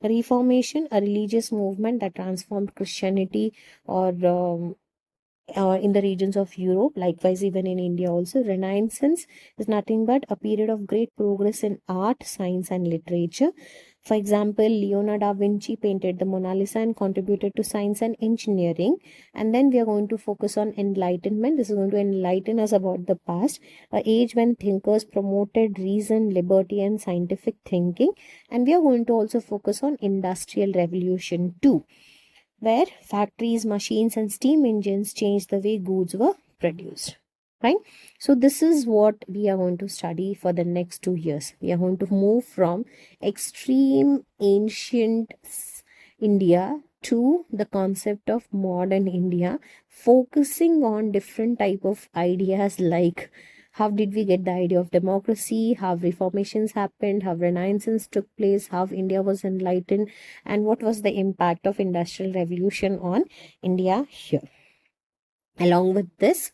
Reformation, a religious movement that transformed Christianity or in the regions of Europe, likewise even in India also. Renaissance is nothing but a period of great progress in art, science, and literature. For example, Leonardo da Vinci painted the Mona Lisa and contributed to science and engineering. And then we are going to focus on enlightenment. This is going to enlighten us about the past, an age when thinkers promoted reason, liberty, and scientific thinking. And we are going to also focus on industrial revolution too, where factories, machines, and steam engines changed the way goods were produced. Right? So, this is what we are going to study for the next 2 years. We are going to move from extreme ancient India to the concept of modern India, focusing on different type of ideas like how did we get the idea of democracy, how reformations happened, how renaissance took place, how India was enlightened, and what was the impact of industrial revolution on India here. Along with this,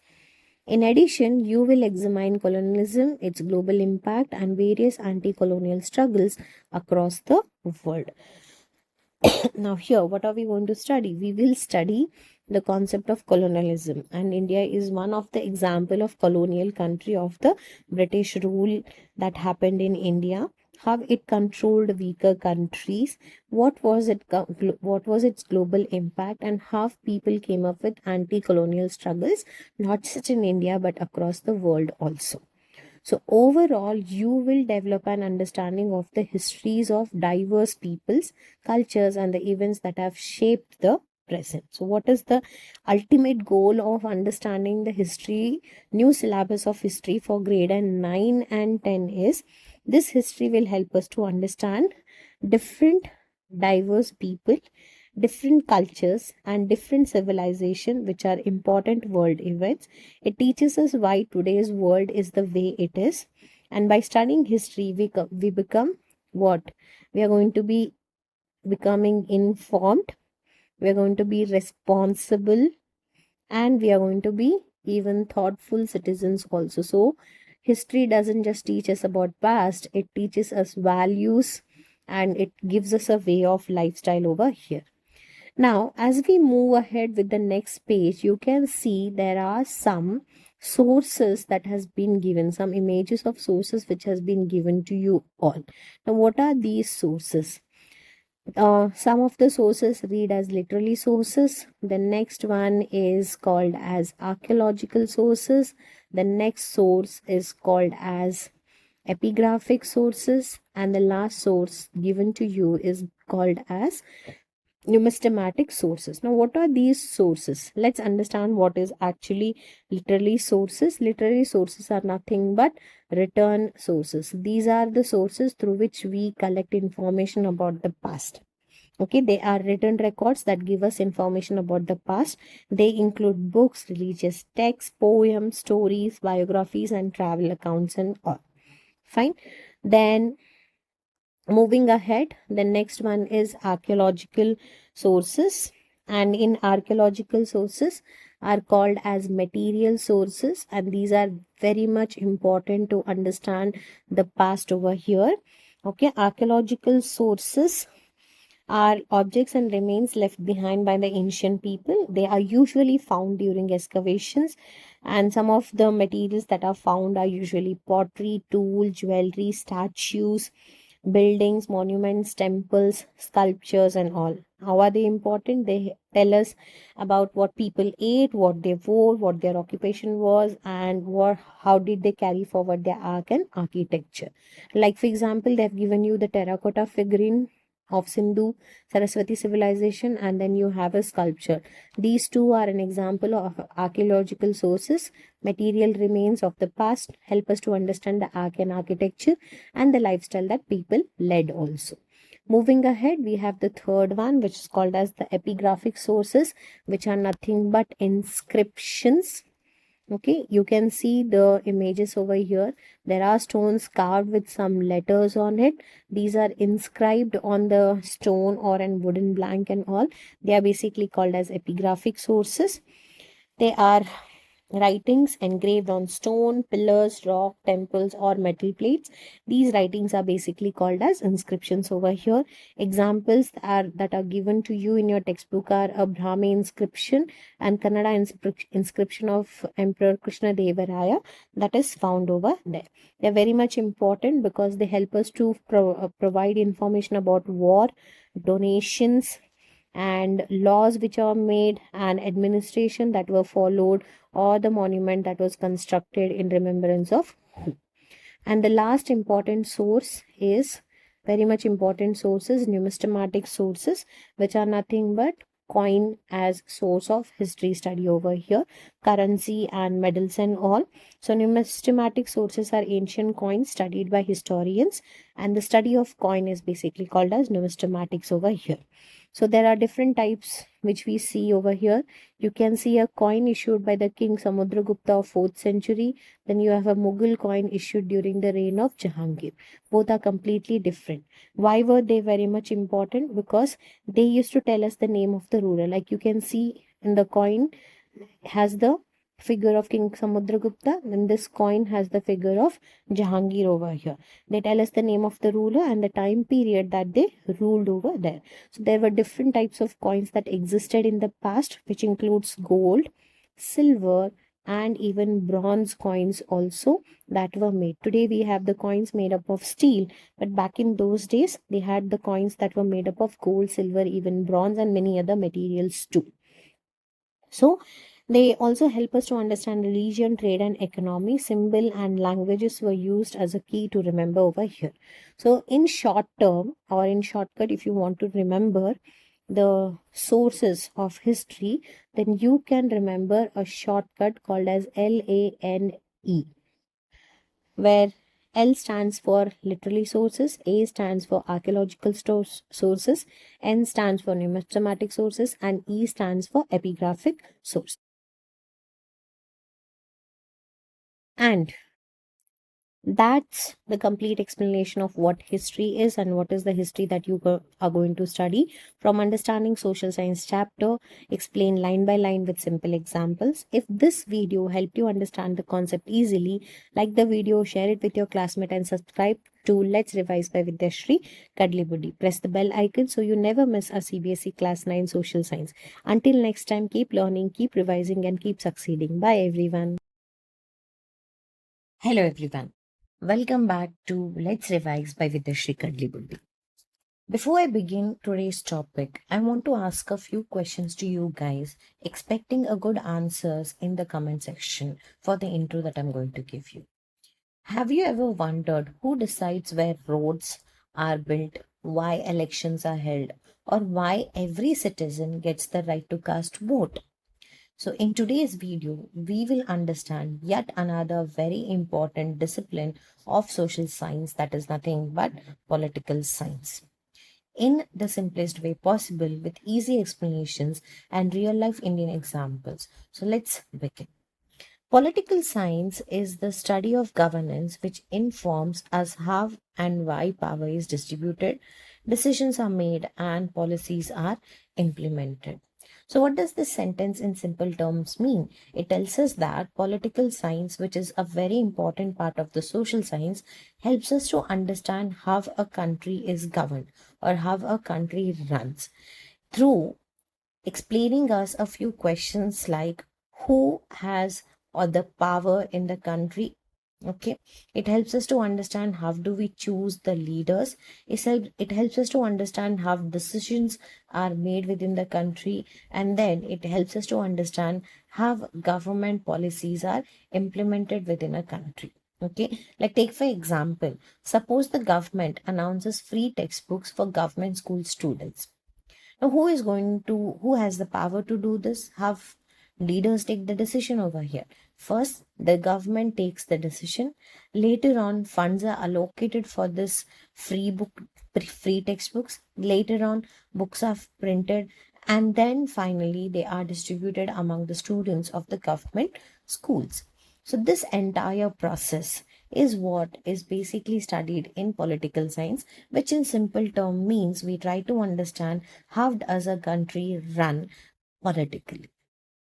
in addition, you will examine colonialism, its global impact, and various anti-colonial struggles across the world. Now here, what are we going to study? We will study the concept of colonialism, and India is one of the example of colonial country of the British rule that happened in India, how it controlled weaker countries, what was its global impact, and how people came up with anti-colonial struggles, not just in India but across the world also. So overall, you will develop an understanding of the histories of diverse peoples, cultures, and the events that have shaped the present. So what is the ultimate goal of understanding the history, new syllabus of history for grade 9 and 10 is, this history will help us to understand different diverse people, different cultures, and different civilization, which are important world events. It teaches us why today's world is the way it is, and by studying history we become what? We are going to be becoming informed, we are going to be responsible, and we are going to be even thoughtful citizens also. So history doesn't just teach us about past, it teaches us values, and it gives us a way of lifestyle over here. Now, as we move ahead with the next page, you can see there are some sources that has been given, some images of sources which has been given to you all. Now, what are these sources? Some of the sources read as literary sources. The next one is called as archaeological sources. The next source is called as epigraphic sources. And the last source given to you is called as numismatic sources. Now, what are these sources? Let's understand what is actually literary sources. Literary sources are nothing but written sources. These are the sources through which we collect information about the past. Okay, they are written records that give us information about the past. They include books, religious texts, poems, stories, biographies, and travel accounts and all. Fine. Then moving ahead, the next one is archaeological sources, and in archaeological sources are called as material sources, and these are very much important to understand the past over here. Okay, archaeological sources are objects and remains left behind by the ancient people. They are usually found during excavations, and some of the materials that are found are usually pottery, tools, jewelry, statues, buildings, monuments, temples, sculptures, and all. How are they important? They tell us about what people ate, what they wore, what their occupation was, and how did they carry forward their art and architecture. Like, for example, they've given you the terracotta figurine of Sindhu Saraswati civilization, and then you have a sculpture. These two are an example of archaeological sources. Material remains of the past help us to understand the art and architecture and the lifestyle that people led also. Moving ahead, we have the third one, which is called as the epigraphic sources, which are nothing but inscriptions. Okay, you can see the images over here. There are stones carved with some letters on it. These are inscribed on the stone or in wooden blank and all. They are basically called as epigraphic sources. They are writings engraved on stone, pillars, rock, temples, or metal plates. These writings are basically called as inscriptions over here. Examples that are given to you in your textbook are a Brahmi inscription and Kannada inscription of Emperor Krishna Devaraya that is found over there. They're very much important because they help us to provide information about war, donations, and laws which are made, and administration that were followed, or the monument that was constructed in remembrance of who. And the last important source is very much important sources, numismatic sources, which are nothing but coin as source of history study over here, currency and medals and all. So numismatic sources are ancient coins studied by historians, and the study of coin is basically called as numismatics over here. So there are different types which we see over here. You can see a coin issued by the king Samudragupta of 4th century. Then you have a Mughal coin issued during the reign of Jahangir. Both are completely different. Why were they very much important? Because they used to tell us the name of the ruler. Like you can see in the coin has the figure of King Samudragupta, then this coin has the figure of Jahangir over here. They tell us the name of the ruler and the time period that they ruled over there. So there were different types of coins that existed in the past, which includes gold, silver, and even bronze coins also that were made. Today we have the coins made up of steel, but back in those days they had the coins that were made up of gold, silver, even bronze, and many other materials too. So they also help us to understand religion, trade, and economy. Symbol and languages were used as a key to remember over here. So in short term or in shortcut, if you want to remember the sources of history, then you can remember a shortcut called as LANE, where L stands for literary sources, A stands for archaeological sources, N stands for numismatic sources, and E stands for epigraphic sources. And that's the complete explanation of what history is and what is the history that you are going to study. From understanding social science chapter, explain line by line with simple examples. If this video helped you understand the concept easily, like the video, share it with your classmate, and subscribe to Let's Revise by Vidyashri, Kadlibuddi. Press the bell icon so you never miss our CBSE Class 9 social science. Until next time, keep learning, keep revising, and keep succeeding. Bye everyone. Hello everyone. Welcome back to Let's Revise by Vidyashri Kadlibuddi. Before I begin today's topic, I want to ask a few questions to you guys, expecting a good answers in the comment section for the intro that I'm going to give you. Have you ever wondered who decides where roads are built, why elections are held, or why every citizen gets the right to cast vote? So in today's video, we will understand yet another very important discipline of social science, that is nothing but political science, in the simplest way possible with easy explanations and real life Indian examples. So let's begin. Political science is the study of governance which informs us how and why power is distributed, decisions are made, and policies are implemented. So, what does this sentence in simple terms mean? It tells us that political science, which is a very important part of the social science, helps us to understand how a country is governed or how a country runs through explaining us a few questions like who has or the power in the country Okay, it helps us to understand how do we choose the leaders. It helps us to understand how decisions are made within the country, and then it helps us to understand how government policies are implemented within a country. Okay, like take for example, suppose the government announces free textbooks for government school students. Now, who has the power to do this? Have leaders take the decision over here? First, the government takes the decision. Later on, funds are allocated for this free textbooks. Later on, books are printed, and then finally, they are distributed among the students of the government schools. So, this entire process is what is basically studied in political science, which in simple term means we try to understand how does a country run politically.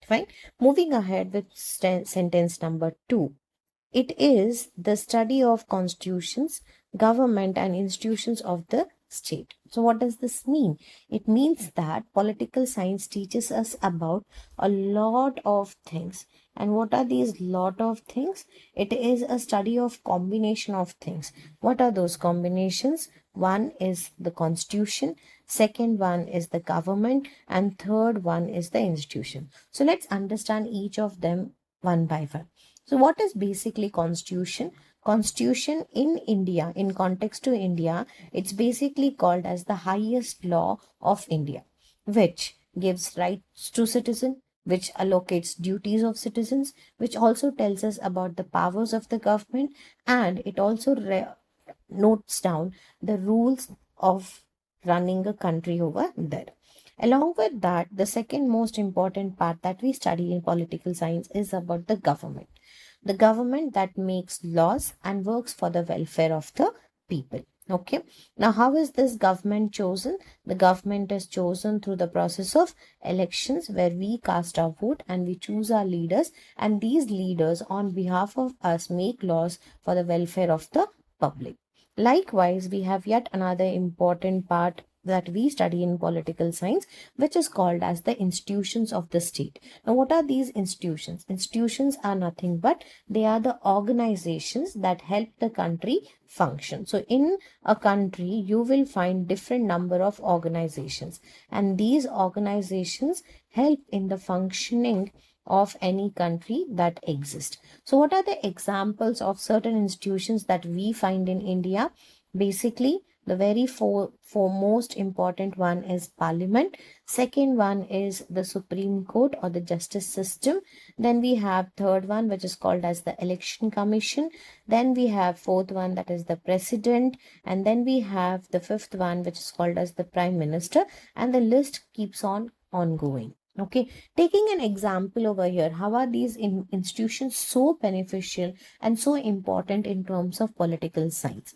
Fine. Moving ahead with sentence number 2. It is the study of constitutions, government, and institutions of the state. So, what does this mean? It means that political science teaches us about a lot of things. And what are these lot of things? It is a study of combination of things. What are those combinations? One is the constitution, second one is the government, and third one is the institution. So, let's understand each of them one by one. So what is basically constitution? Constitution in India, in context to India, it's basically called as the highest law of India, which gives rights to citizen, which allocates duties of citizens, which also tells us about the powers of the government, and it also notes down the rules of running a country over there. Along with that, the second most important part that we study in political science is about the government that makes laws and works for the welfare of the people. Okay, now how is this government chosen? The government is chosen through the process of elections, where we cast our vote and we choose our leaders, and these leaders on behalf of us make laws for the welfare of the public. Likewise, we have yet another important part that we study in political science, which is called as the institutions of the state. Now, what are these institutions? Institutions are nothing but they are the organizations that help the country function. So, in a country, you will find different number of organizations, and these organizations help in the functioning of any country that exists. So, what are the examples of certain institutions that we find in India? Basically, the very foremost important one is Parliament. Second one is the Supreme Court or the justice system. Then we have third one, which is called as the Election Commission. Then we have fourth one, that is the President. And then we have the fifth one, which is called as the Prime Minister. And the list keeps on ongoing. Okay, taking an example over here, how are these institutions so beneficial and so important in terms of political science?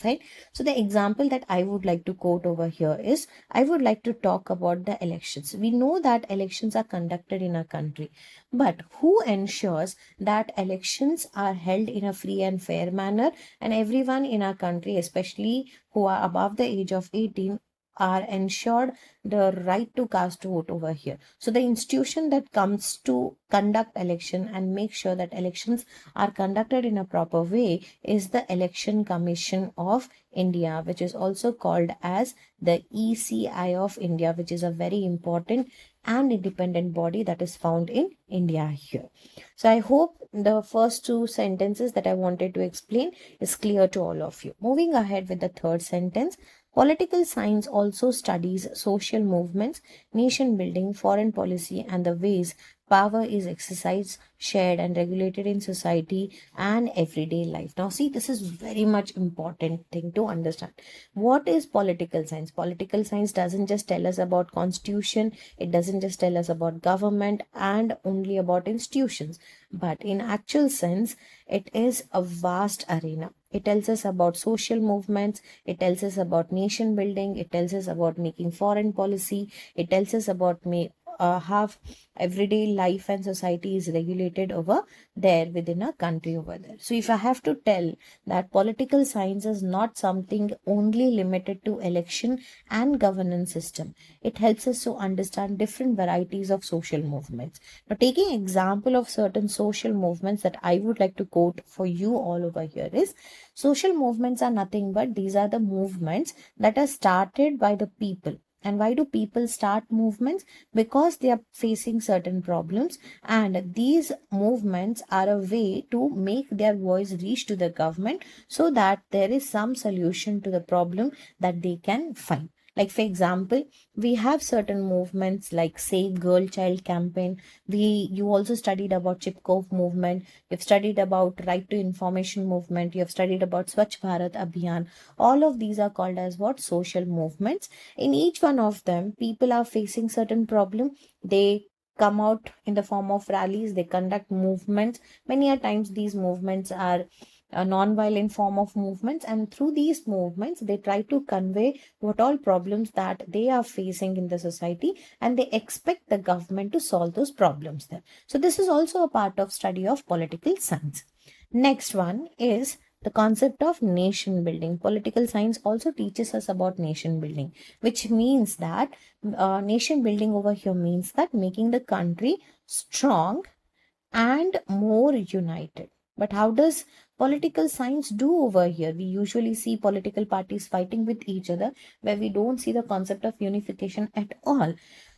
Right. So the example that I would like to quote over here is, I would like to talk about the elections. We know that elections are conducted in a country, but who ensures that elections are held in a free and fair manner, and everyone in our country, especially who are above the age of 18, are ensured the right to cast vote over here. So the institution that comes to conduct election and make sure that elections are conducted in a proper way is the Election Commission of India, which is also called as the ECI of India, which is a very important and independent body that is found in India here. So I hope the first two sentences that I wanted to explain is clear to all of you. Moving ahead with the third sentence, political science also studies social movements, nation building, foreign policy, and the ways power is exercised, shared, and regulated in society and everyday life. Now, see, this is very much important thing to understand. What is political science? Political science doesn't just tell us about constitution, it doesn't just tell us about government and only about institutions, but in actual sense, it is a vast arena. It tells us about social movements, it tells us about nation building, it tells us about making foreign policy, it tells us about have everyday life and society is regulated over there within a country over there. So if I have to tell that political science is not something only limited to election and governance system, it helps us to understand different varieties of social movements. Now, taking example of certain social movements that I would like to quote for you all over here is, social movements are nothing but these are the movements that are started by the people. And why do people start movements? Because they are facing certain problems, and these movements are a way to make their voice reach to the government so that there is some solution to the problem that they can find. Like, for example, we have certain movements like Save Girl Child campaign. You also studied about Chipkov movement. You've studied about Right to Information movement. You've studied about Swachh Bharat Abhiyan. All of these are called as what? Social movements. In each one of them, people are facing certain problem. They come out in the form of rallies. They conduct movements. Many a times these movements are a non-violent form of movements, and through these movements they try to convey what all problems that they are facing in the society, and they expect the government to solve those problems there. So this is also a part of study of political science. Next one is the concept of nation building. Political science also teaches us about nation building, which means that nation building over here means that making the country strong and more united. But how does political science do over here? We usually see political parties fighting with each other, where we don't see the concept of unification at all.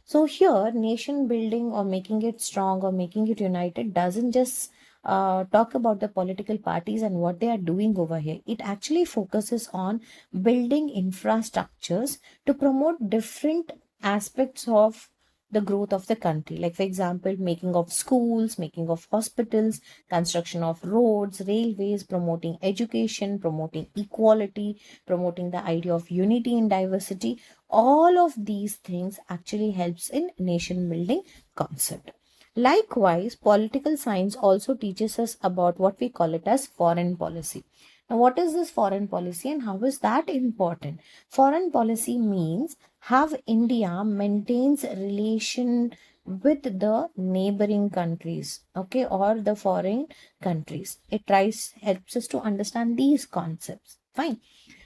So here, nation building or making it strong or making it united doesn't just talk about the political parties and what they are doing over here. It actually focuses on building infrastructures to promote different aspects of the growth of the country. Like, for example, making of schools, making of hospitals, construction of roads, railways, promoting education, promoting equality, promoting the idea of unity in diversity. All of these things actually helps in nation building concept. Likewise, political science also teaches us about what we call it as foreign policy. Now, what is this foreign policy and how is that important? Foreign policy means how India maintains relation with the neighboring countries, okay, or the foreign countries. It helps us to understand these concepts. Fine.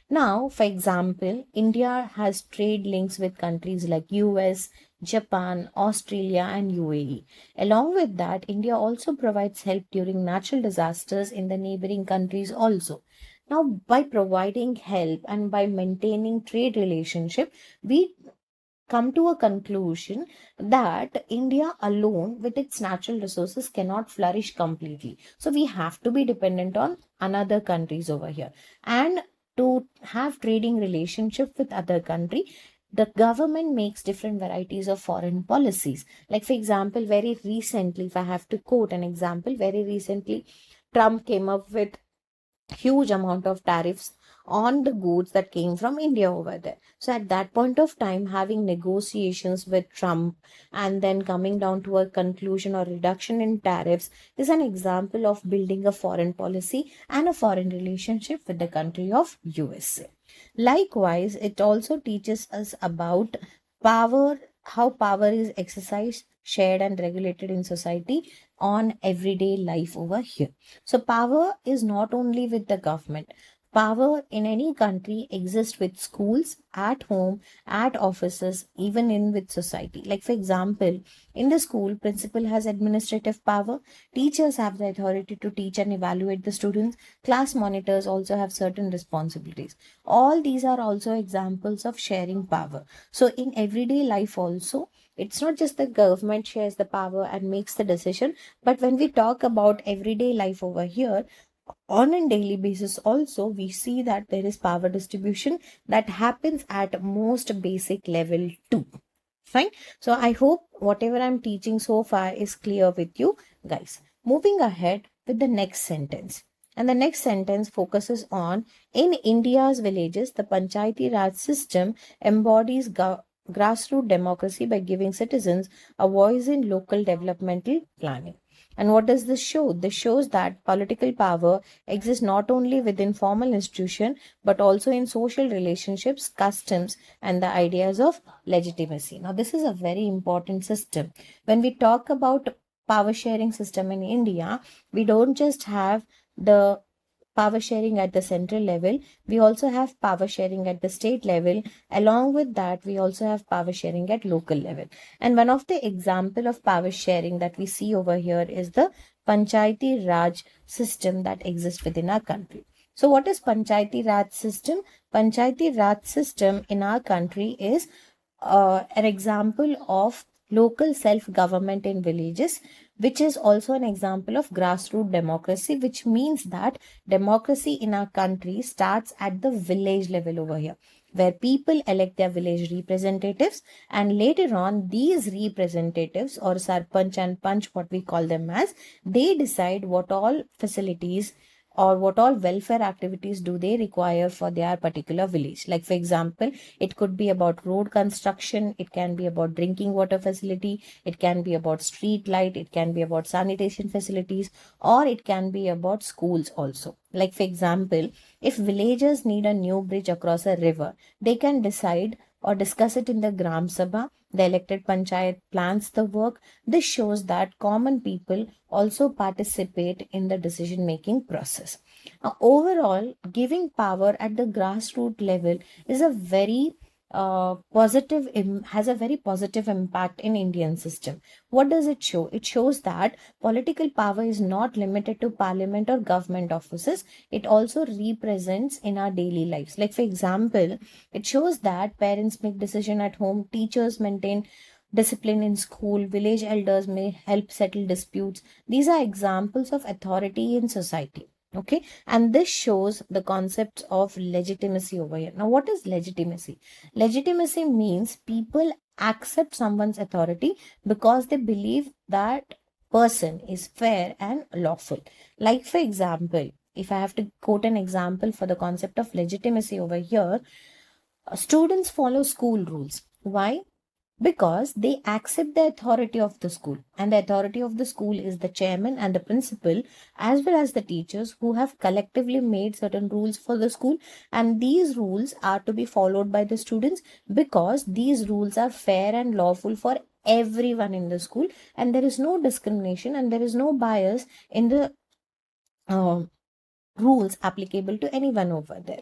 Now, for example, India has trade links with countries like US, Japan, Australia, and UAE. Along with that, India also provides help during natural disasters in the neighboring countries also. Now, by providing help and by maintaining trade relationship, we come to a conclusion that India alone with its natural resources cannot flourish completely. So we have to be dependent on another countries over here. And to have trading relationship with other country, the government makes different varieties of foreign policies. Like, for example, very recently, if I have to quote an example, very recently, Trump came up with huge amount of tariffs on the goods that came from India over there. So at that point of time, having negotiations with Trump and then coming down to a conclusion or reduction in tariffs is an example of building a foreign policy and a foreign relationship with the country of USA. Likewise, it also teaches us about power, how power is exercised, shared, and regulated in society on everyday life over here. So power is not only with the government. Power in any country exists with schools, at home, at offices, even in with society. Like, for example, in the school, principal has administrative power. Teachers have the authority to teach and evaluate the students. Class monitors also have certain responsibilities. All these are also examples of sharing power. So in everyday life also, it's not just the government shares the power and makes the decision, but when we talk about everyday life over here, on a daily basis also, we see that there is power distribution that happens at most basic level too. Fine. So I hope whatever I'm teaching so far is clear with you guys. Moving ahead with the next sentence. And the next sentence focuses on, in India's villages, the Panchayati Raj system embodies grassroots democracy by giving citizens a voice in local developmental planning. And what does this show? This shows that political power exists not only within formal institution but also in social relationships, customs, and the ideas of legitimacy. Now, this is a very important system. When we talk about power sharing system in India, we don't just have the power sharing at the central level, we also have power sharing at the state level. Along with that, we also have power sharing at local level. And one of the example of power sharing that we see over here is the Panchayati Raj system that exists within our country. So what is Panchayati Raj system? Panchayati Raj system in our country is an example of local self-government in villages, which is also an example of grassroots democracy, which means that democracy in our country starts at the village level over here, where people elect their village representatives, and later on these representatives, or sarpanch and panch, what we call them as, they decide what all facilities or what all welfare activities do they require for their particular village. Like for example, it could be about road construction, it can be about drinking water facility, it can be about street light, it can be about sanitation facilities, or it can be about schools also. Like for example, if villagers need a new bridge across a river, they can decide or discuss it in the Gram Sabha. The elected panchayat plans the work. This shows that common people also participate in the decision making process. Now, overall, giving power at the grassroots level is a very has a very positive impact in Indian system. What does it show? It shows that political power is not limited to parliament or government offices. It also represents in our daily lives. Like for example, it shows that parents make decision at home, teachers maintain discipline in school, village elders may help settle disputes. These are examples of authority in society. Okay, and this shows the concept of legitimacy over here. Now, what is legitimacy? Legitimacy means people accept someone's authority because they believe that person is fair and lawful. Like for example, if I have to quote an example for the concept of legitimacy over here, students follow school rules. Why? Because they accept the authority of the school, and the authority of the school is the chairman and the principal, as well as the teachers, who have collectively made certain rules for the school, and these rules are to be followed by the students because these rules are fair and lawful for everyone in the school, and there is no discrimination and there is no bias in the uh, rules applicable to anyone over there.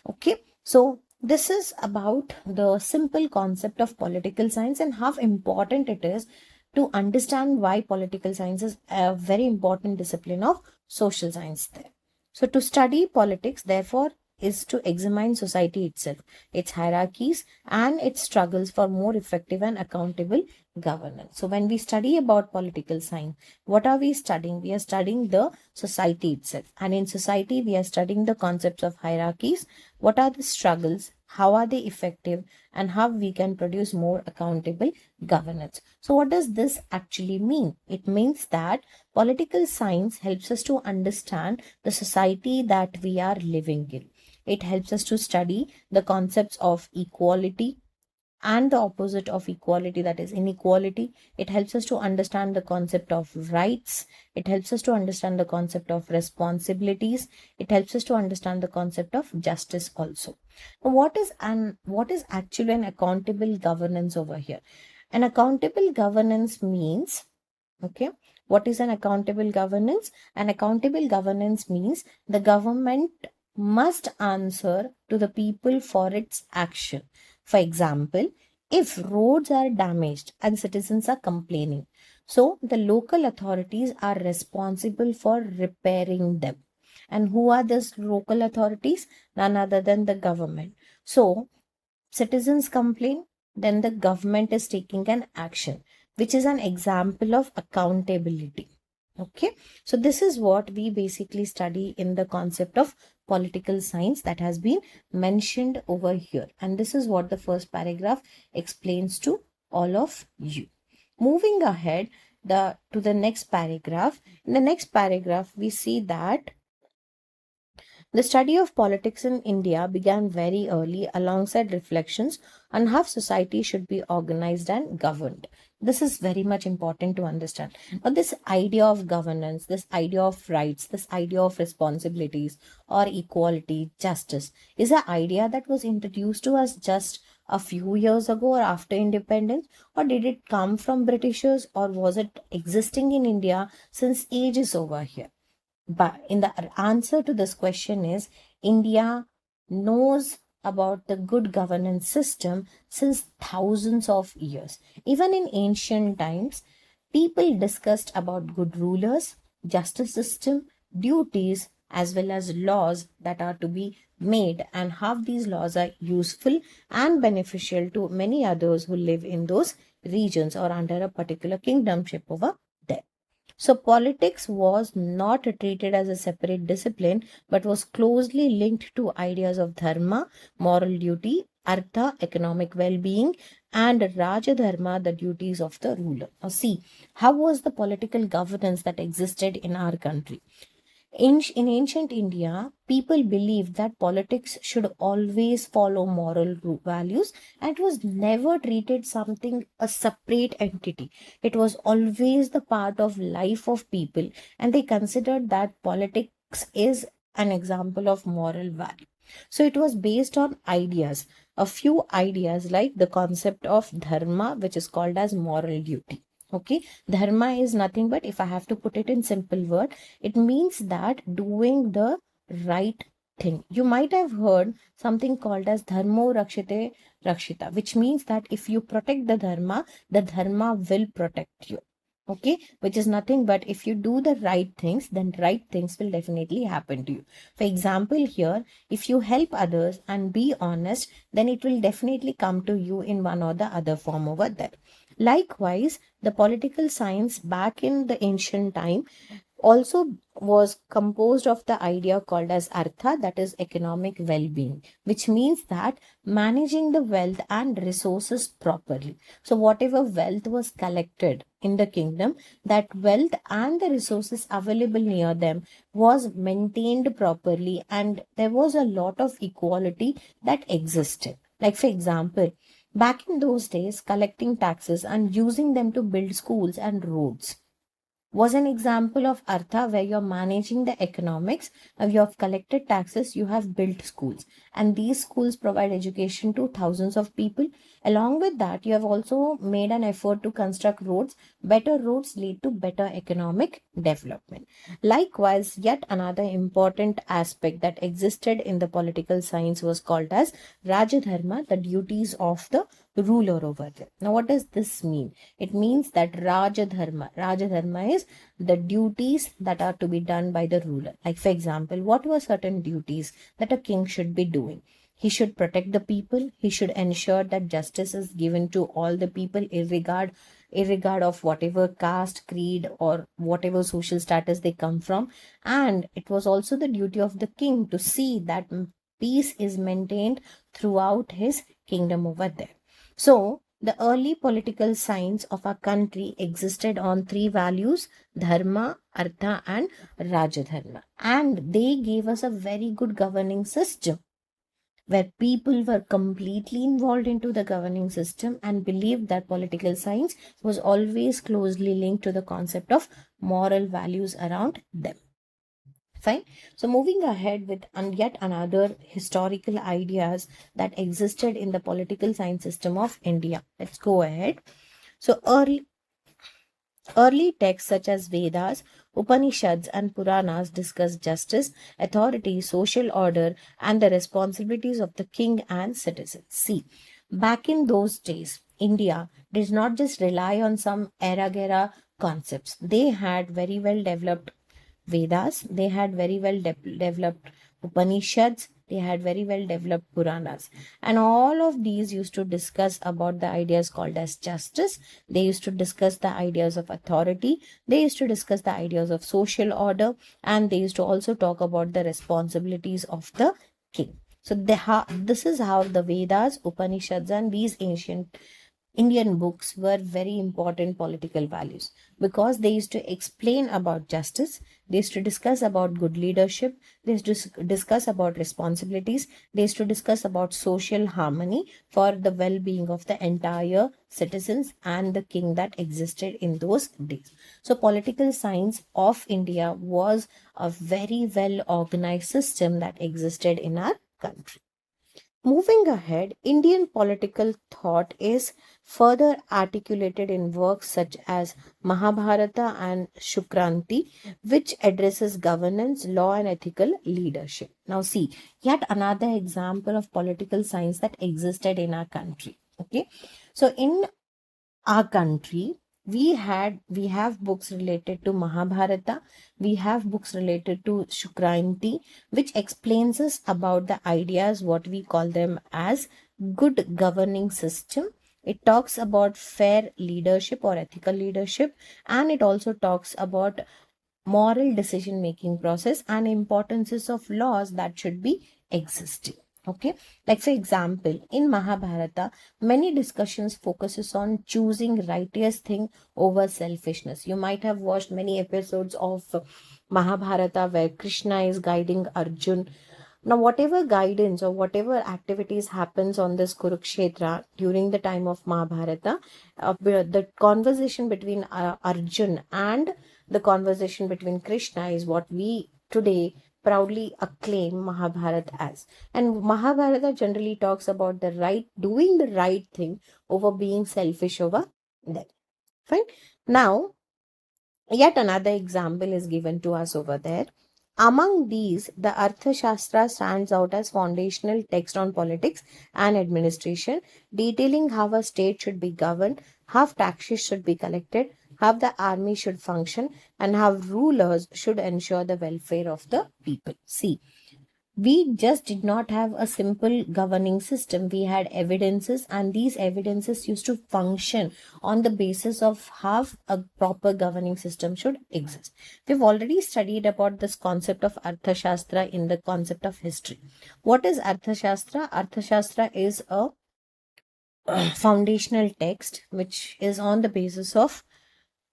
Okay, so this is about the simple concept of political science and how important it is to understand why political science is a very important discipline of social science there. So to study politics, therefore, is to examine society itself, its hierarchies, and its struggles for more effective and accountable governance. So when we study about political science, what are we studying? We are studying the society itself. And in society, we are studying the concepts of hierarchies. What are the struggles? How are they effective? And how we can produce more accountable governance. So what does this actually mean? It means that political science helps us to understand the society that we are living in. It helps us to study the concepts of equality and the opposite of equality, that is inequality. It helps us to understand the concept of rights. It helps us to understand the concept of responsibilities. It helps us to understand the concept of justice also. What is actually an accountable governance over here? An accountable governance means, okay, what is an accountable governance? An accountable governance means the government must answer to the people for its action. For example, if roads are damaged and citizens are complaining, so the local authorities are responsible for repairing them. And who are these local authorities? None other than the government. So citizens complain, then the government is taking an action, which is an example of accountability. Okay, so this is what we basically study in the concept of political science that has been mentioned over here. And this is what the first paragraph explains to all of you. Moving ahead to the next paragraph. In the next paragraph, we see that the study of politics in India began very early alongside reflections on how society should be organized and governed. This is very much important to understand. But this idea of governance, this idea of rights, this idea of responsibilities or equality, justice is an idea that was introduced to us just a few years ago or after independence, or did it come from Britishers, or was it existing in India since ages over here? But in the answer to this question is India knows about the good governance system since thousands of years. Even in ancient times, people discussed about good rulers, justice system, duties, as well as laws that are to be made, and how these laws are useful and beneficial to many others who live in those regions or under a particular kingdomship over there. So, politics was not treated as a separate discipline but was closely linked to ideas of dharma, moral duty, artha, economic well being, and rajadharma, the duties of the ruler. Now, see, how was the political governance that existed in our country? In ancient India, people believed that politics should always follow moral values and was never treated something a separate entity. It was always the part of life of people, and they considered that politics is an example of moral value. So it was based on ideas, a few ideas like the concept of dharma, which is called as moral duty. Okay, dharma is nothing but, if I have to put it in simple word, it means that doing the right thing. You might have heard something called as dharmo rakshite rakshita, which means that if you protect the dharma will protect you. Okay, which is nothing but if you do the right things, then right things will definitely happen to you. For example, here, if you help others and be honest, then it will definitely come to you in one or the other form over there. Likewise, the political science back in the ancient time also was composed of the idea called as artha, that is economic well-being, which means that managing the wealth and resources properly. So whatever wealth was collected in the kingdom, that wealth and the resources available near them was maintained properly, and there was a lot of equality that existed. Like, for example, back in those days, collecting taxes and using them to build schools and roads was an example of artha, where you're managing the economics. You have collected taxes, you have built schools, and these schools provide education to thousands of people. Along with that, you have also made an effort to construct roads. Better roads lead to better economic development. Likewise, yet another important aspect that existed in the political science was called as rajadharma, the duties of the ruler over there. Now, what does this mean? It means that Rajadharma is the duties that are to be done by the ruler. Like, for example, what were certain duties that a king should be doing? He should protect the people. He should ensure that justice is given to all the people, irregard of whatever caste, creed, or whatever social status they come from. And it was also the duty of the king to see that peace is maintained throughout his kingdom over there. So, the early political science of our country existed on three values: dharma, artha, and rajadharma. And they gave us a very good governing system, where people were completely involved into the governing system and believed that political science was always closely linked to the concept of moral values around them. Fine. So moving ahead with yet another historical ideas that existed in the political science system of India. Let's go ahead. So early texts such as Vedas, Upanishads, and Puranas discuss justice, authority, social order, and the responsibilities of the king and citizens. See, back in those days, India did not just rely on some era concepts. They had very well developed Vedas, they had very well developed Upanishads, they had very well developed Puranas. And all of these used to discuss about the ideas called as justice. They used to discuss the ideas of authority. They used to discuss the ideas of social order. And they used to also talk about the responsibilities of the king. So this is how the Vedas, Upanishads, and these ancient Indian books were very important political values because they used to explain about justice, they used to discuss about good leadership, they used to discuss about responsibilities, they used to discuss about social harmony for the well-being of the entire citizens and the king that existed in those days. So political science of India was a very well organized system that existed in our country. Moving ahead, Indian political thought is further articulated in works such as Mahabharata and Shukranti, which addresses governance, law, and ethical leadership. Now, see, yet another example of political science that existed in our country. Okay, so in our country, we have books related to Mahabharata, we have books related to Shukranti, which explains us about the ideas what we call them as good governing system. It talks about fair leadership or ethical leadership, and it also talks about moral decision making process and importances of laws that should be existing. Okay, like for example, in Mahabharata, many discussions focuses on choosing righteous thing over selfishness. You might have watched many episodes of Mahabharata where Krishna is guiding Arjun. Now whatever guidance or whatever activities happens on this Kurukshetra during the time of Mahabharata, the conversation between Arjun and the conversation between Krishna is what we today proudly acclaim Mahabharata as. And Mahabharata generally talks about doing the right thing over being selfish over them. Fine. Now, yet another example is given to us over there. Among these, the Arthashastra stands out as foundational text on politics and administration, detailing how a state should be governed, how taxes should be collected, how the army should function, and how rulers should ensure the welfare of the people. See, we just did not have a simple governing system. We had evidences, and these evidences used to function on the basis of how a proper governing system should exist. We've already studied about this concept of Arthashastra in the concept of history. What is Arthashastra? Arthashastra is a foundational text which is on the basis of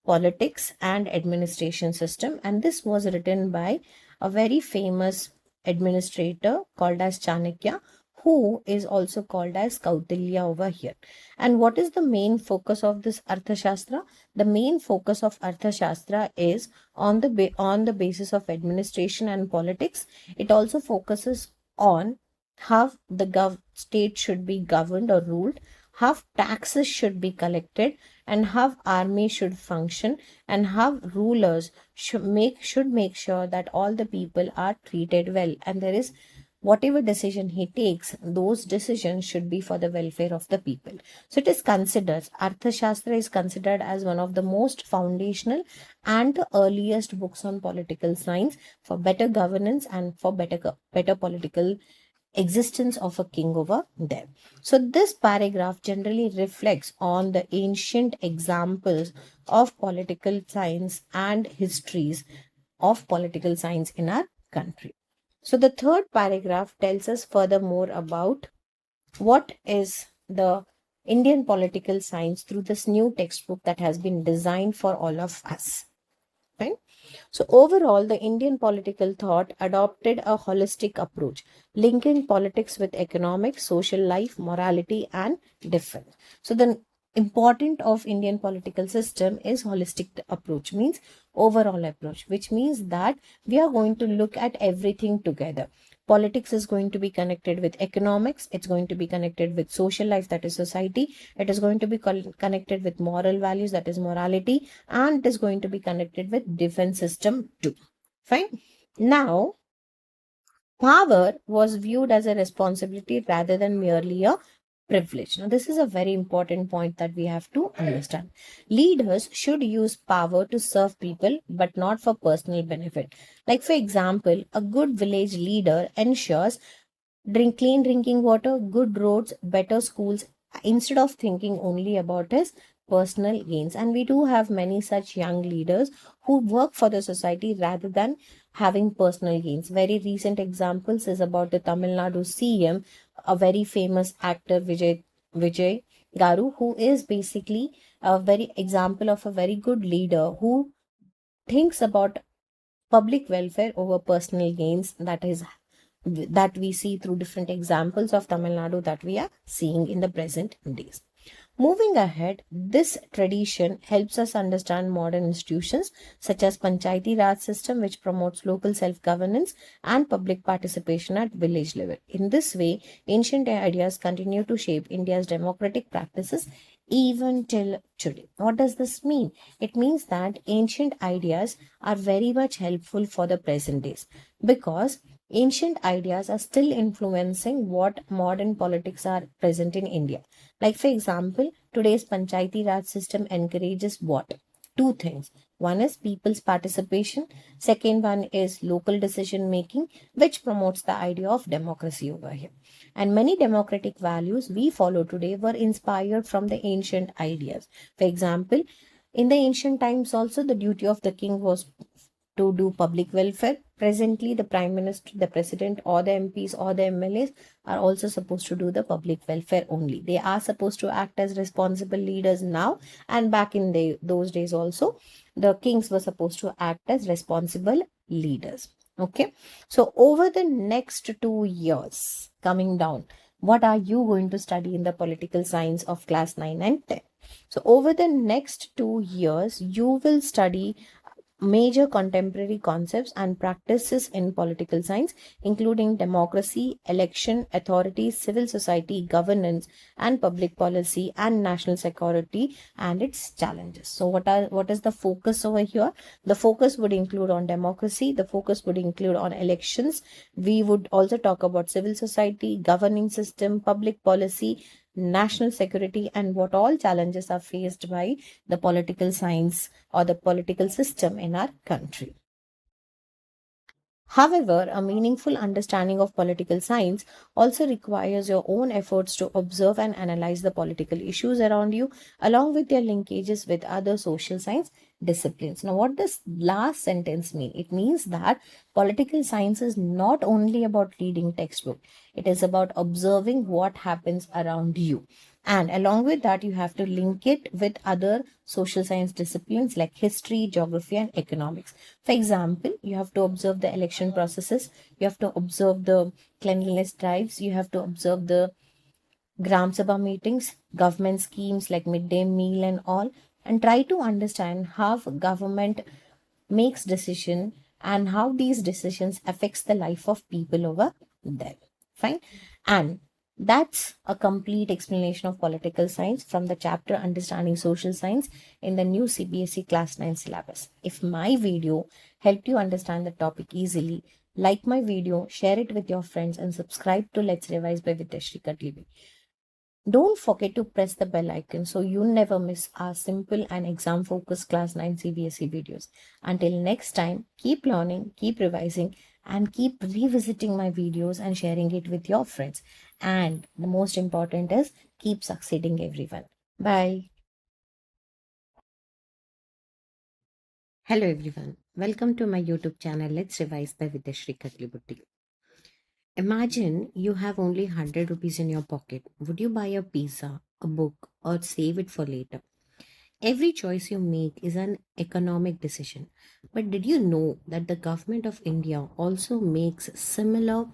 politics and administration system, and this was written by a very famous administrator called as Chanakya, who is also called as Kautilya over here. And what is the main focus of this Arthashastra? The main focus of Arthashastra is on the basis of administration and politics. It also focuses on how the state should be governed or ruled, how taxes should be collected, and how army should function, and how rulers should make sure that all the people are treated well, and there is whatever decision he takes, those decisions should be for the welfare of the people. So it is considered, Arthashastra is considered as one of the most foundational and the earliest books on political science for better governance and for better political existence of a king over there. So this paragraph generally reflects on the ancient examples of political science and histories of political science in our country. So the third paragraph tells us furthermore about what is the Indian political science through this new textbook that has been designed for all of us. Right? So overall, the Indian political thought adopted a holistic approach, linking politics with economic, social life, morality, and defense. So the important of Indian political system is holistic approach, means overall approach, which means that we are going to look at everything together. Politics is going to be connected with economics, it's going to be connected with social life, that is society, it is going to be connected with moral values, that is morality, and it is going to be connected with defense system too. Fine. Now, power was viewed as a responsibility rather than merely a privilege. Now, this is a very important point that we have to understand. Leaders should use power to serve people, but not for personal benefit. Like, for example, a good village leader ensures clean drinking water, good roads, better schools, instead of thinking only about his personal gains. And we do have many such young leaders who work for the society rather than having personal gains. Very recent examples is about the Tamil Nadu CM, a very famous actor Vijay. Garu, who is basically a very example of a very good leader who thinks about public welfare over personal gains. That we see through different examples of Tamil Nadu that we are seeing in the present days. Moving ahead, this tradition helps us understand modern institutions such as Panchayati Raj system, which promotes local self-governance and public participation at village level. In this way, ancient ideas continue to shape India's democratic practices even till today. What does this mean? It means that ancient ideas are very much helpful for the present days because ancient ideas are still influencing what modern politics are present in India. Like, for example, today's Panchayati Raj system encourages what? Two things. One is people's participation. Second one is local decision making, which promotes the idea of democracy over here. And many democratic values we follow today were inspired from the ancient ideas. For example, in the ancient times also, the duty of the king was to do public welfare. Presently, the prime minister, the president, or the MPs or the MLAs are also supposed to do the public welfare only. They are supposed to act as responsible leaders now, and back in those days also, the kings were supposed to act as responsible leaders. Okay, so over the next 2 years coming down, what are you going to study in the political science of class 9 and 10? So over the next 2 years, you will study major contemporary concepts and practices in political science, including democracy, election, authority, civil society, governance, and public policy, and national security and its challenges. So what is the focus over here? The focus would include on democracy, the focus would include on elections. We would also talk about civil society, governing system, public policy, national security, and what all challenges are faced by the political science or the political system in our country. However, a meaningful understanding of political science also requires your own efforts to observe and analyze the political issues around you, along with their linkages with other social science disciplines. Now, what does last sentence mean? It means that political science is not only about reading textbook, it is about observing what happens around you. And along with that, you have to link it with other social science disciplines like history, geography, and economics. For example, you have to observe the election processes, you have to observe the cleanliness drives, you have to observe the Gram Sabha meetings, government schemes like midday meal and all, and try to understand how government makes decision and how these decisions affects the life of people over there. Fine. And that's a complete explanation of political science from the chapter Understanding Social Science in the new CBSE Class 9 syllabus. If my video helped you understand the topic easily, like my video, share it with your friends, and subscribe to Let's Revise by Vidyashri Kadlibuddi. Don't forget to press the bell icon so you never miss our simple and exam focused class 9 CBSE videos. Until next time, keep learning, keep revising, and keep revisiting my videos and sharing it with your friends. And the most important is keep succeeding, everyone. Bye. Hello everyone. Welcome to my YouTube channel Let's Revise by Vidyashri Kadlibuddi. Imagine you have only 100 rupees in your pocket. Would you buy a pizza, a book, or save it for later? Every choice you make is an economic decision. But did you know that the government of India also makes similar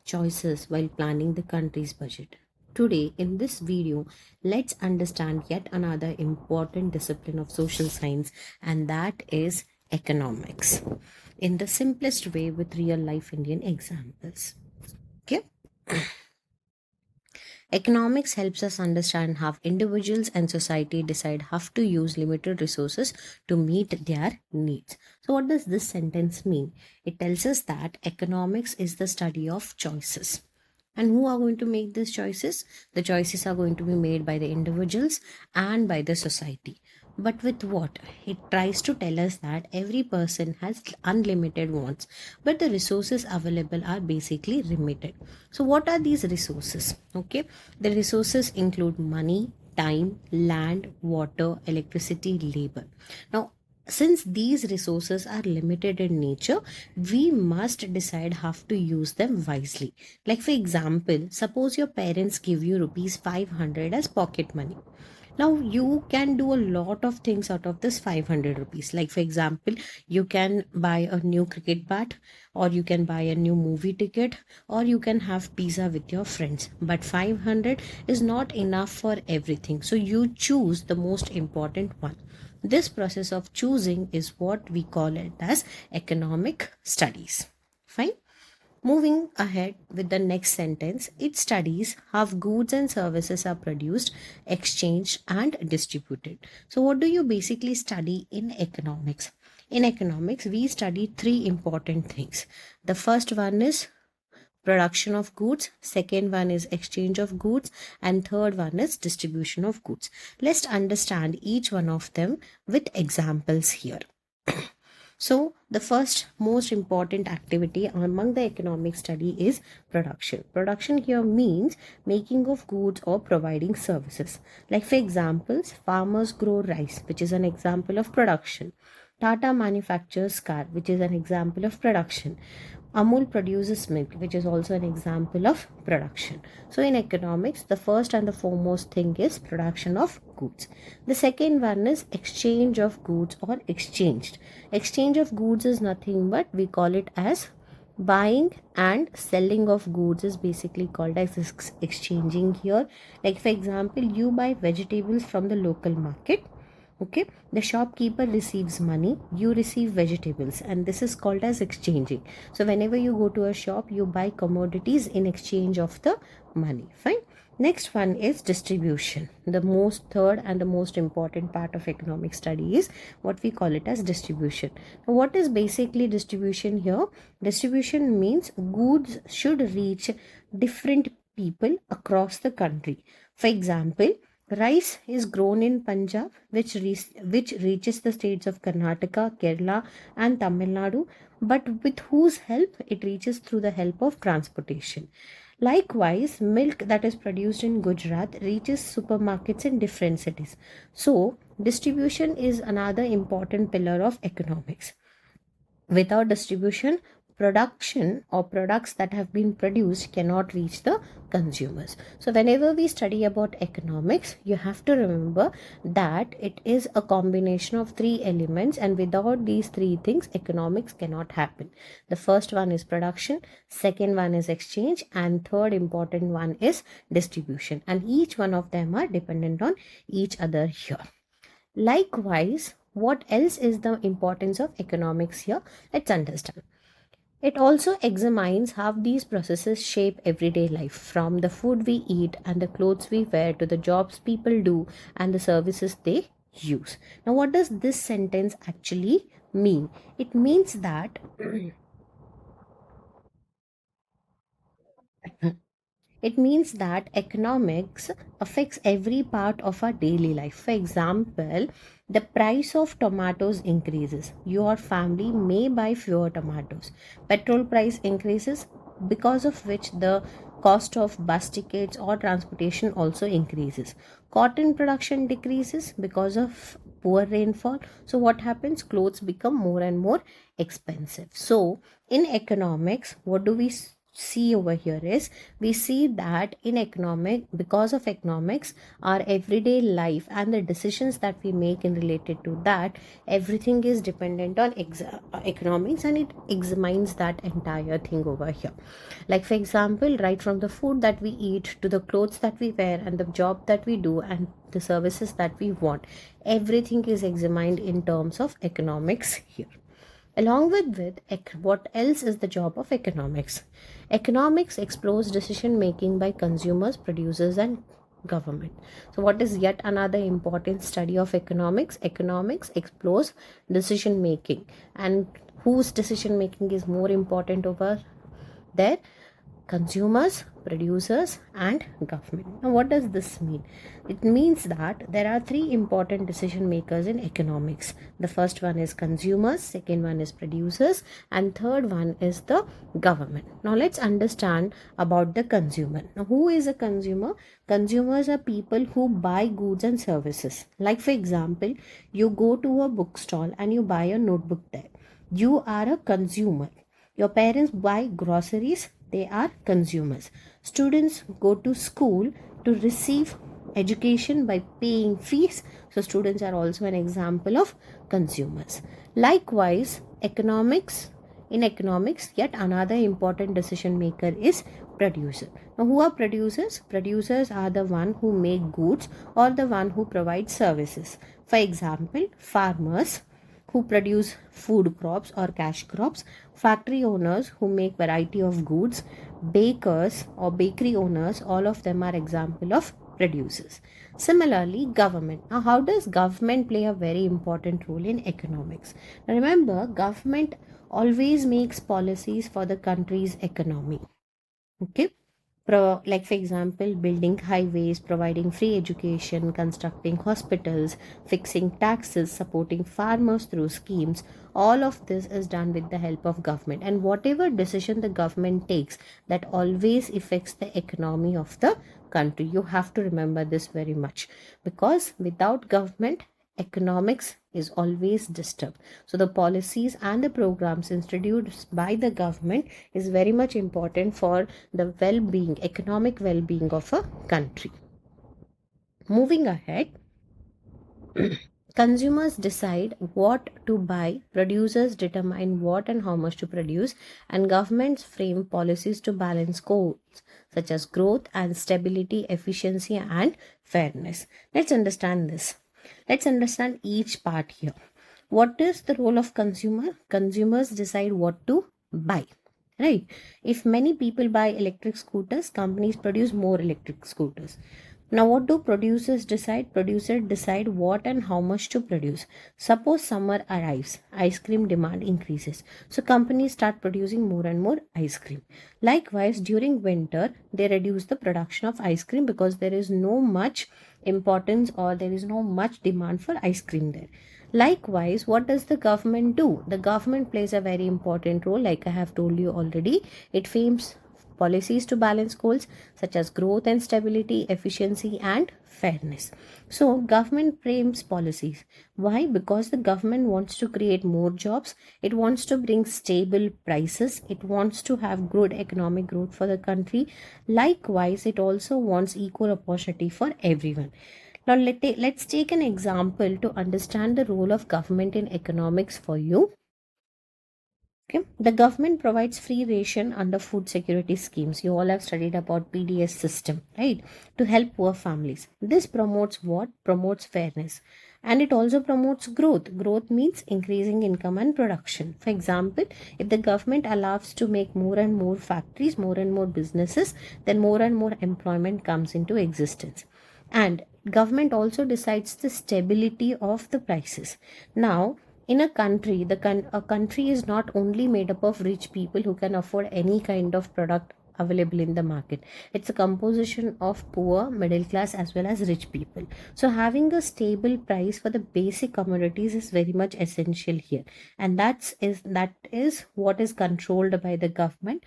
choices while planning the country's budget? Today, in this video, let's understand yet another important discipline of social science, and that is economics, in the simplest way with real life Indian examples. Okay. Economics helps us understand how individuals and society decide how to use limited resources to meet their needs. So, what does this sentence mean? It tells us that economics is the study of choices. And who are going to make these choices? The choices are going to be made by the individuals and by the society. But with what? It tries to tell us that every person has unlimited wants, but the resources available are basically limited. So, what are these resources? Okay, the resources include money, time, land, water, electricity, labor. Now, Since these resources are limited in nature, we must decide how to use them wisely. Like, for example, suppose your parents give you rupees 500 as pocket money. Now you can do a lot of things out of this 500 rupees. Like, for example, you can buy a new cricket bat, or you can buy a new movie ticket, or you can have pizza with your friends. But 500 is not enough for everything, so you choose the most important one. This process of choosing is what we call it as economic studies. Fine. Moving ahead with the next sentence, it studies how goods and services are produced, exchanged, and distributed. So, what do you basically study in economics? In economics, we study three important things. The first one is production of goods, second one is exchange of goods, and third one is distribution of goods. Let's understand each one of them with examples here. So, the first most important activity among the economic study is production. Production here means making of goods or providing services. Like, for examples, farmers grow rice, which is an example of production. Tata manufactures car, which is an example of production. Amul produces milk, which is also an example of production. So, in economics, the first and the foremost thing is production of goods. The second one is exchange of goods or exchanged. Exchange of goods is nothing but we call it as buying and selling of goods is basically called as exchanging here. Like, for example, you buy vegetables from the local market. Okay, the shopkeeper receives money, you receive vegetables, and this is called as exchanging. So whenever you go to a shop, you buy commodities in exchange of the money. Fine. Next one is distribution. The most third and the most important part of economic study is what we call it as distribution. Now, what is basically distribution here? Distribution means goods should reach different people across the country. For example, rice is grown in Punjab, which reaches the states of Karnataka, Kerala, and Tamil Nadu, but with whose help it reaches through the help of transportation. Likewise, milk that is produced in Gujarat reaches supermarkets in different cities. So, distribution is another important pillar of economics. Without distribution, production or products that have been produced cannot reach the consumers. So whenever we study about economics, you have to remember that it is a combination of three elements, and without these three things, economics cannot happen. The first one is production, second one is exchange, and third important one is distribution, and each one of them are dependent on each other here. Likewise, what else is the importance of economics here? Let's understand. It also examines how these processes shape everyday life, from the food we eat and the clothes we wear to the jobs people do and the services they use. Now, what does this sentence actually mean? It means that it means that economics affects every part of our daily life. For example, the price of tomatoes increases. Your family may buy fewer tomatoes. Petrol price increases, because of which the cost of bus tickets or transportation also increases. Cotton production decreases because of poor rainfall. So what happens? Clothes become more and more expensive. So in economics, what do we see over here is we see that in economic, because of economics, our everyday life and the decisions that we make in related to that, everything is dependent on economics, and it examines that entire thing over here. Like, for example, right from the food that we eat to the clothes that we wear and the job that we do and the services that we want, everything is examined in terms of economics here. Along with what else is the job of economics? Economics explores decision making by consumers, producers, and government. So, what is yet another important study of economics? Economics explores decision making, and whose decision making is more important over there? consumers, producers, and government. Now, what does this mean? It means that there are three important decision makers in economics. The first one is consumers, second one is producers, and third one is the government. Now, let's understand about the consumer. Now, who is a consumer? Consumers are people who buy goods and services. Like, for example, you go to a bookstall and you buy a notebook there. You are a consumer. Your parents buy groceries, they are consumers. Students go to school to receive education by paying fees, so students are also an example of consumers. Likewise, in economics, yet another important decision maker is producer. Now, who are producers? Producers are the one who make goods or the one who provide services. For example, farmers who produce food crops or cash crops, factory owners who make variety of goods, bakers or bakery owners, all of them are example of producers. Similarly, government. Now, how does government play a very important role in economics? Now, remember, government always makes policies for the country's economy. Okay, like for example, building highways, providing free education, constructing hospitals, fixing taxes, supporting farmers through schemes. All of this is done with the help of government, and whatever decision the government takes, that always affects the economy of the country. You have to remember this very much, because without government, economics is always disturbed. So the policies and the programs introduced by the government is very much important for the well-being, economic well-being of a country. Moving ahead, consumers decide what to buy, producers determine what and how much to produce, and governments frame policies to balance goals such as growth and stability, efficiency and fairness. Let's understand this. Let's understand each part here. What is the role of consumer? Consumers decide what to buy, right? If many people buy electric scooters, companies produce more electric scooters. Now, what do producers decide? Producers decide what and how much to produce. Suppose summer arrives, ice cream demand increases. So, companies start producing more and more ice cream. Likewise, during winter, they reduce the production of ice cream because there is no much importance or there is no much demand for ice cream there. Likewise, what does the government do? The government plays a very important role, like I have told you already. It frames policies to balance goals such as growth and stability, efficiency and fairness. So government frames policies. Why? Because the government wants to create more jobs, it wants to bring stable prices, it wants to have good economic growth for the country. Likewise, it also wants equal opportunity for everyone. Now let's take an example to understand the role of government in economics for you. Okay. The government provides free ration under food security schemes. You all have studied about PDS system, right? To help poor families. This promotes what? Promotes fairness. And it also promotes growth. Growth means increasing income and production. For example, if the government allows to make more and more factories, more and more businesses, then more and more employment comes into existence. And government also decides the stability of the prices. Now, in a country, a country is not only made up of rich people who can afford any kind of product available in the market. It's a composition of poor, middle class as well as rich people. So having a stable price for the basic commodities is very much essential here, and that is what is controlled by the government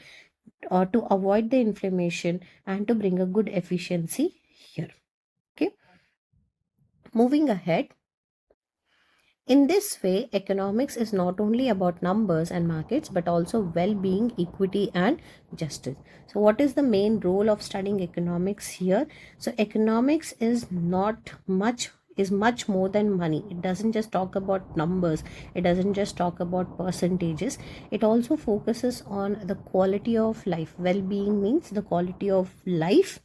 or to avoid the inflation and to bring a good efficiency here. Okay, moving ahead. In this way, economics is not only about numbers and markets, but also well-being, equity, and justice. So, what is the main role of studying economics here? So, economics is much more than money. It doesn't just talk about numbers, it doesn't just talk about percentages, it also focuses on the quality of life. Well-being means the quality of life.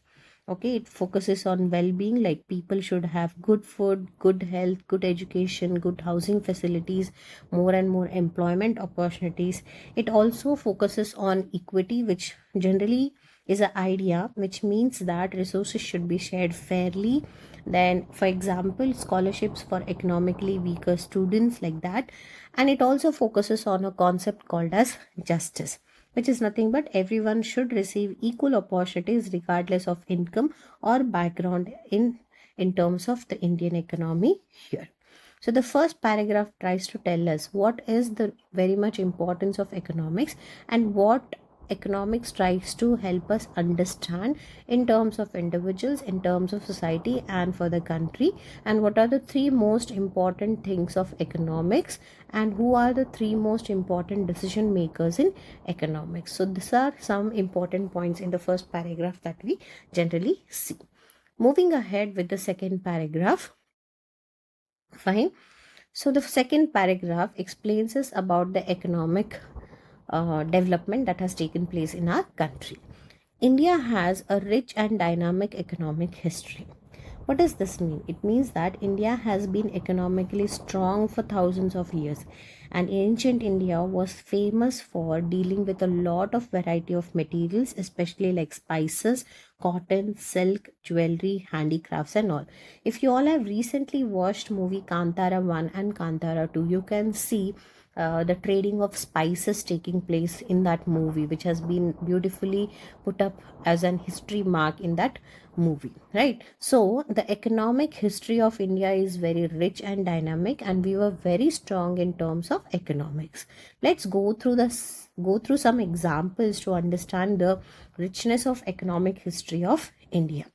Okay, it focuses on well-being, like people should have good food, good health, good education, good housing facilities, more and more employment opportunities. It also focuses on equity, which generally is an idea which means that resources should be shared fairly. Then, for example, scholarships for economically weaker students, like that. And it also focuses on a concept called as justice. which is nothing but everyone should receive equal opportunities regardless of income or background in terms of the Indian economy here. So the first paragraph tries to tell us what is the very much importance of economics and what economics tries to help us understand in terms of individuals, in terms of society, and for the country, and what are the three most important things of economics and who are the three most important decision makers in economics. So these are some important points in the first paragraph that we generally see. Moving ahead with the second paragraph. Fine. So the second paragraph explains us about the economic development that has taken place in our country. India has a rich and dynamic economic history. What does this mean? It means that India has been economically strong for thousands of years, and ancient India was famous for dealing with a lot of variety of materials, especially like spices, cotton, silk, jewelry, handicrafts and all. If you all have recently watched movie Kantara 1 and Kantara 2, you can see the trading of spices taking place in that movie, which has been beautifully put up as an history mark in that movie, right? So the economic history of India is very rich and dynamic, and we were very strong in terms of economics. Let's go through some examples to understand the richness of economic history of India.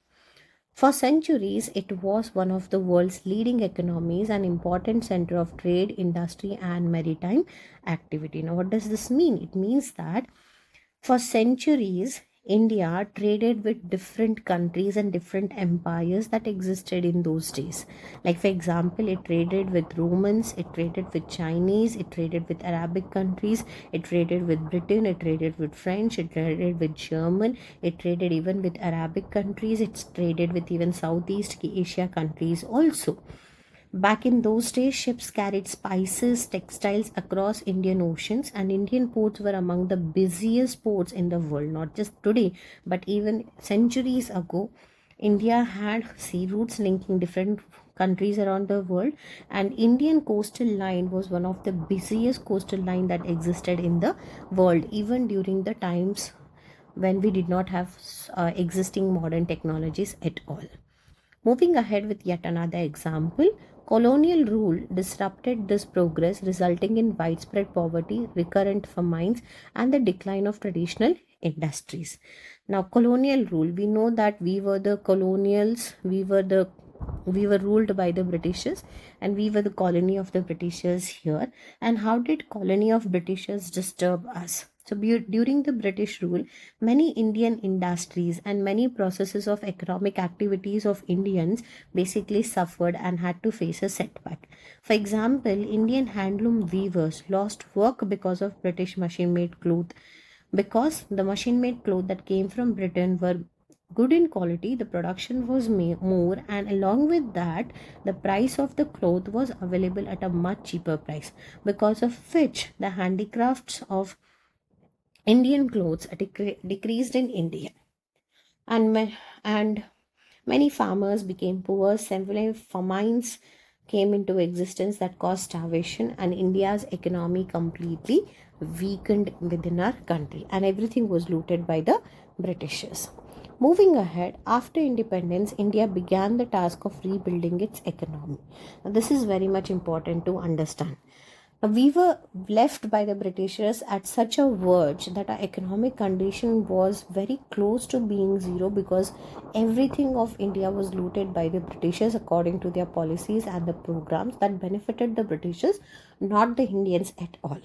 For centuries, it was one of the world's leading economies, an important center of trade, industry, and maritime activity. Now, what does this mean? It means that for centuries, India traded with different countries and different empires that existed in those days. Like, for example, it traded with Romans, it traded with Chinese, it traded with Arabic countries, it traded with Britain, it traded with French, it traded with German, it traded even with Arabic countries, it's traded with even Southeast Asia countries also. Back in those days, ships carried spices, textiles across Indian oceans, and Indian ports were among the busiest ports in the world. Not just today, but even centuries ago, India had sea routes linking different countries around the world, and Indian coastal line was one of the busiest coastal line that existed in the world, even during the times when we did not have existing modern technologies at all. Moving ahead with yet another example, colonial rule disrupted this progress, resulting in widespread poverty, recurrent famines, and the decline of traditional industries. Now, colonial rule, we know that we were the colonials, we were ruled by the Britishers, and we were the colony of the Britishers here. And how did colony of Britishers disturb us? So during the British rule, many Indian industries and many processes of economic activities of Indians basically suffered and had to face a setback. For example, Indian handloom weavers lost work because of British machine-made cloth. Because the machine-made cloth that came from Britain were good in quality, the production was more, and along with that, the price of the cloth was available at a much cheaper price, because of which the handicrafts of Indian clothes decreased in India, and and many farmers became poor. Several famines came into existence that caused starvation, and India's economy completely weakened within our country, and everything was looted by the Britishers. Moving ahead, after independence, India began the task of rebuilding its economy. Now, this is very much important to understand. We were left by the Britishers at such a verge that our economic condition was very close to being zero, because everything of India was looted by the Britishers according to their policies and the programs that benefited the Britishers, not the Indians at all.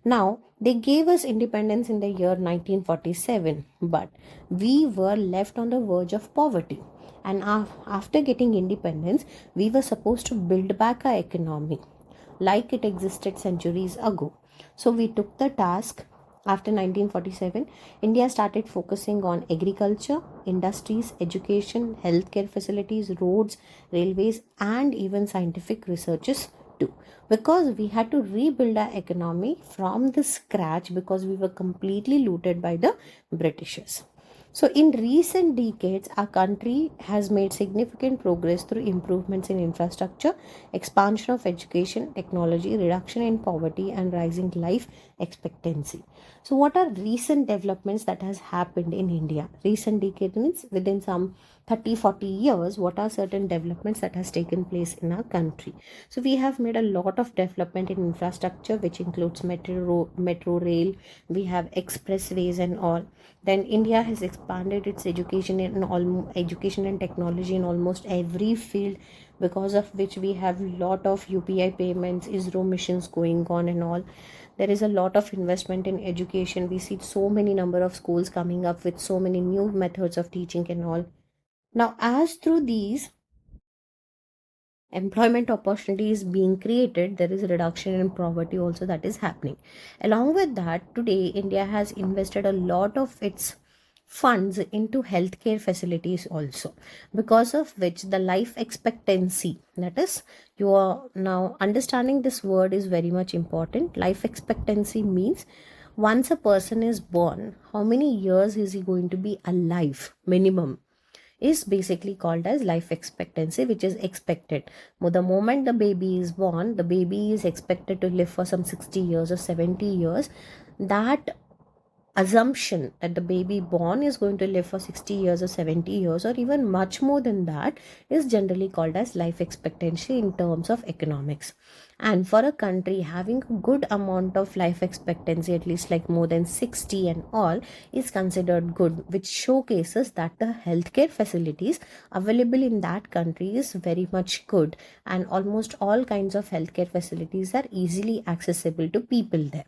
Now, they gave us independence in the year 1947, but we were left on the verge of poverty. And after getting independence, we were supposed to build back our economy like it existed centuries ago. So we took the task. After 1947, India started focusing on agriculture, industries, education, healthcare facilities, roads, railways, and even scientific researches too. Because we had to rebuild our economy from the scratch, because we were completely looted by the Britishers. So, in recent decades, our country has made significant progress through improvements in infrastructure, expansion of education, technology, reduction in poverty, and rising life expectancy. So, what are recent developments that has happened in India? Recent decade means within some 30, 40 years, what are certain developments that has taken place in our country? So, we have made a lot of development in infrastructure, which includes metro rail, we have expressways and all. Then India has expanded its education in all education and technology in almost every field, because of which we have lot of UPI payments, ISRO missions going on and all. There is a lot of investment in education. We see so many number of schools coming up with so many new methods of teaching and all. Now, as through these employment opportunities being created, there is a reduction in poverty also that is happening. Along with that, today India has invested a lot of its funds into healthcare facilities also, because of which the life expectancy, that is, you are now understanding this word is very much important. Life expectancy means once a person is born, how many years is he going to be alive minimum, is basically called as life expectancy, which is expected. The moment the baby is born, the baby is expected to live for some 60 years or 70 years. That assumption that the baby born is going to live for 60 years or 70 years or even much more than that is generally called as life expectancy in terms of economics. And for a country having a good amount of life expectancy, at least like more than 60 and all, is considered good, which showcases that the healthcare facilities available in that country is very much good, and almost all kinds of healthcare facilities are easily accessible to people there.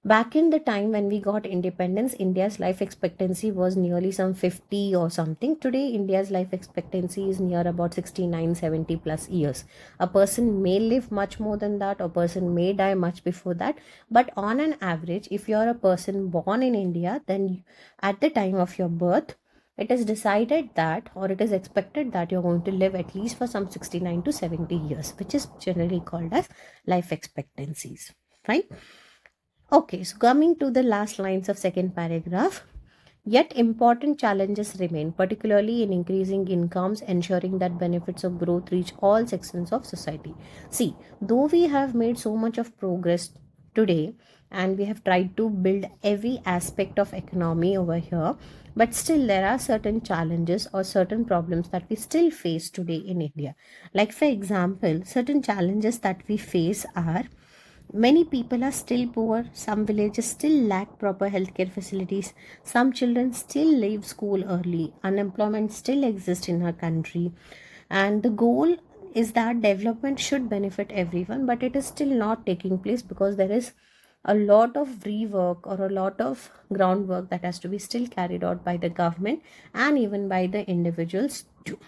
Back in the time when we got independence, India's life expectancy was nearly some 50 or something. Today, India's life expectancy is near about 69, 70 plus years. A person may live much more than that, a person may die much before that. But on an average, if you're a person born in India, then at the time of your birth, it is decided that, or it is expected that you're going to live at least for some 69 to 70 years, which is generally called as life expectancies, right? Okay, so coming to the last lines of second paragraph. Yet important challenges remain, particularly in increasing incomes, ensuring that benefits of growth reach all sections of society. See, though we have made so much of progress today and we have tried to build every aspect of economy over here, but still there are certain challenges or certain problems that we still face today in India. Like, for example, certain challenges that we face are: many people are still poor. Some villages still lack proper healthcare facilities. Some children still leave school early. Unemployment still exists in our country. And the goal is that development should benefit everyone, but it is still not taking place because there is a lot of rework or a lot of groundwork that has to be still carried out by the government and even by the individuals too,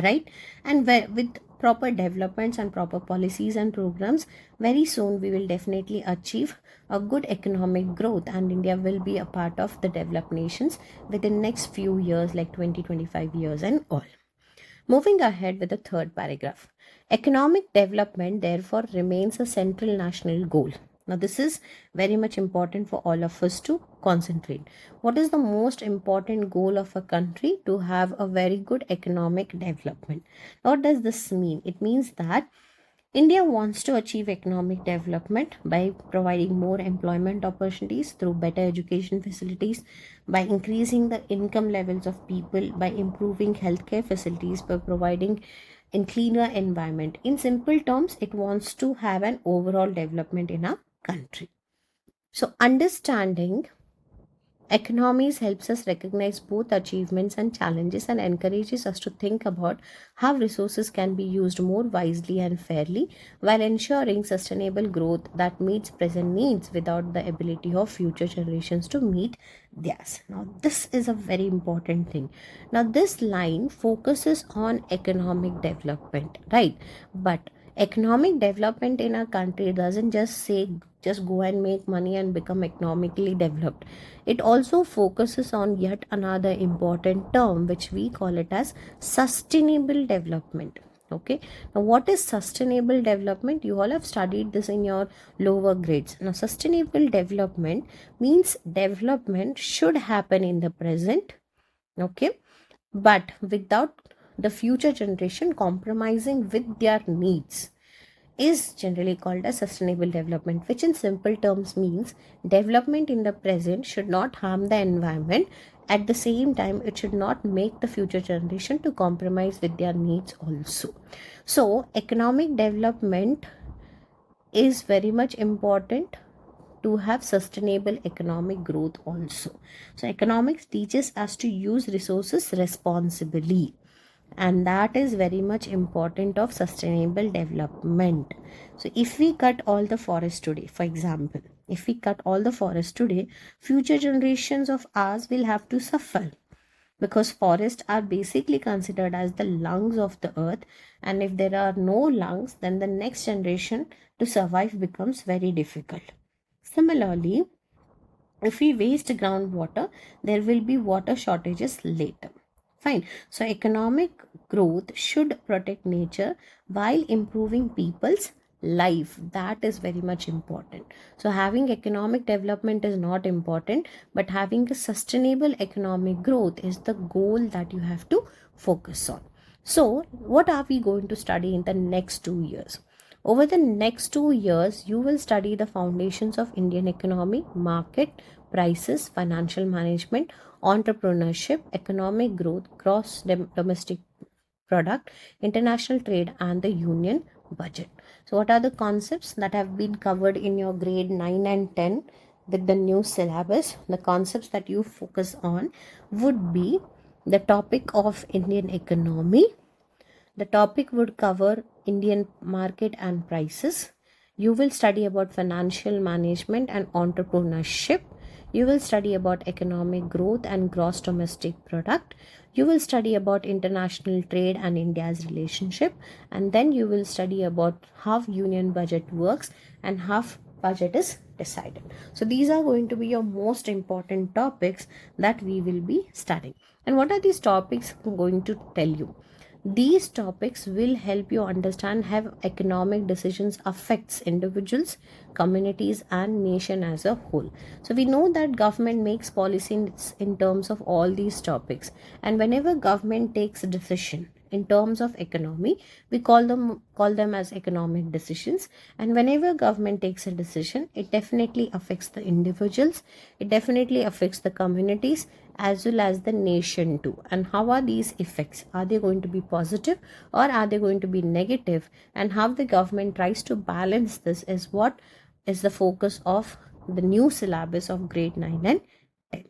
right? And with proper developments and proper policies and programs, very soon we will definitely achieve a good economic growth, and India will be a part of the developed nations within next few years, like 20-25 years and all. Moving ahead with the third paragraph. Economic development, therefore, remains a central national goal. Now, this is very much important for all of us to concentrate. What is the most important goal of a country? To have a very good economic development. What does this mean? It means that India wants to achieve economic development by providing more employment opportunities through better education facilities, by increasing the income levels of people, by improving healthcare facilities, by providing a cleaner environment. In simple terms, it wants to have an overall development in our country. So, understanding economies helps us recognize both achievements and challenges and encourages us to think about how resources can be used more wisely and fairly while ensuring sustainable growth that meets present needs without the ability of future generations to meet theirs. Now, this is a very important thing. Now, this line focuses on economic development, right? But economic development in a country doesn't just say just go and make money and become economically developed. It also focuses on yet another important term, which we call it as sustainable development. Okay, now what is sustainable development? You all have studied this in your lower grades. Now, sustainable development means development should happen in the present, okay, but without the future generation compromising with their needs, is generally called as sustainable development, which in simple terms means development in the present should not harm the environment. At the same time, it should not make the future generation to compromise with their needs also. So, economic development is very much important to have sustainable economic growth also. So, economics teaches us to use resources responsibly, and that is very much important of sustainable development. So if we cut all the forest today, for example, if we cut all the forest today, future generations of ours will have to suffer, because forests are basically considered as the lungs of the earth, and if there are no lungs, then the next generation to survive becomes very difficult. Similarly, if we waste groundwater, there will be water shortages later. Fine. So, economic growth should protect nature while improving people's life. That is very much important. So, having economic development is not important, but having a sustainable economic growth is the goal that you have to focus on. So, what are we going to study in the next 2 years? Over the next 2 years, you will study the foundations of Indian economy, market, prices, financial management, entrepreneurship, economic growth, gross domestic product, international trade, and the union budget. So, what are the concepts that have been covered in your grade 9 and 10 with the new syllabus? The concepts that you focus on would be the topic of Indian economy. The topic would cover Indian market and prices. You will study about financial management and entrepreneurship. You will study about economic growth and gross domestic product. You will study about international trade and India's relationship. And then you will study about how union budget works and how budget is decided. So these are going to be your most important topics that we will be studying. And what are these topics I'm going to tell you? These topics will help you understand how economic decisions affects individuals, communities, and nation as a whole. So we know that government makes policies in terms of all these topics, and whenever government takes a decision in terms of economy, we call them as economic decisions. And whenever government takes a decision, it definitely affects the individuals, it definitely affects the communities, as well as the nation too. And how are these effects? Are they going to be positive or are they going to be negative? And how the government tries to balance this is what is the focus of the new syllabus of grade 9 and 10.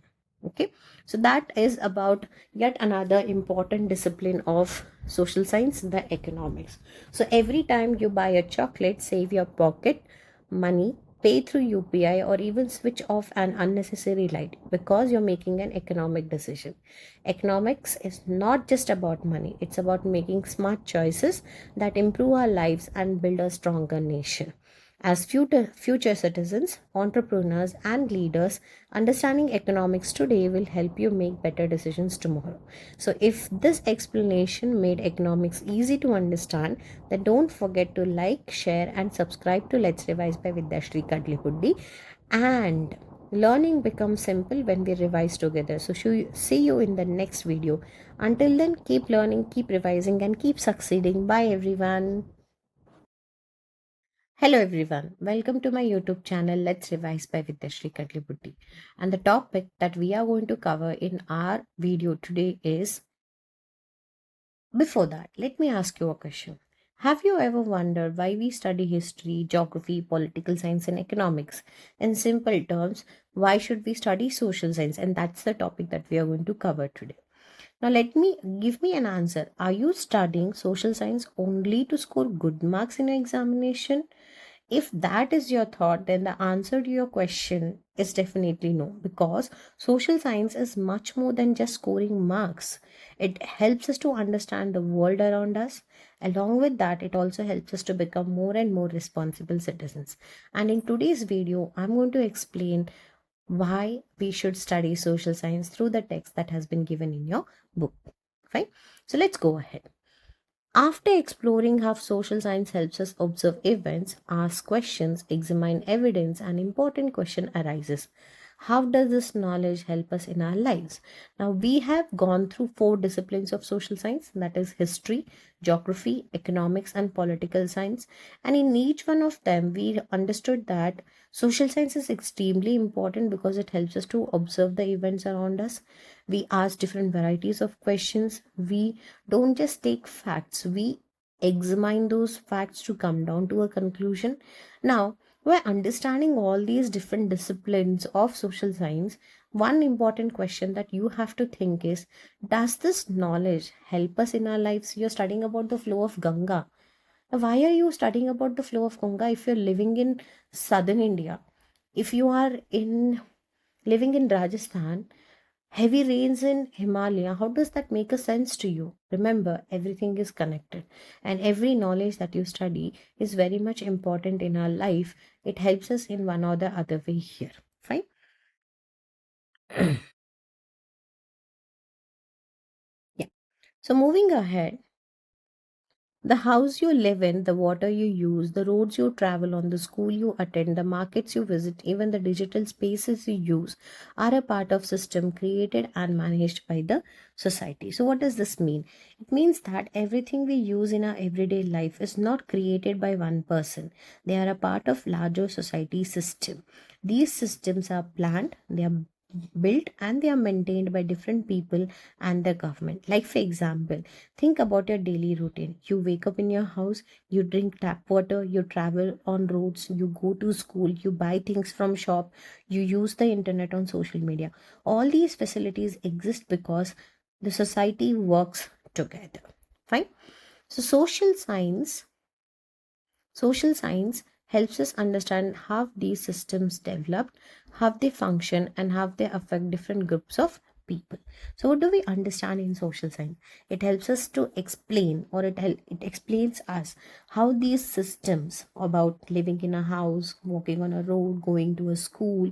Okay, so that is about yet another important discipline of social science, the economics. So every time you buy a chocolate, save your pocket money, pay through UPI, or even switch off an unnecessary light, because you're making an economic decision. Economics is not just about money, it's about making smart choices that improve our lives and build a stronger nation. As future citizens, entrepreneurs, and leaders, understanding economics today will help you make better decisions tomorrow. So, if this explanation made economics easy to understand, then don't forget to like, share, and subscribe to Let's Revise by Vidyashri Kadlibuddi. And learning becomes simple when we revise together. So, see you in the next video. Until then, keep learning, keep revising, and keep succeeding. Bye, everyone. Hello everyone, welcome to my YouTube channel Let's Revise by Vidyashri Kadlibuddi. And the topic that we are going to cover in our video today is, before that, let me ask you a question. Have you ever wondered why we study history, geography, political science, and economics? In simple terms, why should we study social science? And that's the topic that we are going to cover today. Now, give me an answer. Are you studying social science only to score good marks in your examination? If that is your thought, then the answer to your question is definitely no, because social science is much more than just scoring marks. It helps us to understand the world around us. Along with that, it also helps us to become more and more responsible citizens. And in today's video, I'm going to explain why we should study social science through the text that has been given in your book. Fine. So let's go ahead. After exploring how social science helps us observe events, ask questions, examine evidence, an important question arises. How does this knowledge help us in our lives? Now, we have gone through four disciplines of social science, that is history, geography, economics, and political science. And in each one of them, we understood that social science is extremely important because it helps us to observe the events around us. We ask different varieties of questions. We don't just take facts, we examine those facts to come down to a conclusion. Now, by understanding all these different disciplines of social science, one important question that you have to think is, does this knowledge help us in our lives? You're studying about the flow of Ganga. Why are you studying about the flow of Ganga if you're living in southern India? If you are in living in Rajasthan, heavy rains in Himalaya, how does that make a sense to you? Remember, everything is connected, and every knowledge that you study is very much important in our life. It helps us in one or the other way here. Fine. Yeah. So moving ahead, the house you live in, the water you use, the roads you travel on, the school you attend, the markets you visit, even the digital spaces you use are a part of system created and managed by the society. So what does this mean? It means that everything we use in our everyday life is not created by one person. They are a part of larger society system. These systems are planned, they are built, and they are maintained by different people and the government. Like for example, think about your daily routine. You wake up in your house, you drink tap water, you travel on roads, you go to school, you buy things from shop, you use the internet on social media. All these facilities exist because the society works together. Fine. So social science helps us understand how these systems developed, how they function, and how they affect different groups of people. So, what do we understand in social science? It helps us to explain, or it explains us how these systems about living in a house, walking on a road, going to a school,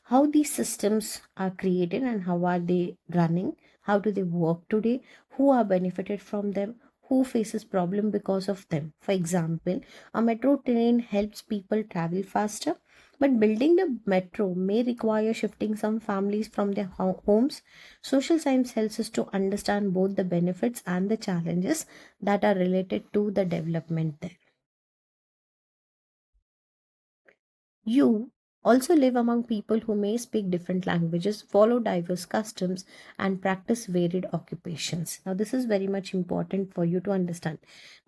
how these systems are created and how are they running, how do they work today, who are benefited from them, who faces problem because of them. For example, a metro train helps people travel faster, but building the metro may require shifting some families from their homes. Social science helps us to understand both the benefits and the challenges that are related to the development there. You also live among people who may speak different languages, follow diverse customs, and practice varied occupations. Now, this is very much important for you to understand.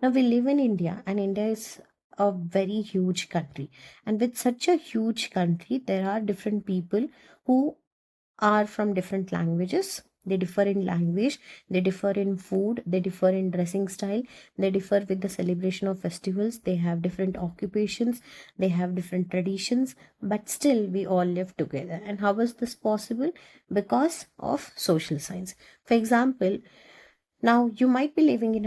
Now, we live in India, and India is a very huge country. And with such a huge country, there are different people who are from different languages. They differ in language, they differ in food, they differ in dressing style, they differ with the celebration of festivals, they have different occupations, they have different traditions, but still we all live together. And how is this possible? Because of social science. For example, now you might be living in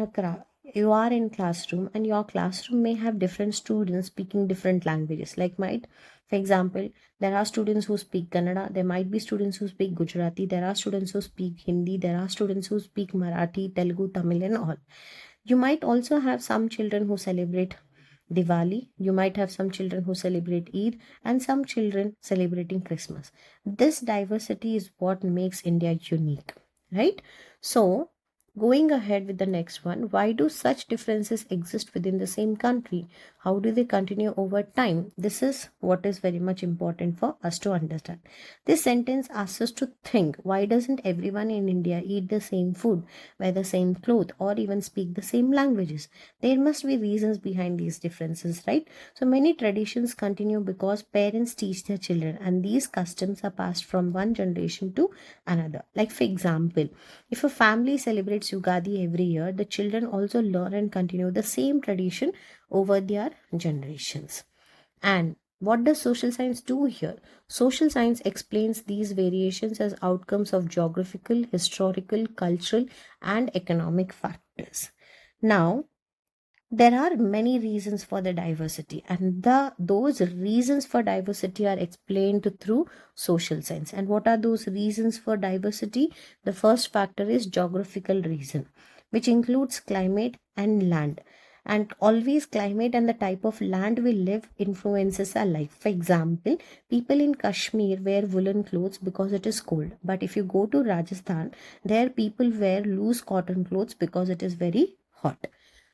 you are in classroom, and your classroom may have different students speaking different languages. Like might, for example, there are students who speak Kannada, there might be students who speak Gujarati, there are students who speak Hindi, there are students who speak Marathi, Telugu, Tamil, and all. You might also have some children who celebrate Diwali, you might have some children who celebrate Eid, and some children celebrating Christmas. This diversity is what makes India unique, right? So, going ahead with the next one, why do such differences exist within the same country? How do they continue over time? This is what is very much important for us to understand. This sentence asks us to think, why doesn't everyone in India eat the same food, wear the same clothes, or even speak the same languages? There must be reasons behind these differences, right? So many traditions continue because parents teach their children, and these customs are passed from one generation to another. Like, for example, if a family celebrates Yugadi every year, the children also learn and continue the same tradition over their generations. And what does social science do here? Social science explains these variations as outcomes of geographical, historical, cultural, and economic factors. Now, there are many reasons for the diversity, and those reasons for diversity are explained through social science. And what are those reasons for diversity? The first factor is geographical reason. which includes climate and land. And always climate and the type of land we live influences our life. For example, people in Kashmir wear woolen clothes because it is cold. But if you go to Rajasthan, there people wear loose cotton clothes because it is very hot.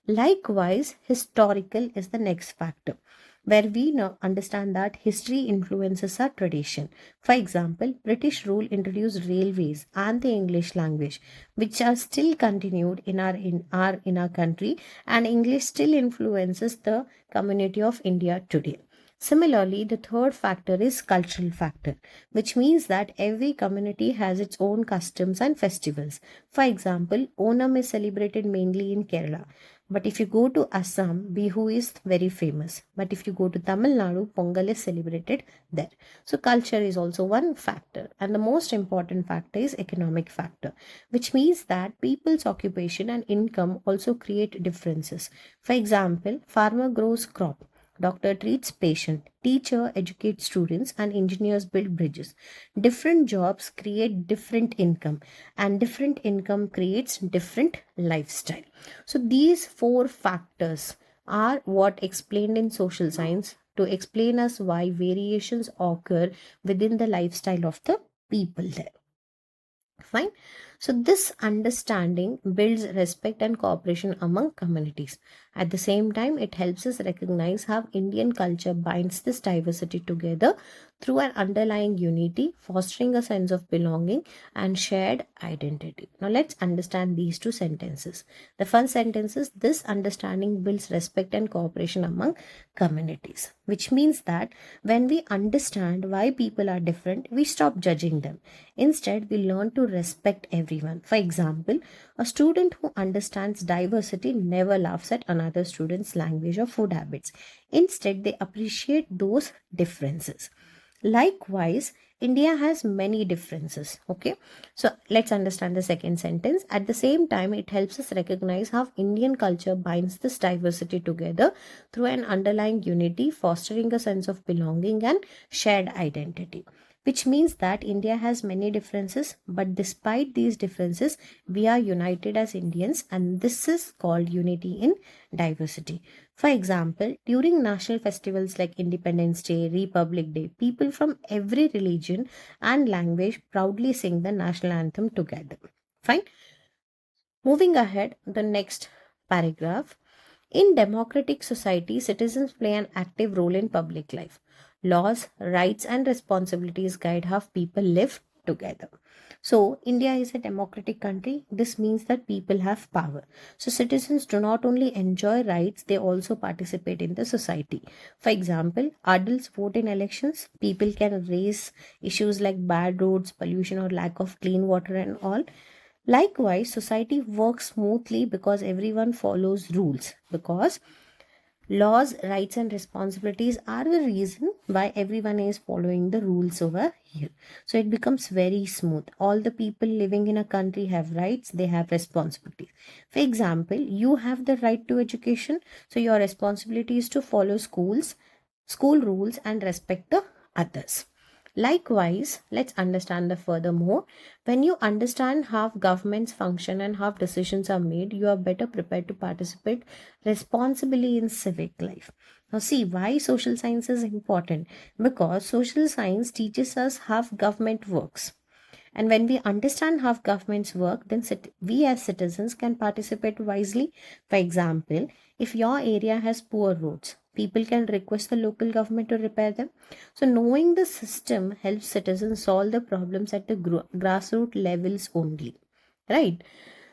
Likewise, historical is the next factor, where we now understand that history influences our tradition. For example, British rule introduced railways and the English language, which are still continued in our country, and English still influences the community of India today. Similarly, the third factor is cultural factor, which means that every community has its own customs and festivals. For example, Onam is celebrated mainly in Kerala. But if you go to Assam, Bihu is very famous. But if you go to Tamil Nadu, Pongal is celebrated there. So culture is also one factor. And the most important factor is economic factor, which means that people's occupation and income also create differences. For example, farmer grows crop, doctor treats patient, teacher educates students, and engineers build bridges. Different jobs create different income, and different income creates different lifestyle. So these four factors are what explained in social science to explain us why variations occur within the lifestyle of the people there. Fine. So this understanding builds respect and cooperation among communities. At the same time, it helps us recognize how Indian culture binds this diversity together through an underlying unity, fostering a sense of belonging and shared identity. Now let's understand these two sentences. The first sentence is, this understanding builds respect and cooperation among communities, which means that when we understand why people are different, we stop judging them. Instead, we learn to respect everyone. For example, a student who understands diversity never laughs at another student's language or food habits. Instead, they appreciate those differences. Likewise, India has many differences. Okay, so let's understand the second sentence. At the same time, it helps us recognize how Indian culture binds this diversity together through an underlying unity, fostering a sense of belonging and shared identity. Which means that India has many differences, but despite these differences, we are united as Indians, and this is called unity in diversity. For example, during national festivals like Independence Day, Republic Day, people from every religion and language proudly sing the national anthem together. Fine. Moving ahead, the next paragraph. In democratic society, citizens play an active role in public life. Laws, rights, and responsibilities guide how people live together. So, India is a democratic country. This means that people have power. So, citizens do not only enjoy rights, they also participate in the society. For example, adults vote in elections. People can raise issues like bad roads, pollution, or lack of clean water, and all. Likewise, society works smoothly because everyone follows rules. Because laws, rights, and responsibilities are the reason why everyone is following the rules over here. So it becomes very smooth. All the people living in a country have rights, they have responsibilities. For example, you have the right to education, so your responsibility is to follow school rules, and respect the others. Likewise, let's understand the furthermore. When you understand how governments function and how decisions are made, you are better prepared to participate responsibly in civic life. Now, see why social science is important, because social science teaches us how government works. And when we understand how governments work, then we as citizens can participate wisely. For example, if your area has poor roads, people can request the local government to repair them. So, knowing the system helps citizens solve the problems at the grassroots levels only. Right?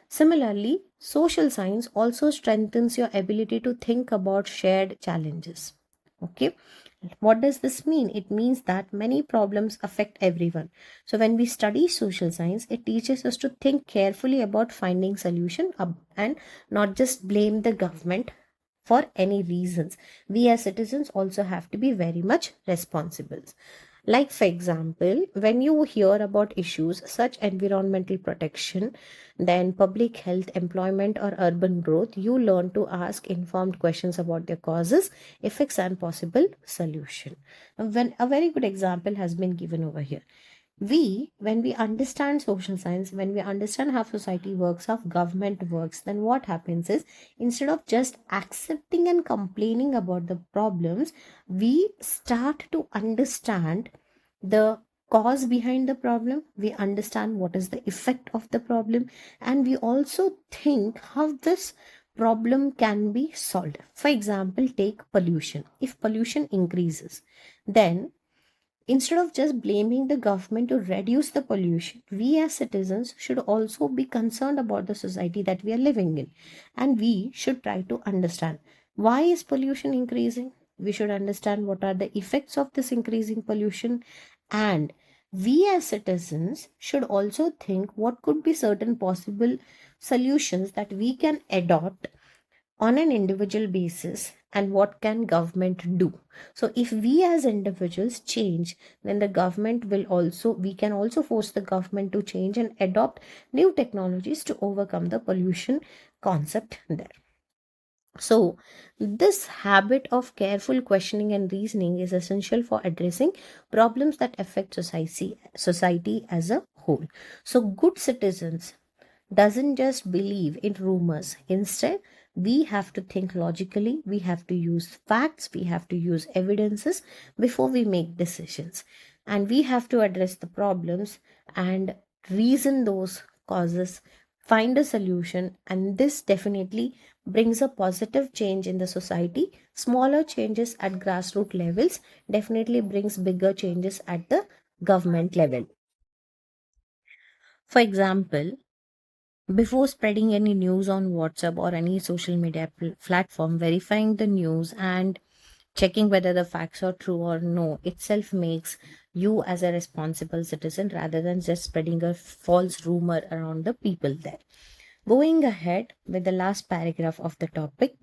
Similarly, social science also strengthens your ability to think about shared challenges. Okay, what does this mean? It means that many problems affect everyone. So when we study social science, it teaches us to think carefully about finding solution and not just blame the government for any reasons. We as citizens also have to be very much responsible. Like, for example, when you hear about issues such environmental protection, then public health, employment, or urban growth, you learn to ask informed questions about their causes, effects, and possible solution. When a very good example has been given over here. When we understand social science, when we understand how society works, how government works, then what happens is, instead of just accepting and complaining about the problems, we start to understand the cause behind the problem. We understand what is the effect of the problem, and we also think how this problem can be solved. For example, take pollution. If pollution increases, then instead of just blaming the government to reduce the pollution, we as citizens should also be concerned about the society that we are living in. And we should try to understand, why is pollution increasing? We should understand what are the effects of this increasing pollution. And we as citizens should also think what could be certain possible solutions that we can adopt on an individual basis, and what can government do. So if we as individuals change, then the government will also, we can also force the government to change and adopt new technologies to overcome the pollution concept there. So, this habit of careful questioning and reasoning is essential for addressing problems that affect society as a whole. So, good citizens doesn't just believe in rumors. Instead, we have to think logically, we have to use facts, we have to use evidences before we make decisions. And we have to address the problems and reason those causes, find a solution, and this definitely brings a positive change in the society. Smaller changes at grassroots levels definitely brings bigger changes at the government level. For example, before spreading any news on WhatsApp or any social media platform, verifying the news and checking whether the facts are true or no itself makes you as a responsible citizen, rather than just spreading a false rumor around the people there. Going ahead with the last paragraph of the topic,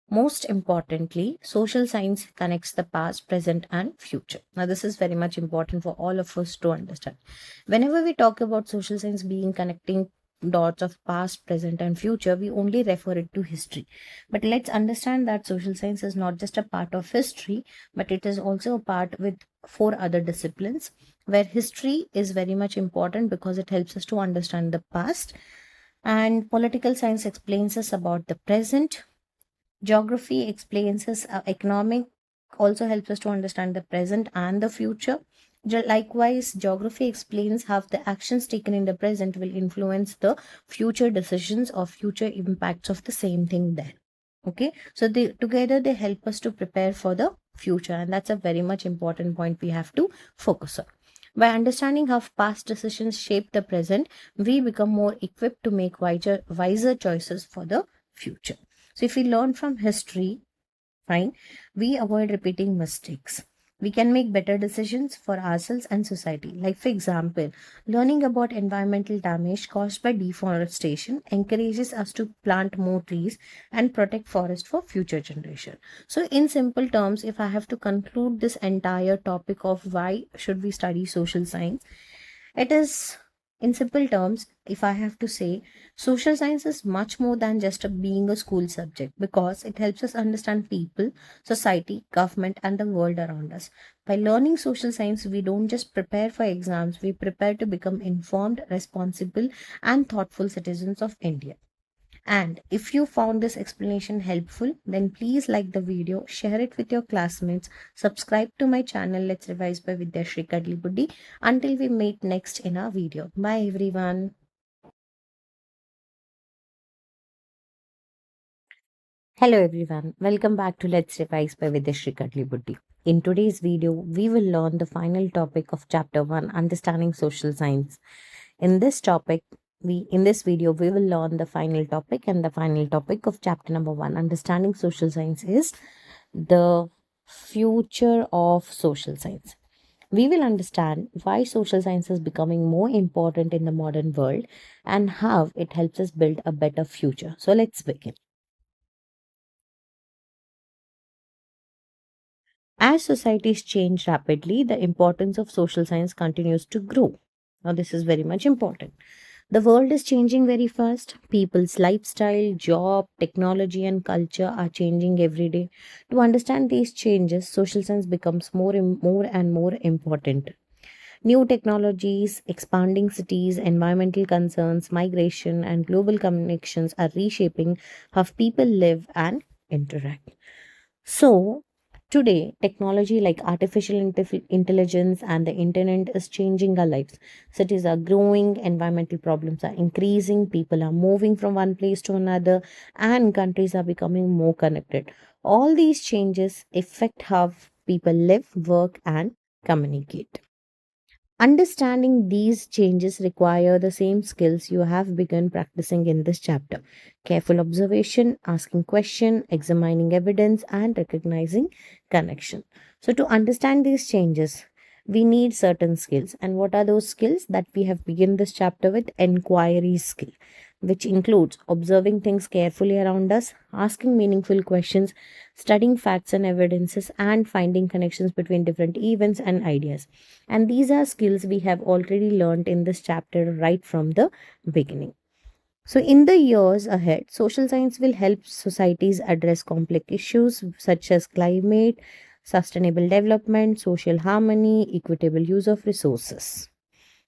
most importantly, social science connects the past, present, and future. Now, this is very much important for all of us to understand. Whenever we talk about social science being connecting dots of past, present, and future, we only refer it to history. But let's understand that social science is not just a part of history, but it is also a part with four other disciplines, where history is very much important because it helps us to understand the past, and political science explains us about the present. Geography explains us economic, also helps us to understand the present and the future. Likewise, geography explains how the actions taken in the present will influence the future decisions or future impacts of the same thing there. Okay, so they together they help us to prepare for the future, and that's a very much important point we have to focus on. By understanding how past decisions shape the present, we become more equipped to make wiser choices for the future. So if we learn from history, fine, we avoid repeating mistakes. We can make better decisions for ourselves and society. Like, for example, learning about environmental damage caused by deforestation encourages us to plant more trees and protect forest for future generation. So in simple terms, if I have to conclude this entire topic of why should we study social science, it is, in simple terms, if I have to say, social science is much more than just being a school subject, because it helps us understand people, society, government, and the world around us. By learning social science, we don't just prepare for exams, we prepare to become informed, responsible, and thoughtful citizens of India. And if you found this explanation helpful, then please like the video, share it with your classmates, subscribe to my channel Let's Revise by Vidyashri Kadlibuddi. Until we meet next in our video. Bye everyone. Hello everyone. Welcome back to Let's Revise by Vidyashri Kadlibuddi. In today's video, we will learn the final topic of chapter 1, Understanding Social Science. In this topic, in this video, we will learn the final topic, and the final topic of chapter number 1, Understanding Social Science, is the future of social science. We will understand why social science is becoming more important in the modern world and how it helps us build a better future. So let's begin. As societies change rapidly, the importance of social science continues to grow. Now, this is very much important. The world is changing very fast. People's lifestyle, job, technology, and culture are changing every day. To understand these changes, social science becomes more and more important. New technologies, expanding cities, environmental concerns, migration, and global connections are reshaping how people live and interact. So, today, technology like artificial intelligence and the internet is changing our lives. Cities are growing, environmental problems are increasing, people are moving from one place to another, and countries are becoming more connected. All these changes affect how people live, work, and communicate. Understanding these changes require the same skills you have begun practicing in this chapter: careful observation, asking questions, examining evidence, and recognizing connection. So, to understand these changes, we need certain skills. And what are those skills that we have begun this chapter with? Inquiry skill, which includes observing things carefully around us, asking meaningful questions, studying facts and evidences, and finding connections between different events and ideas. And these are skills we have already learned in this chapter right from the beginning. So, in the years ahead, social science will help societies address complex issues such as climate, sustainable development, social harmony, equitable use of resources.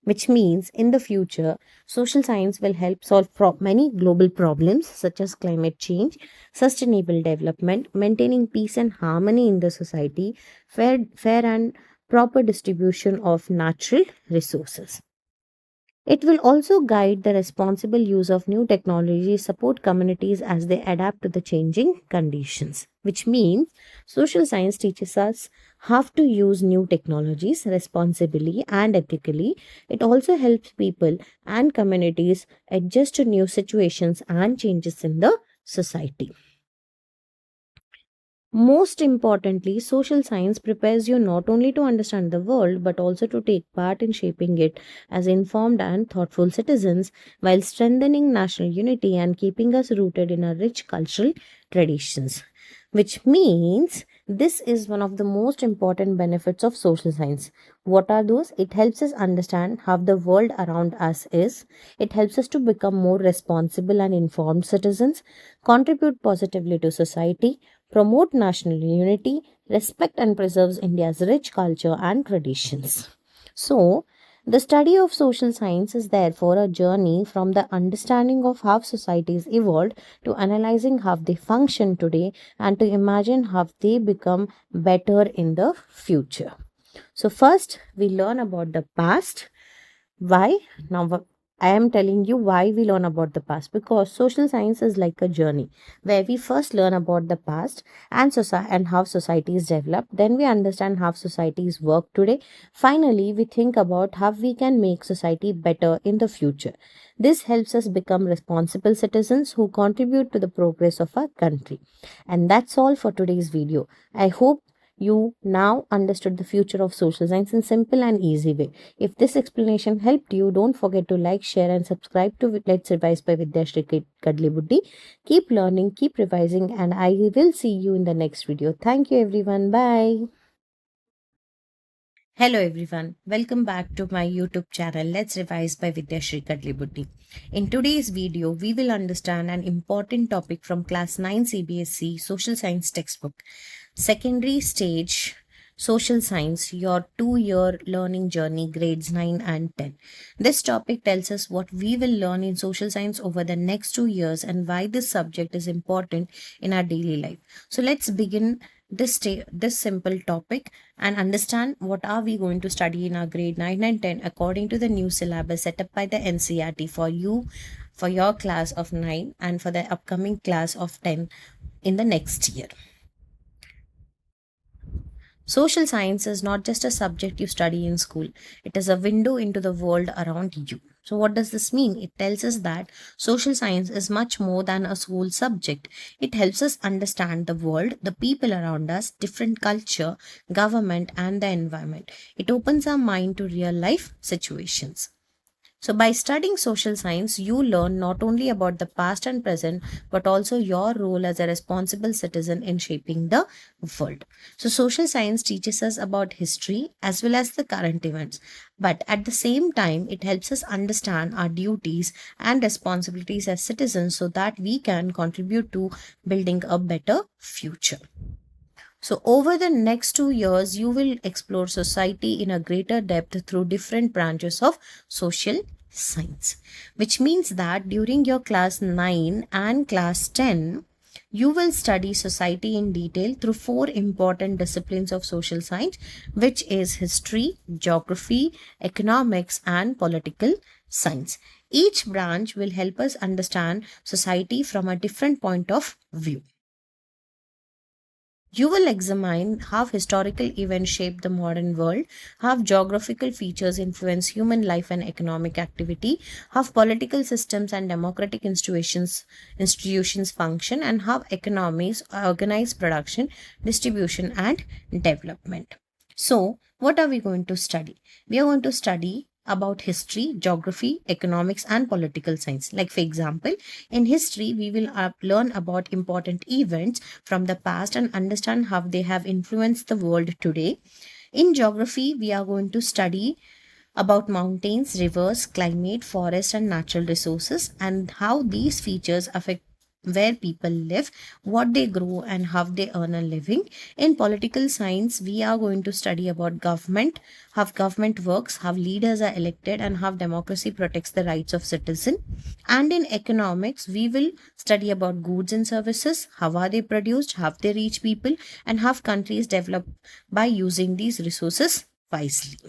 Which means in the future, social science will help solve many global problems such as climate change, sustainable development, maintaining peace and harmony in the society, fair and proper distribution of natural resources. It will also guide the responsible use of new technology, support communities as they adapt to the changing conditions, which means social science teaches us how to use new technologies responsibly and ethically. It also helps people and communities adjust to new situations and changes in the society. Most importantly, social science prepares you not only to understand the world but also to take part in shaping it as informed and thoughtful citizens while strengthening national unity and keeping us rooted in our rich cultural traditions. Which means this is one of the most important benefits of social science. What are those? It helps us understand how the world around us is. It helps us to become more responsible and informed citizens, contribute positively to society, promote national unity, respect and preserves India's rich culture and traditions. So, the study of social science is therefore a journey from the understanding of how societies evolved to analyzing how they function today and to imagine how they become better in the future. So, first we learn about the past. Why? Now, I am telling you why we learn about the past, because social science is like a journey where we first learn about the past and and how societies develop. Then we understand how societies work today. Finally, we think about how we can make society better in the future. This helps us become responsible citizens who contribute to the progress of our country. And that's all for today's video. I hope you now understood the future of social science in simple and easy way. If this explanation helped you, don't forget to like, share, and subscribe to Let's Revise by Vidyashri Kadlibuddi. Keep learning, keep revising, and I will see you in the next video. Thank you, everyone. Bye. Hello everyone, welcome back to my YouTube channel Let's Revise by Vidyashri Kadlibuddi. In today's video, we will understand an important topic from Class 9 CBSE Social Science textbook. Secondary stage social science, your 2-year learning journey, grades 9 and 10. This topic tells us what we will learn in social science over the next 2 years and why this subject is important in our daily life. So let's begin this simple topic and understand what are we going to study in our grade 9 and 10 according to the new syllabus set up by the NCERT for you, for your class of 9 and for the upcoming class of 10 in the next year. Social science is not just a subject you study in school, it is a window into the world around you. So, what does this mean? It tells us that social science is much more than a school subject. It helps us understand the world, the people around us, different culture, government, and the environment. It opens our mind to real life situations. So, by studying social science, you learn not only about the past and present, but also your role as a responsible citizen in shaping the world. So, social science teaches us about history as well as the current events, but at the same time, it helps us understand our duties and responsibilities as citizens so that we can contribute to building a better future. So over the next 2 years, you will explore society in a greater depth through different branches of social science, which means that during your class 9 and class 10, you will study society in detail through four important disciplines of social science, which is history, geography, economics, and political science. Each branch will help us understand society from a different point of view. You will examine how historical events shape the modern world, how geographical features influence human life and economic activity, how political systems and democratic institutions function, and how economies organize production, distribution, and development. So, what are we going to study? We are going to study about history, geography, economics, and political science. Like, for example, in history, we will learn about important events from the past and understand how they have influenced the world today. In geography, we are going to study about mountains, rivers, climate, forest, and natural resources, and how these features affect where people live, what they grow, and how they earn a living. In political science, we are going to study about government, how government works, how leaders are elected, and how democracy protects the rights of citizens. And in economics, we will study about goods and services, how are they produced, how they reach people, and how countries develop by using these resources wisely.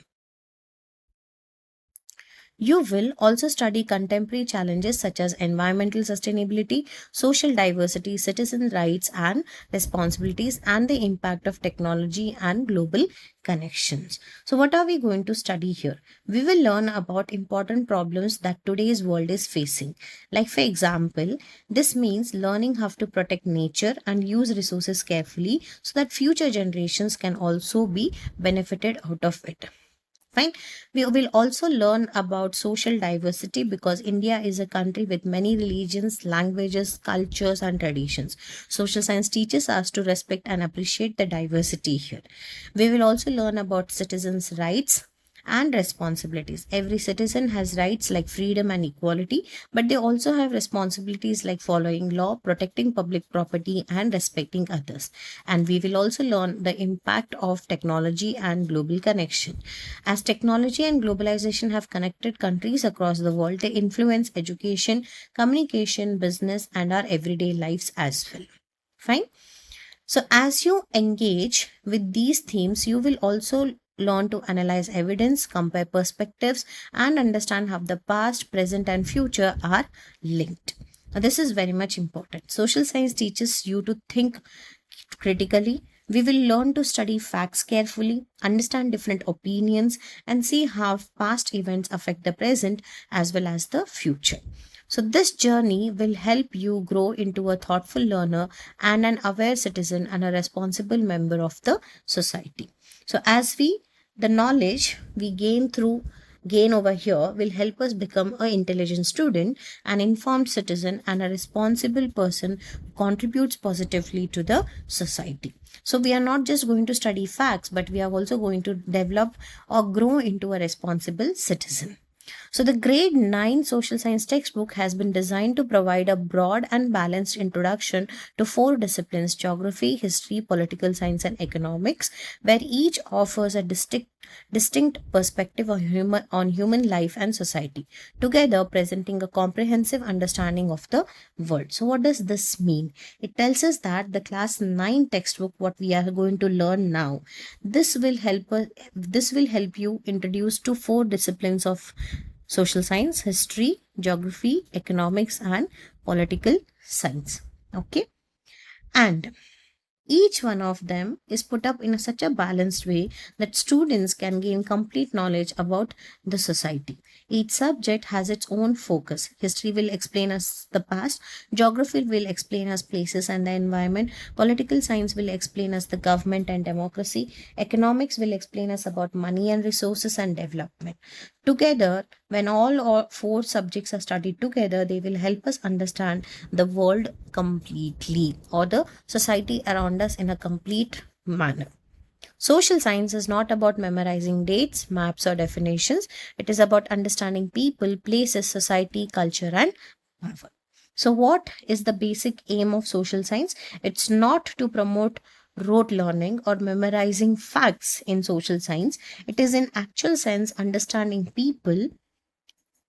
You will also study contemporary challenges such as environmental sustainability, social diversity, citizen rights and responsibilities, and the impact of technology and global connections. So, what are we going to study here? We will learn about important problems that today's world is facing. Like, for example, this means learning how to protect nature and use resources carefully so that future generations can also be benefited out of it. Fine. We will also learn about social diversity because India is a country with many religions, languages, cultures, and traditions. Social science teaches us to respect and appreciate the diversity here. We will also learn about citizens' rights and responsibilities. Every citizen has rights like freedom and equality, but they also have responsibilities like following law, protecting public property, and respecting others. And we will also learn the impact of technology and global connection. As technology and globalization have connected countries across the world, they influence education, communication, business, and our everyday lives as well. Fine. So, as you engage with these themes, you will also learn to analyze evidence, compare perspectives, and understand how the past, present, and future are linked. Now, this is very much important. Social science teaches you to think critically. We will learn to study facts carefully, understand different opinions, and see how past events affect the present as well as the future. So, this journey will help you grow into a thoughtful learner and an aware citizen and a responsible member of the society. So, the knowledge we gain over here will help us become an intelligent student, an informed citizen, and a responsible person who contributes positively to the society. So, we are not just going to study facts, but we are also going to develop or grow into a responsible citizen. So, the grade 9 social science textbook has been designed to provide a broad and balanced introduction to four disciplines: geography, history, political science, and economics, where each offers a distinct perspective on human life and society, together presenting a comprehensive understanding of the world. So, what does this mean? It tells us that the class 9 textbook, what we are going to learn now, this will help you introduce to four disciplines of social science: history, geography, economics, and political science. Okay. And each one of them is put up in such a balanced way that students can gain complete knowledge about the society. Each subject has its own focus. History will explain us the past, geography will explain us places and the environment, political science will explain us the government and democracy, economics will explain us about money and resources and development. Together, when all four subjects are studied together, they will help us understand the world completely, or the society around us in a complete manner. Social science is not about memorizing dates, maps, or definitions. It is about understanding people, places, society, culture, and power. So, what is the basic aim of social science? It's not to promote rote learning or memorizing facts in social science. It is in actual sense understanding people,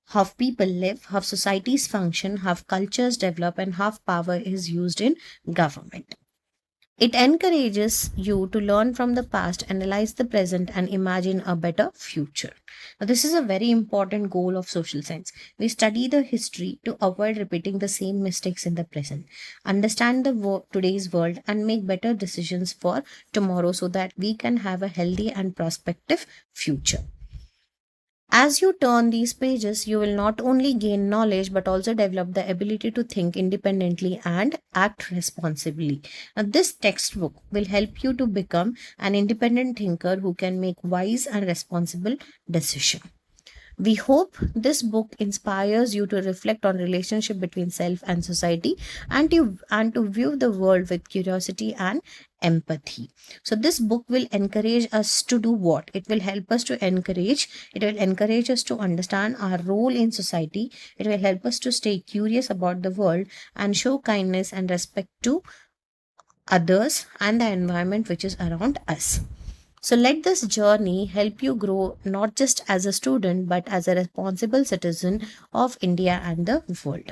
how people live, how societies function, how cultures develop, and how power is used in government. It encourages you to learn from the past, analyze the present, and imagine a better future. Now, this is a very important goal of social science. We study the history to avoid repeating the same mistakes in the present, understand the today's world, and make better decisions for tomorrow so that we can have a healthy and prospective future. As you turn these pages, you will not only gain knowledge but also develop the ability to think independently and act responsibly. Now, this textbook will help you to become an independent thinker who can make wise and responsible decisions. We hope this book inspires you to reflect on relationship between self and society, and to view the world with curiosity and empathy. So this book will encourage us to do what? It will encourage us to understand our role in society. It will help us to stay curious about the world and show kindness and respect to others and the environment which is around us. So let this journey help you grow not just as a student but as a responsible citizen of India and the world.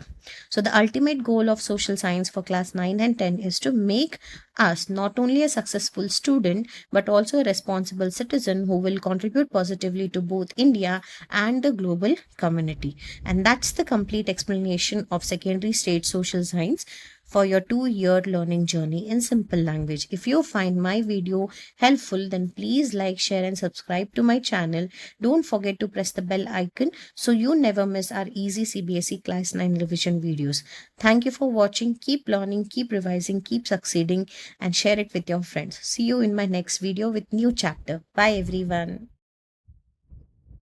So the ultimate goal of social science for class 9 and 10 is to make us not only a successful student but also a responsible citizen who will contribute positively to both India and the global community. And that's the complete explanation of secondary stage social science for your 2-year learning journey in simple language. If you find my video helpful, then please like, share, and subscribe to my channel. Don't forget to press the bell icon so you never miss our easy CBSE Class 9 revision videos. Thank you for watching. Keep learning, keep revising, keep succeeding, and share it with your friends. See you in my next video with new chapter. Bye everyone.